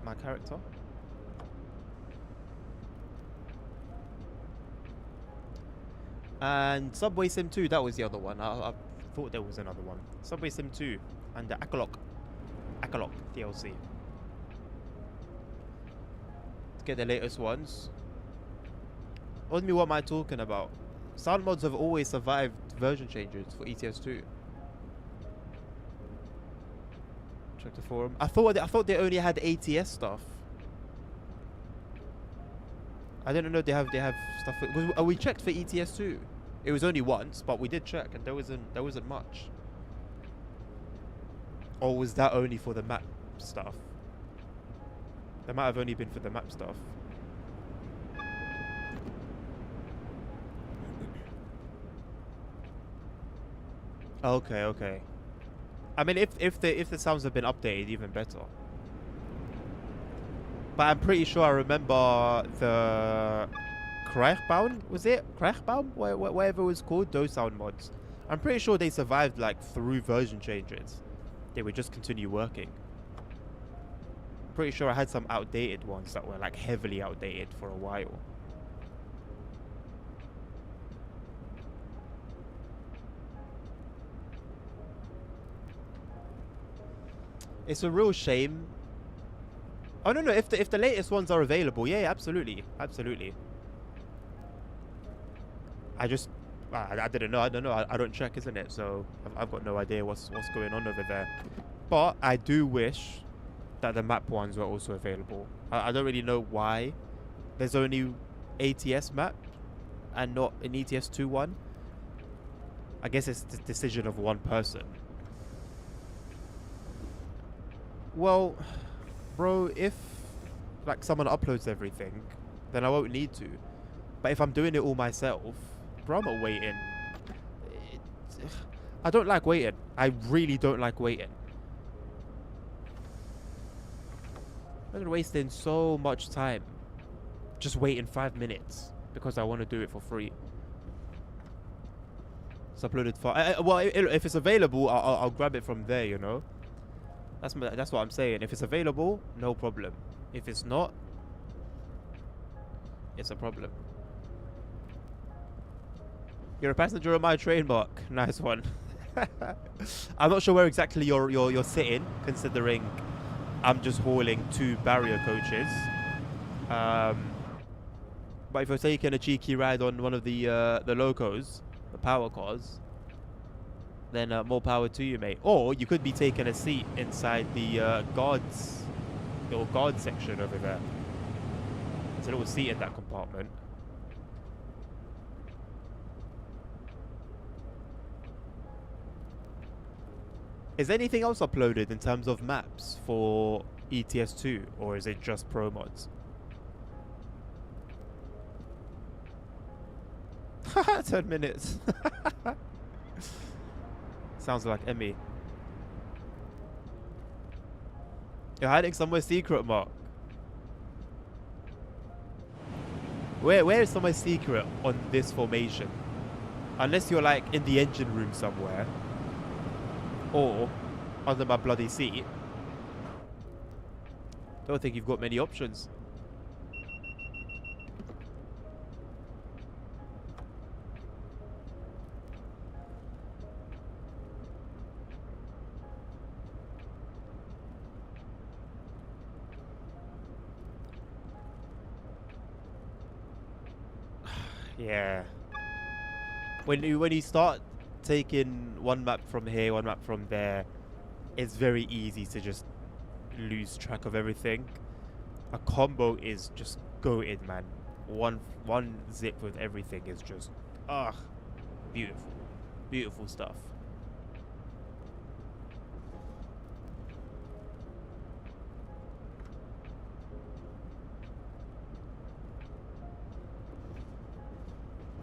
my character. And Subway Sim 2, that was the other one. I thought there was another one. Subway Sim 2 and the Akalok DLC. Get the latest ones. What am I talking about? Sound mods have always survived version changes for ETS 2. Check the forum. I thought they only had ATS stuff. I didn't know they have stuff. We checked for ETS 2. It was only once, but we did check, and there wasn't much. Or was that only for the map stuff? That might have only been for the map stuff. Okay, okay. I mean, if the sounds have been updated, even better. But I'm pretty sure I remember the Kreichbaum, was it? Kreichbaum? Whatever it was called, those sound mods. I'm pretty sure they survived like through version changes. They would just continue working. Pretty sure I had some outdated ones that were like heavily outdated for a while. It's a real shame. Oh no, if the latest ones are available, yeah, absolutely, absolutely. I just I didn't know. I don't know. I don't check, isn't it? So I've got no idea what's going on over there. But I do wish that the map ones were also available. I don't really know why there's only ATS map and not an ETS2 one. I guess it's the decision of one person. Well, bro, if like someone uploads everything, then I won't need to. But if I'm doing it all myself, bro, I'm not waiting. I don't like waiting. I really don't like waiting. I'm wasting so much time just waiting 5 minutes because I want to do it for free. It's uploaded for. Well, if it's available, I'll grab it from there. You know. That's what I'm saying. If it's available, no problem. If it's not, it's a problem. You're a passenger on my train, Mark. Nice one. I'm not sure where exactly you're sitting, considering I'm just hauling 2 barrier coaches. But if you're taking a cheeky ride on one of the locos, the power cars, then more power to you, mate. Or you could be taking a seat inside the guards, little guard section over there. There's a little seat in that compartment. Is anything else uploaded in terms of maps for ETS2, or is it just pro mods? 10 minutes. Sounds like Emmy. You're hiding somewhere secret, Mark. Where is somewhere secret on this formation? Unless you're like in the engine room somewhere. Or under my bloody seat. Don't think you've got many options. Yeah. When you start taking one map from here, one map from there, it's very easy to just lose track of everything. A combo is just goated, man. One zip with everything is just beautiful. Beautiful stuff.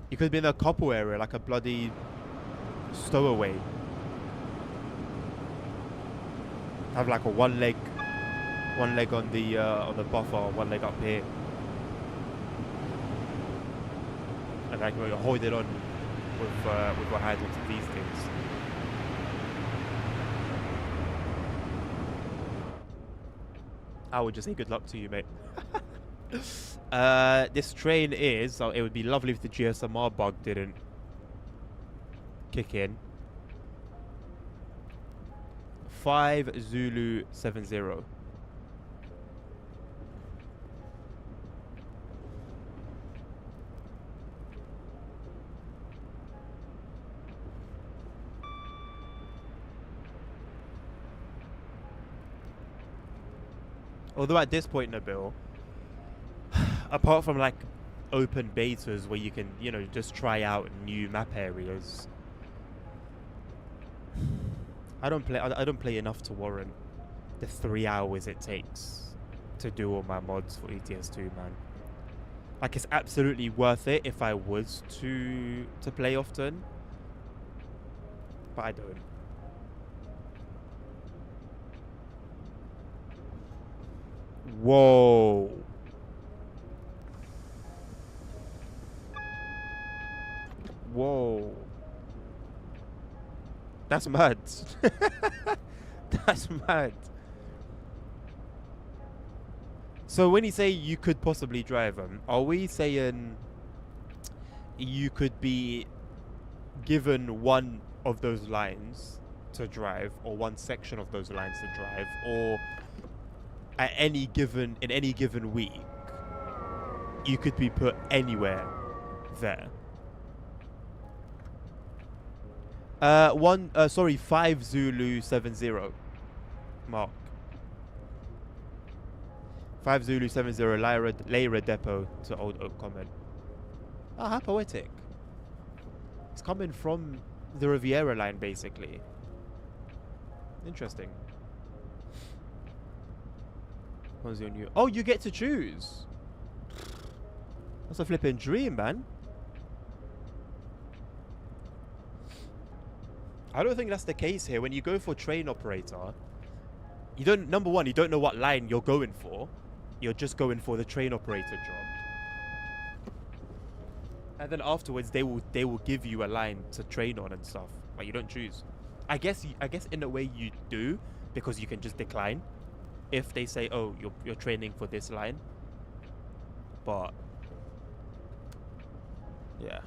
You could be in a couple area, like a bloody stowaway. Have like a one leg on the buffer, one leg up here, and like you're holding on with your hands onto these things. I would just say good luck to you, mate. This train is, so it would be lovely if the GSMR bug didn't kick in. 5 Zulu 70. Although at this point, Nabil, apart from like open betas where you can, you know, just try out new map areas, I don't play enough to warrant the 3 hours it takes to do all my mods for ETS2, man. Like, it's absolutely worth it if I was to play often, but I don't. Whoa. Whoa. That's mad. That's mad. So when you say you could possibly drive them, are we saying you could be given one of those lines to drive, or one section of those lines to drive, or in any given week you could be put anywhere there? 5 Zulu 70 Mark. 5 Zulu 70 Lyra Depot to Old Oak Common. Ah, how poetic. It's coming from the Riviera line, basically. Interesting. What's your new? Oh, you get to choose. That's a flipping dream, man. I don't think that's the case here. When you go for train operator, you don't. Number one, you don't know what line you're going for. You're just going for the train operator job. And then afterwards, they will give you a line to train on and stuff. Like, you don't choose. I guess in a way you do, because you can just decline if they say, oh, you're training for this line. But yeah.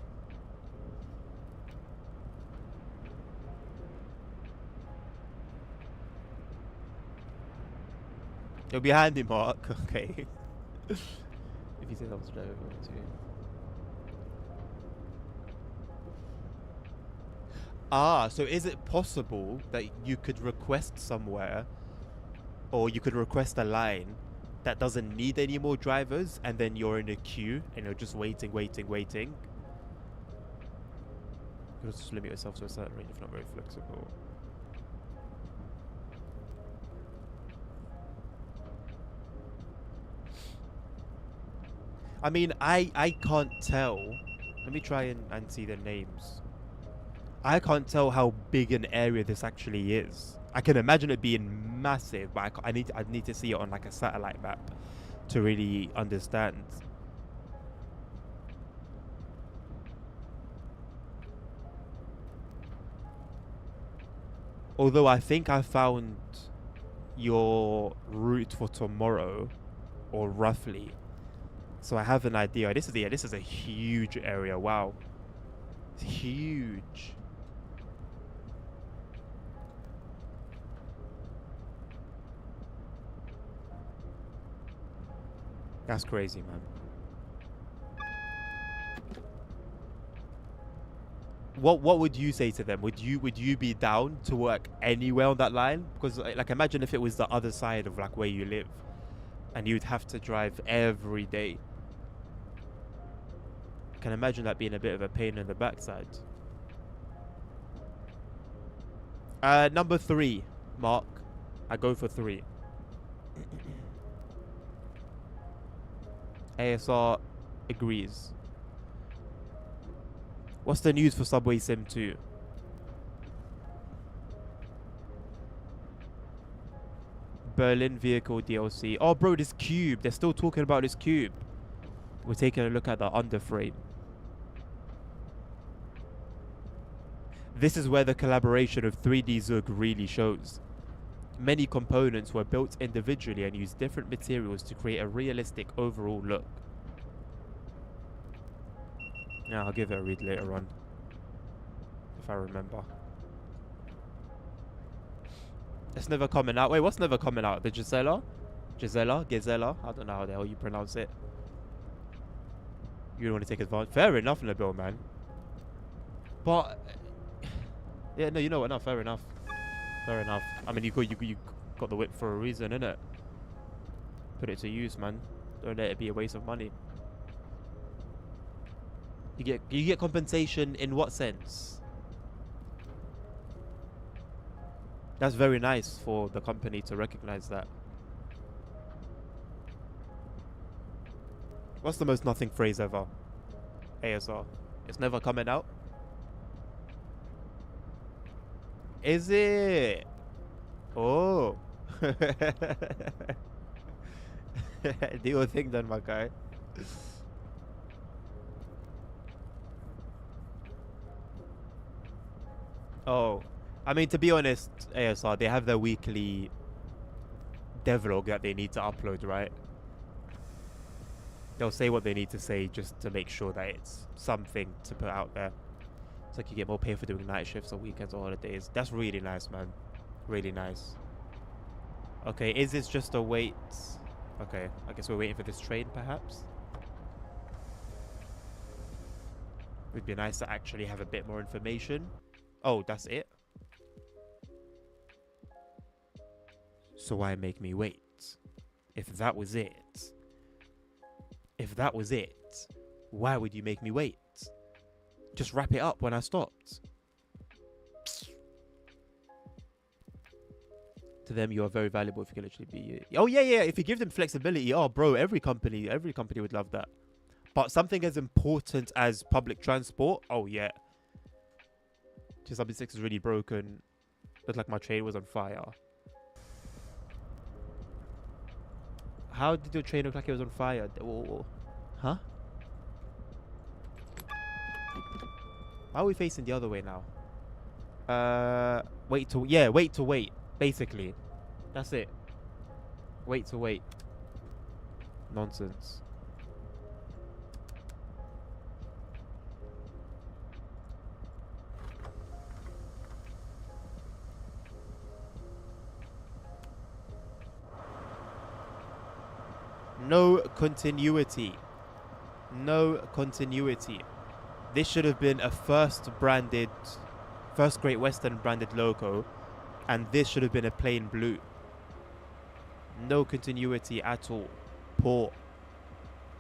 You'll be handy, Mark. Okay. If you say that was driving too. Ah, so is it possible that you could request somewhere, or you could request a line that doesn't need any more drivers, and then you're in a queue and you're just waiting? You just limit yourself to a certain range if not very flexible. I mean, I can't tell. Let me try and see the names. I can't tell how big an area this actually is. I can imagine it being massive, but I need to see it on like a satellite map to really understand. Although I think I found your route for tomorrow, or roughly. So I have an idea. This is a huge area. Wow. It's huge. That's crazy, man. What would you say to them? Would you be down to work anywhere on that line? Because like, imagine if it was the other side of like where you live, and you'd have to drive every day. I can imagine that being a bit of a pain in the backside. Number 3, Mark. I go for 3. ASR agrees. What's the news for Subway Sim 2? Berlin vehicle DLC. Oh, bro, this cube. They're still talking about this cube. We're taking a look at the underframe. This is where the collaboration of 3D Zug really shows. Many components were built individually and used different materials to create a realistic overall look. Yeah, I'll give it a read later on, if I remember. It's never coming out. Wait, what's never coming out? The Gisela? Gazella? I don't know how the hell you pronounce it. You don't want to take advantage. Fair enough, Nabil, man. But yeah, no, you know what? No, fair enough. Fair enough. I mean, you got the whip for a reason, innit? Put it to use, man. Don't let it be a waste of money. You get compensation in what sense? That's very nice for the company to recognize that. What's the most nothing phrase ever? ASR. It's never coming out. Is it? Oh. Do your thing then, my guy. Oh. I mean, to be honest, ASR, they have their weekly devlog that they need to upload, right? They'll say what they need to say just to make sure that it's something to put out there. It's like you get more pay for doing night shifts on weekends or holidays. That's really nice, man. Really nice. Okay, is this just a wait? Okay, I guess we're waiting for this train, perhaps? It would be nice to actually have a bit more information. Oh, that's it? So why make me wait? If that was it... If that was it, why would you make me wait? Just wrap it up when I stopped. To them, you are very valuable if you can literally be... Oh, yeah, yeah. If you give them flexibility, oh, bro, every company would love that. But something as important as public transport, oh, yeah. Just something 6 is really broken. Looked like my train was on fire. How did your train look like it was on fire? Oh. Huh? Why are we facing the other way now? Wait to wait. Basically. That's it. Wait to wait. Nonsense. No continuity. No continuity. This should have been a first Great Western branded logo, and this should have been a plain blue. No continuity at all. Poor.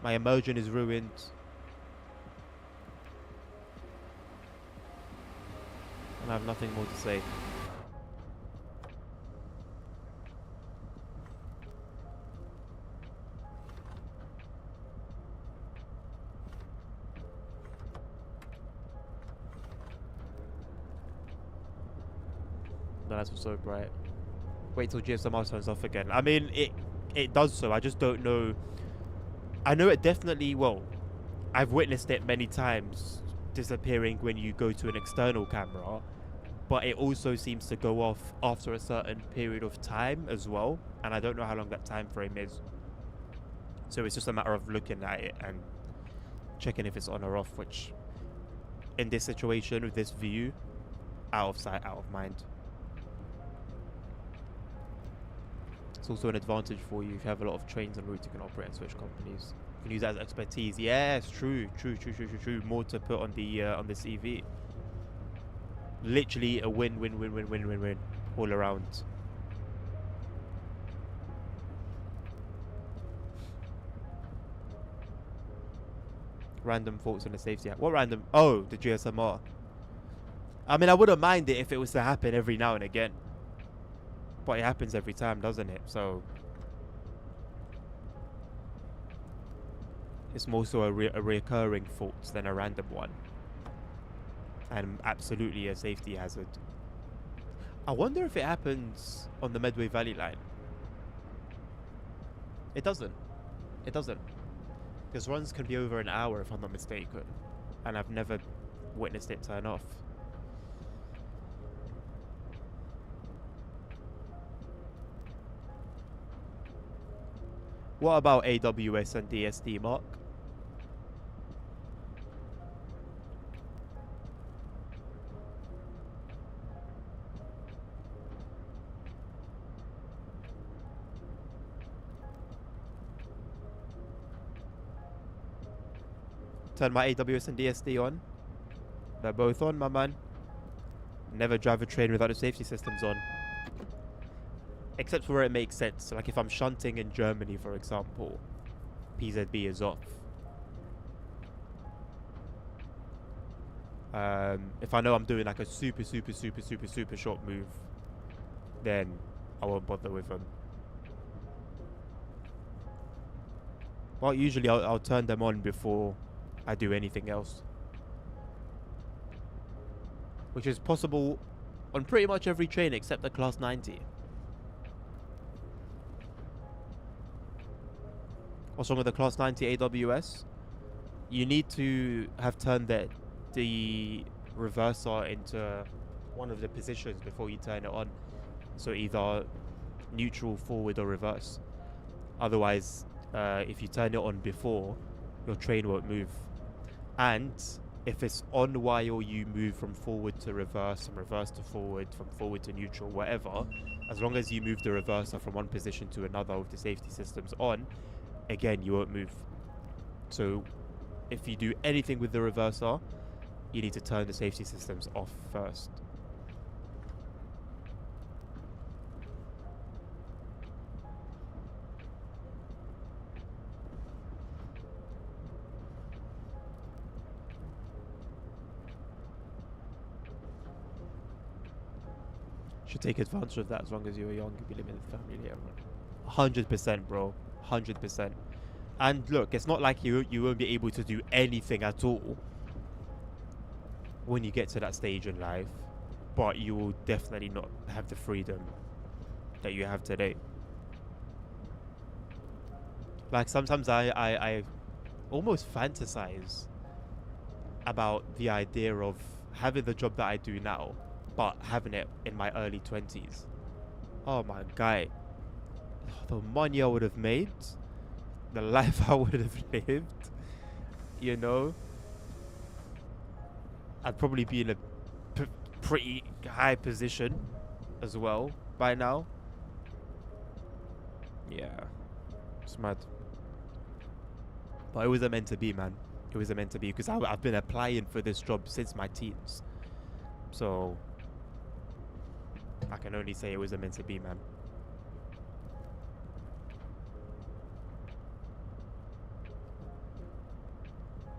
My immersion is ruined. And I have nothing more to say. The lights were so bright. Wait till GSMR turns off again. I mean, it does so. I just don't know. I know it definitely, well, I've witnessed it many times disappearing when you go to an external camera, but it also seems to go off after a certain period of time as well, and I don't know how long that time frame is. So it's just a matter of looking at it and checking if it's on or off, which in this situation with this view, out of sight, out of mind. It's also an advantage for you if you have a lot of trains en route. You can operate and switch companies. You can use that as expertise. Yes, true. More to put on the CV. Literally a win all around. Random faults on the safety app. What random? Oh, the GSMR. I mean, I wouldn't mind it if it was to happen every now and again. But it happens every time, doesn't it? So it's more so a recurring fault than a random one. And absolutely a safety hazard. I wonder if it happens on the Medway Valley line. It doesn't. It doesn't. Because runs can be over an hour if I'm not mistaken. And I've never witnessed it turn off. What about AWS and DSD, Mark? Turn my AWS and DSD on. They're both on, my man. Never drive a train without the safety systems on. Except for where it makes sense. So like if I'm shunting in Germany, for example, PZB is off. If I know I'm doing like a super short move, then I won't bother with them. Well, usually I'll turn them on before I do anything else, which is possible on pretty much every train except the Class 90. What's wrong with the Class 90 AWS? You need to have turned the reverser into one of the positions before you turn it on. So either neutral, forward, or reverse. Otherwise, if you turn it on before, your train won't move. And if it's on while you move from forward to reverse, from reverse to forward, from forward to neutral, whatever, as long as you move the reverser from one position to another with the safety systems on, again, you won't move. So if you do anything with the reverser, you need to turn the safety systems off first. Should take advantage of that as long as you're young. You'll be living with family later on. 100%, bro. 100%. And look, it's not like you won't be able to do anything at all when you get to that stage in life, but you will definitely not have the freedom that you have today. Like sometimes I almost fantasize about the idea of having the job that I do now, but having it in my early 20s. Oh my guy, the money I would have made, the life I would have lived, you know, I'd probably be in a pretty high position as well by now. Yeah, it's mad. But it wasn't meant to be, man. It wasn't meant to be, because I've been applying for this job since my teens. So I can only say it wasn't meant to be, man.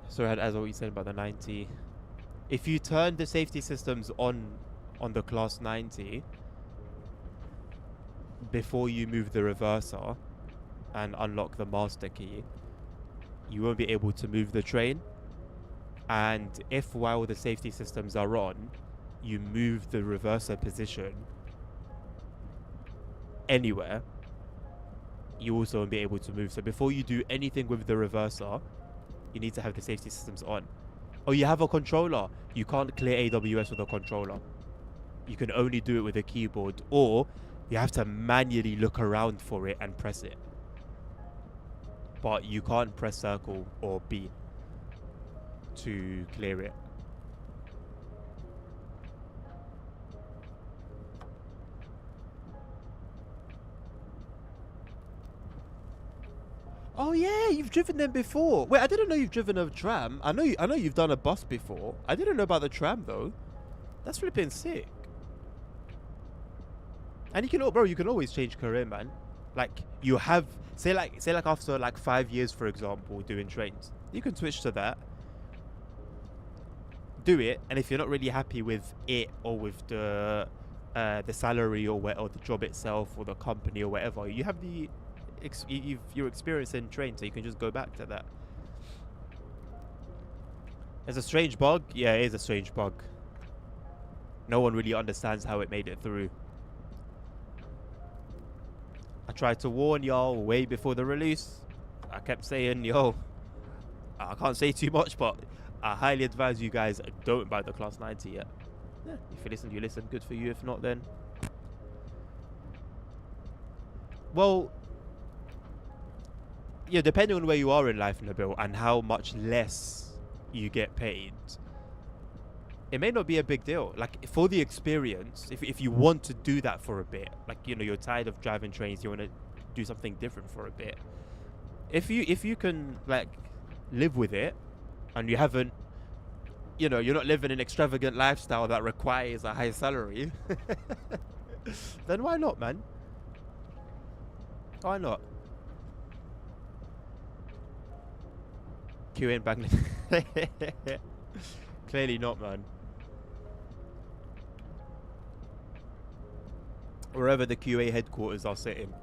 So as what you said about the 90, if you turn the safety systems on the Class 90 before you move the reverser and unlock the master key, you won't be able to move the train. And if while the safety systems are on, you move the reverser position anywhere, you also won't be able to move. So before you do anything with the reverser, you need to have the safety systems on. Oh, you have a controller. You can't clear AWS with a controller. You can only do it with a keyboard, or you have to manually look around for it and press it. But you can't press circle or B to clear it. Oh yeah, you've driven them before. Wait, I didn't know you've driven a tram. I know you've done a bus before. I didn't know about the tram though. That's flipping sick. And you can always change career, man. Like you have, say like after like 5 years, for example, doing trains, you can switch to that. Do it, and if you're not really happy with it or with the salary or the job itself or the company or whatever, you have you're experiencing train, so you can just go back to that. It's a strange bug. Yeah, it is a strange bug. No one really understands how it made it through. I tried to warn y'all way before the release. I kept saying, yo, I can't say too much, but I highly advise you guys don't buy the Class 90 yet. Yeah, if you listen, you listen. Good for you. If not, then... Well... yeah, depending on where you are in life, Nabil, and how much less you get paid, it may not be a big deal. Like, for the experience, if you want to do that for a bit, like, you know, you're tired of driving trains, you want to do something different for a bit, if you can, like, live with it, and you haven't, you know, you're not living an extravagant lifestyle that requires a high salary, then why not, man? Why not? QA in Bangladesh. Clearly not, man. Wherever the QA headquarters are sitting.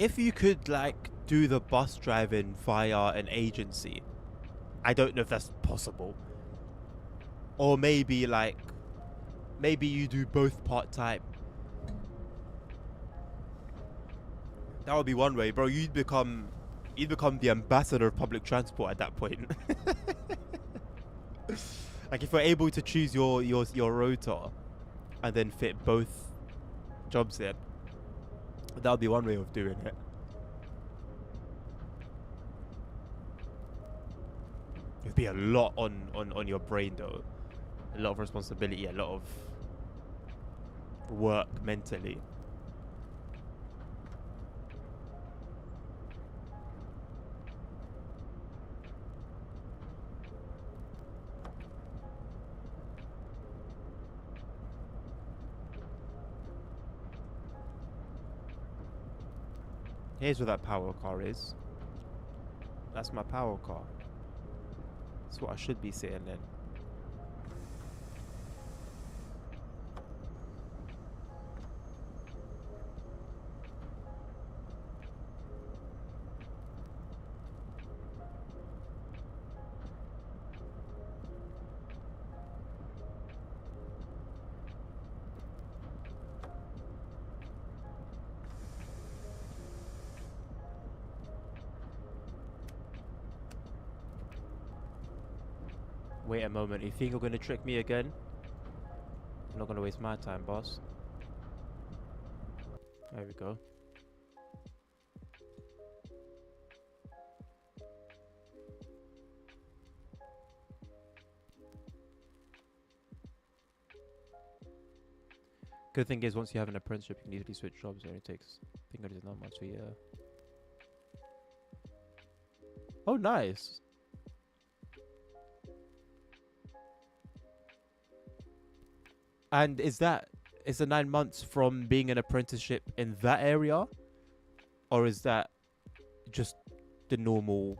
if you could like do the bus driving via an agency, I don't know if that's possible. Or maybe like, maybe you do both part-time. That would be one way, bro. You'd become the ambassador of public transport at that point. Like if you're able to choose your rota and then fit both jobs in, that would be one way of doing it. It'd be a lot on your brain though. A lot of responsibility, a lot of work mentally. Here's where that power car is. That's my power car. That's what I should be sitting in. Wait a moment, you think you're gonna trick me again? I'm not gonna waste my time, boss. There we go. Good thing is, once you have an apprenticeship, you can easily switch jobs. It only takes, I think it is not much a year. Oh, nice. And is the 9 months from being an apprenticeship in that area, or is that just the normal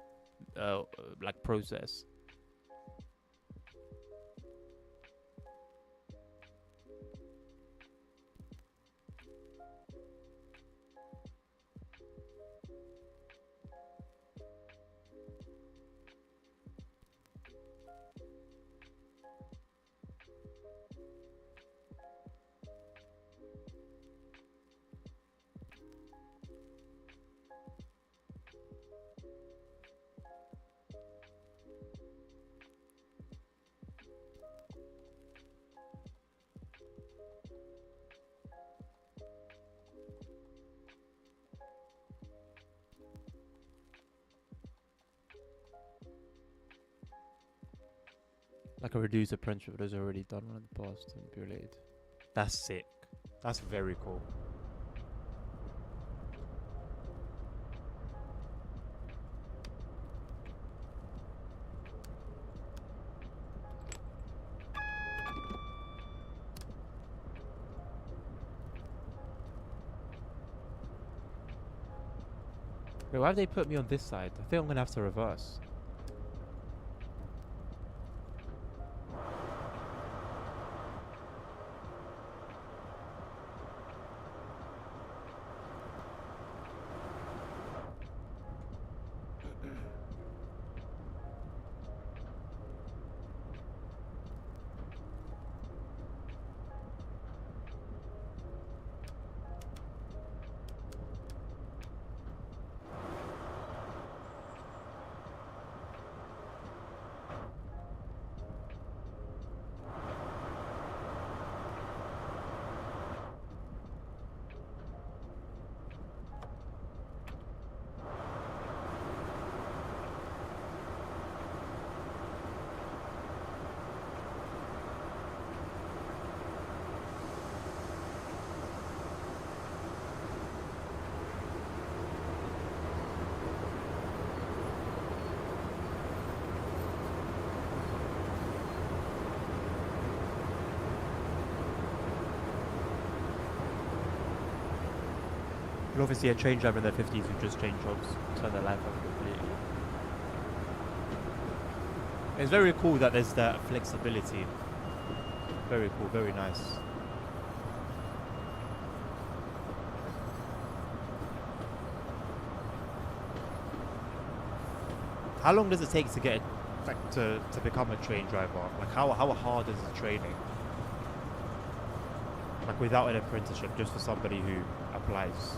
like process? Like a reduced apprenticeship was already done in the past and be related. That's sick. That's very cool. Wait, why have they put me on this side? I think I'm gonna have to reverse. But obviously a train driver in their 50s who just change jobs, turn their life up completely. It's very cool that there's that flexibility. Very cool, very nice. How long does it take to get like to become a train driver? Like how hard is the training? Like without an apprenticeship, just for somebody who applies.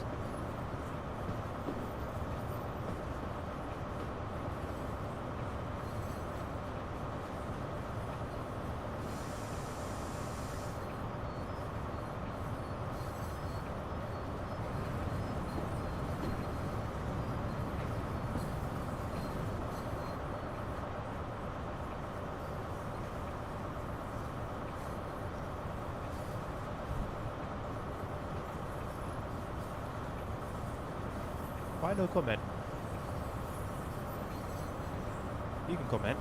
Why no comment? You can comment.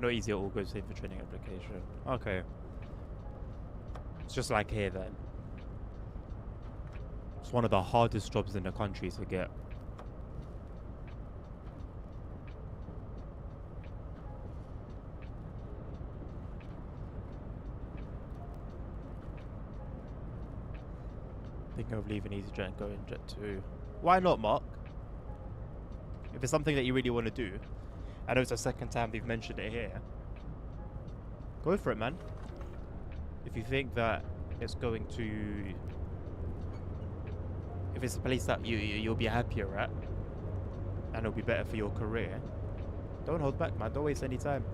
Not easy at all, goes save for training application. Okay. It's just like here then. It's one of the hardest jobs in the country to get. Thinking of leaving EasyJet and going Jet2. Why not, Mark? If it's something that you really want to do. I know it's the second time we've mentioned it here. Go for it, man. If you think that it's going to... If it's a place that you'll be happier at, and it'll be better for your career, don't hold back, man. Don't waste any time.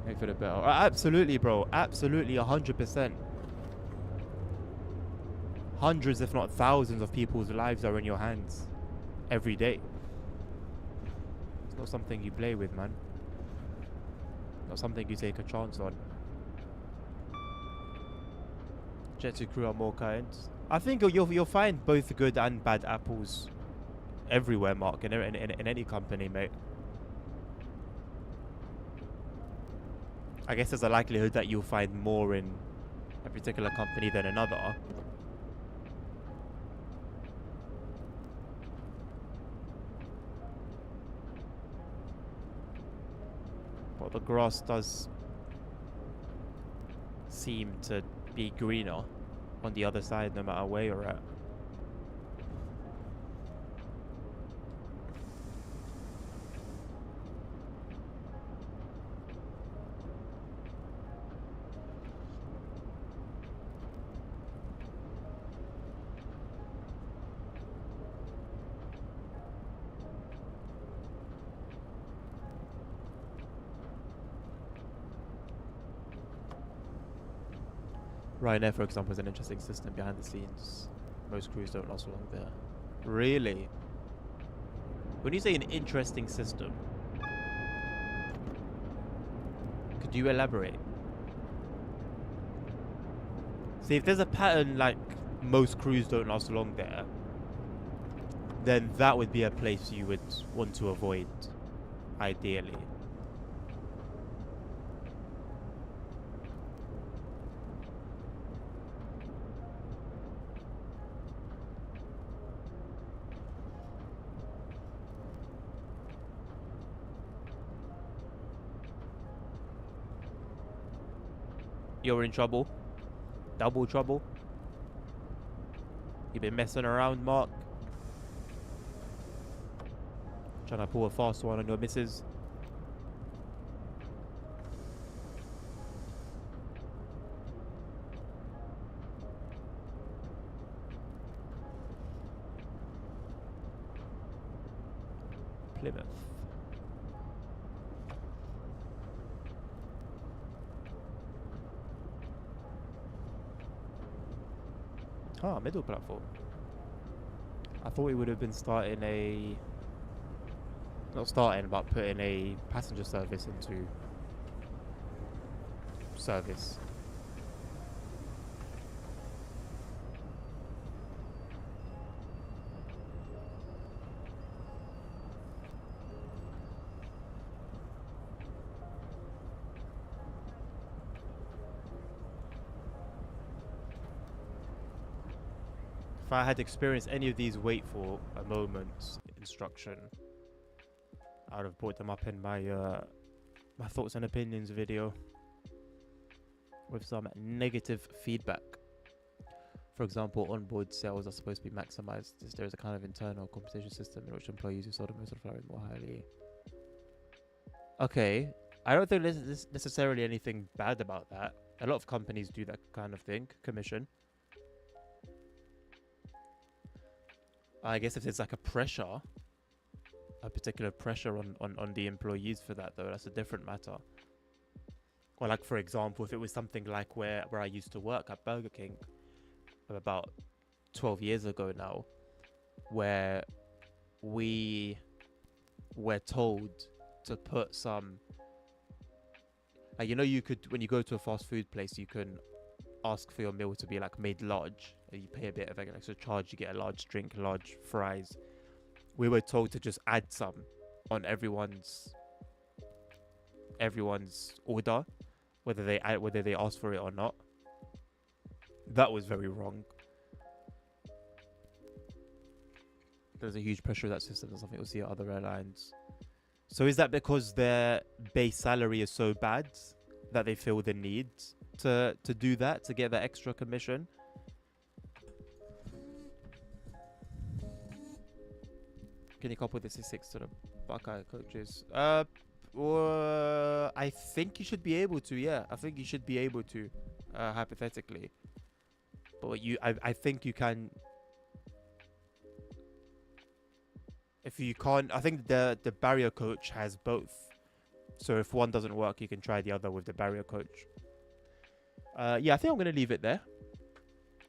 Make for the better. Absolutely, bro. Absolutely, 100%. Hundreds, if not thousands, of people's lives are in your hands every day. It's not something you play with, man. Not something you take a chance on. Jet2 crew are more kind. I think you'll find both good and bad apples everywhere, Mark, in any company, mate. I guess there's a likelihood that you'll find more in a particular company than another. But the grass does seem to be greener on the other side no matter where you're at. Ryanair, for example, is an interesting system behind the scenes. Most crews don't last long there. Really? When you say an interesting system, could you elaborate? See, if there's a pattern like most crews don't last long there, then that would be a place you would want to avoid, ideally. You're in trouble. Double trouble. You've been messing around, Mark. Trying to pull a fast one on your missus. Plymouth. Middle platform. I thought we would have been starting a... Not starting, but putting a passenger service into service. If I had experienced any of these wait for a moment instruction, I would have brought them up in my my thoughts and opinions video with some negative feedback. For example, onboard sales are supposed to be maximized as there is a kind of internal compensation system in which employees who sold the most of the flower more highly. Okay, I don't think there's necessarily anything bad about that. A lot of companies do that kind of thing, commission. I guess if there's like a pressure, a particular pressure on the employees for that, though, that's a different matter. Or like, for example, if it was something like where I used to work at Burger King about 12 years ago now, where we were told to put some, like, you know, you could, when you go to a fast food place, you can ask for your meal to be like made large, and you pay a bit of an extra charge, you get a large drink, large fries. We were told to just add some on everyone's order, whether they ask for it or not. That was very wrong. There's a huge pressure of that system. That's something we'll see at other airlines. So is that because their base salary is so bad that they feel the need to do that, to get that extra commission? Can you couple this 6 to the Buckeye coaches? I think you should be able to. Yeah, I think you should be able to, hypothetically. But I think you can. If you can't, I think the barrier coach has both. So if one doesn't work, you can try the other with the barrier coach. Yeah, I think I'm gonna leave it there.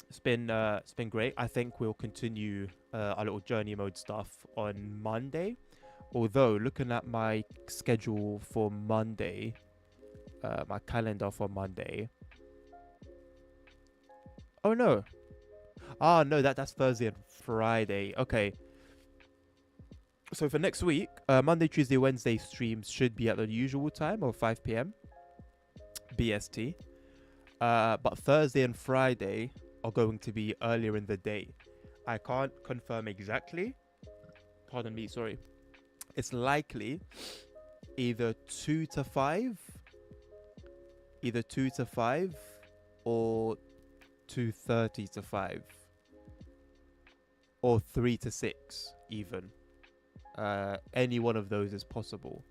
It's been great. I think we'll continue our little journey mode stuff on Monday. Although looking at my schedule for Monday, my calendar for Monday. Oh no. Ah no, that's Thursday and Friday. Okay. So for next week, Monday, Tuesday, Wednesday streams should be at the usual time of 5 p.m. BST. But Thursday and Friday are going to be earlier in the day. I can't confirm exactly. Pardon me, sorry. It's likely either 2 to 5. Either 2 to 5 or 2:30 to 5. Or 3 to 6 even. Any one of those is possible.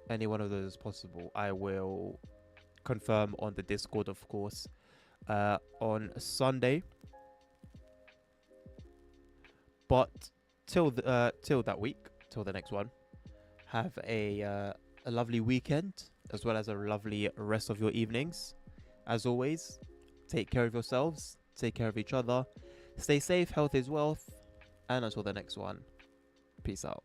Any one of those is possible. I will confirm on the Discord, of course, on Sunday. But till that week, till the next one, have a lovely weekend as well as a lovely rest of your evenings. As always, take care of yourselves, take care of each other, stay safe, health is wealth, and until the next one, peace out.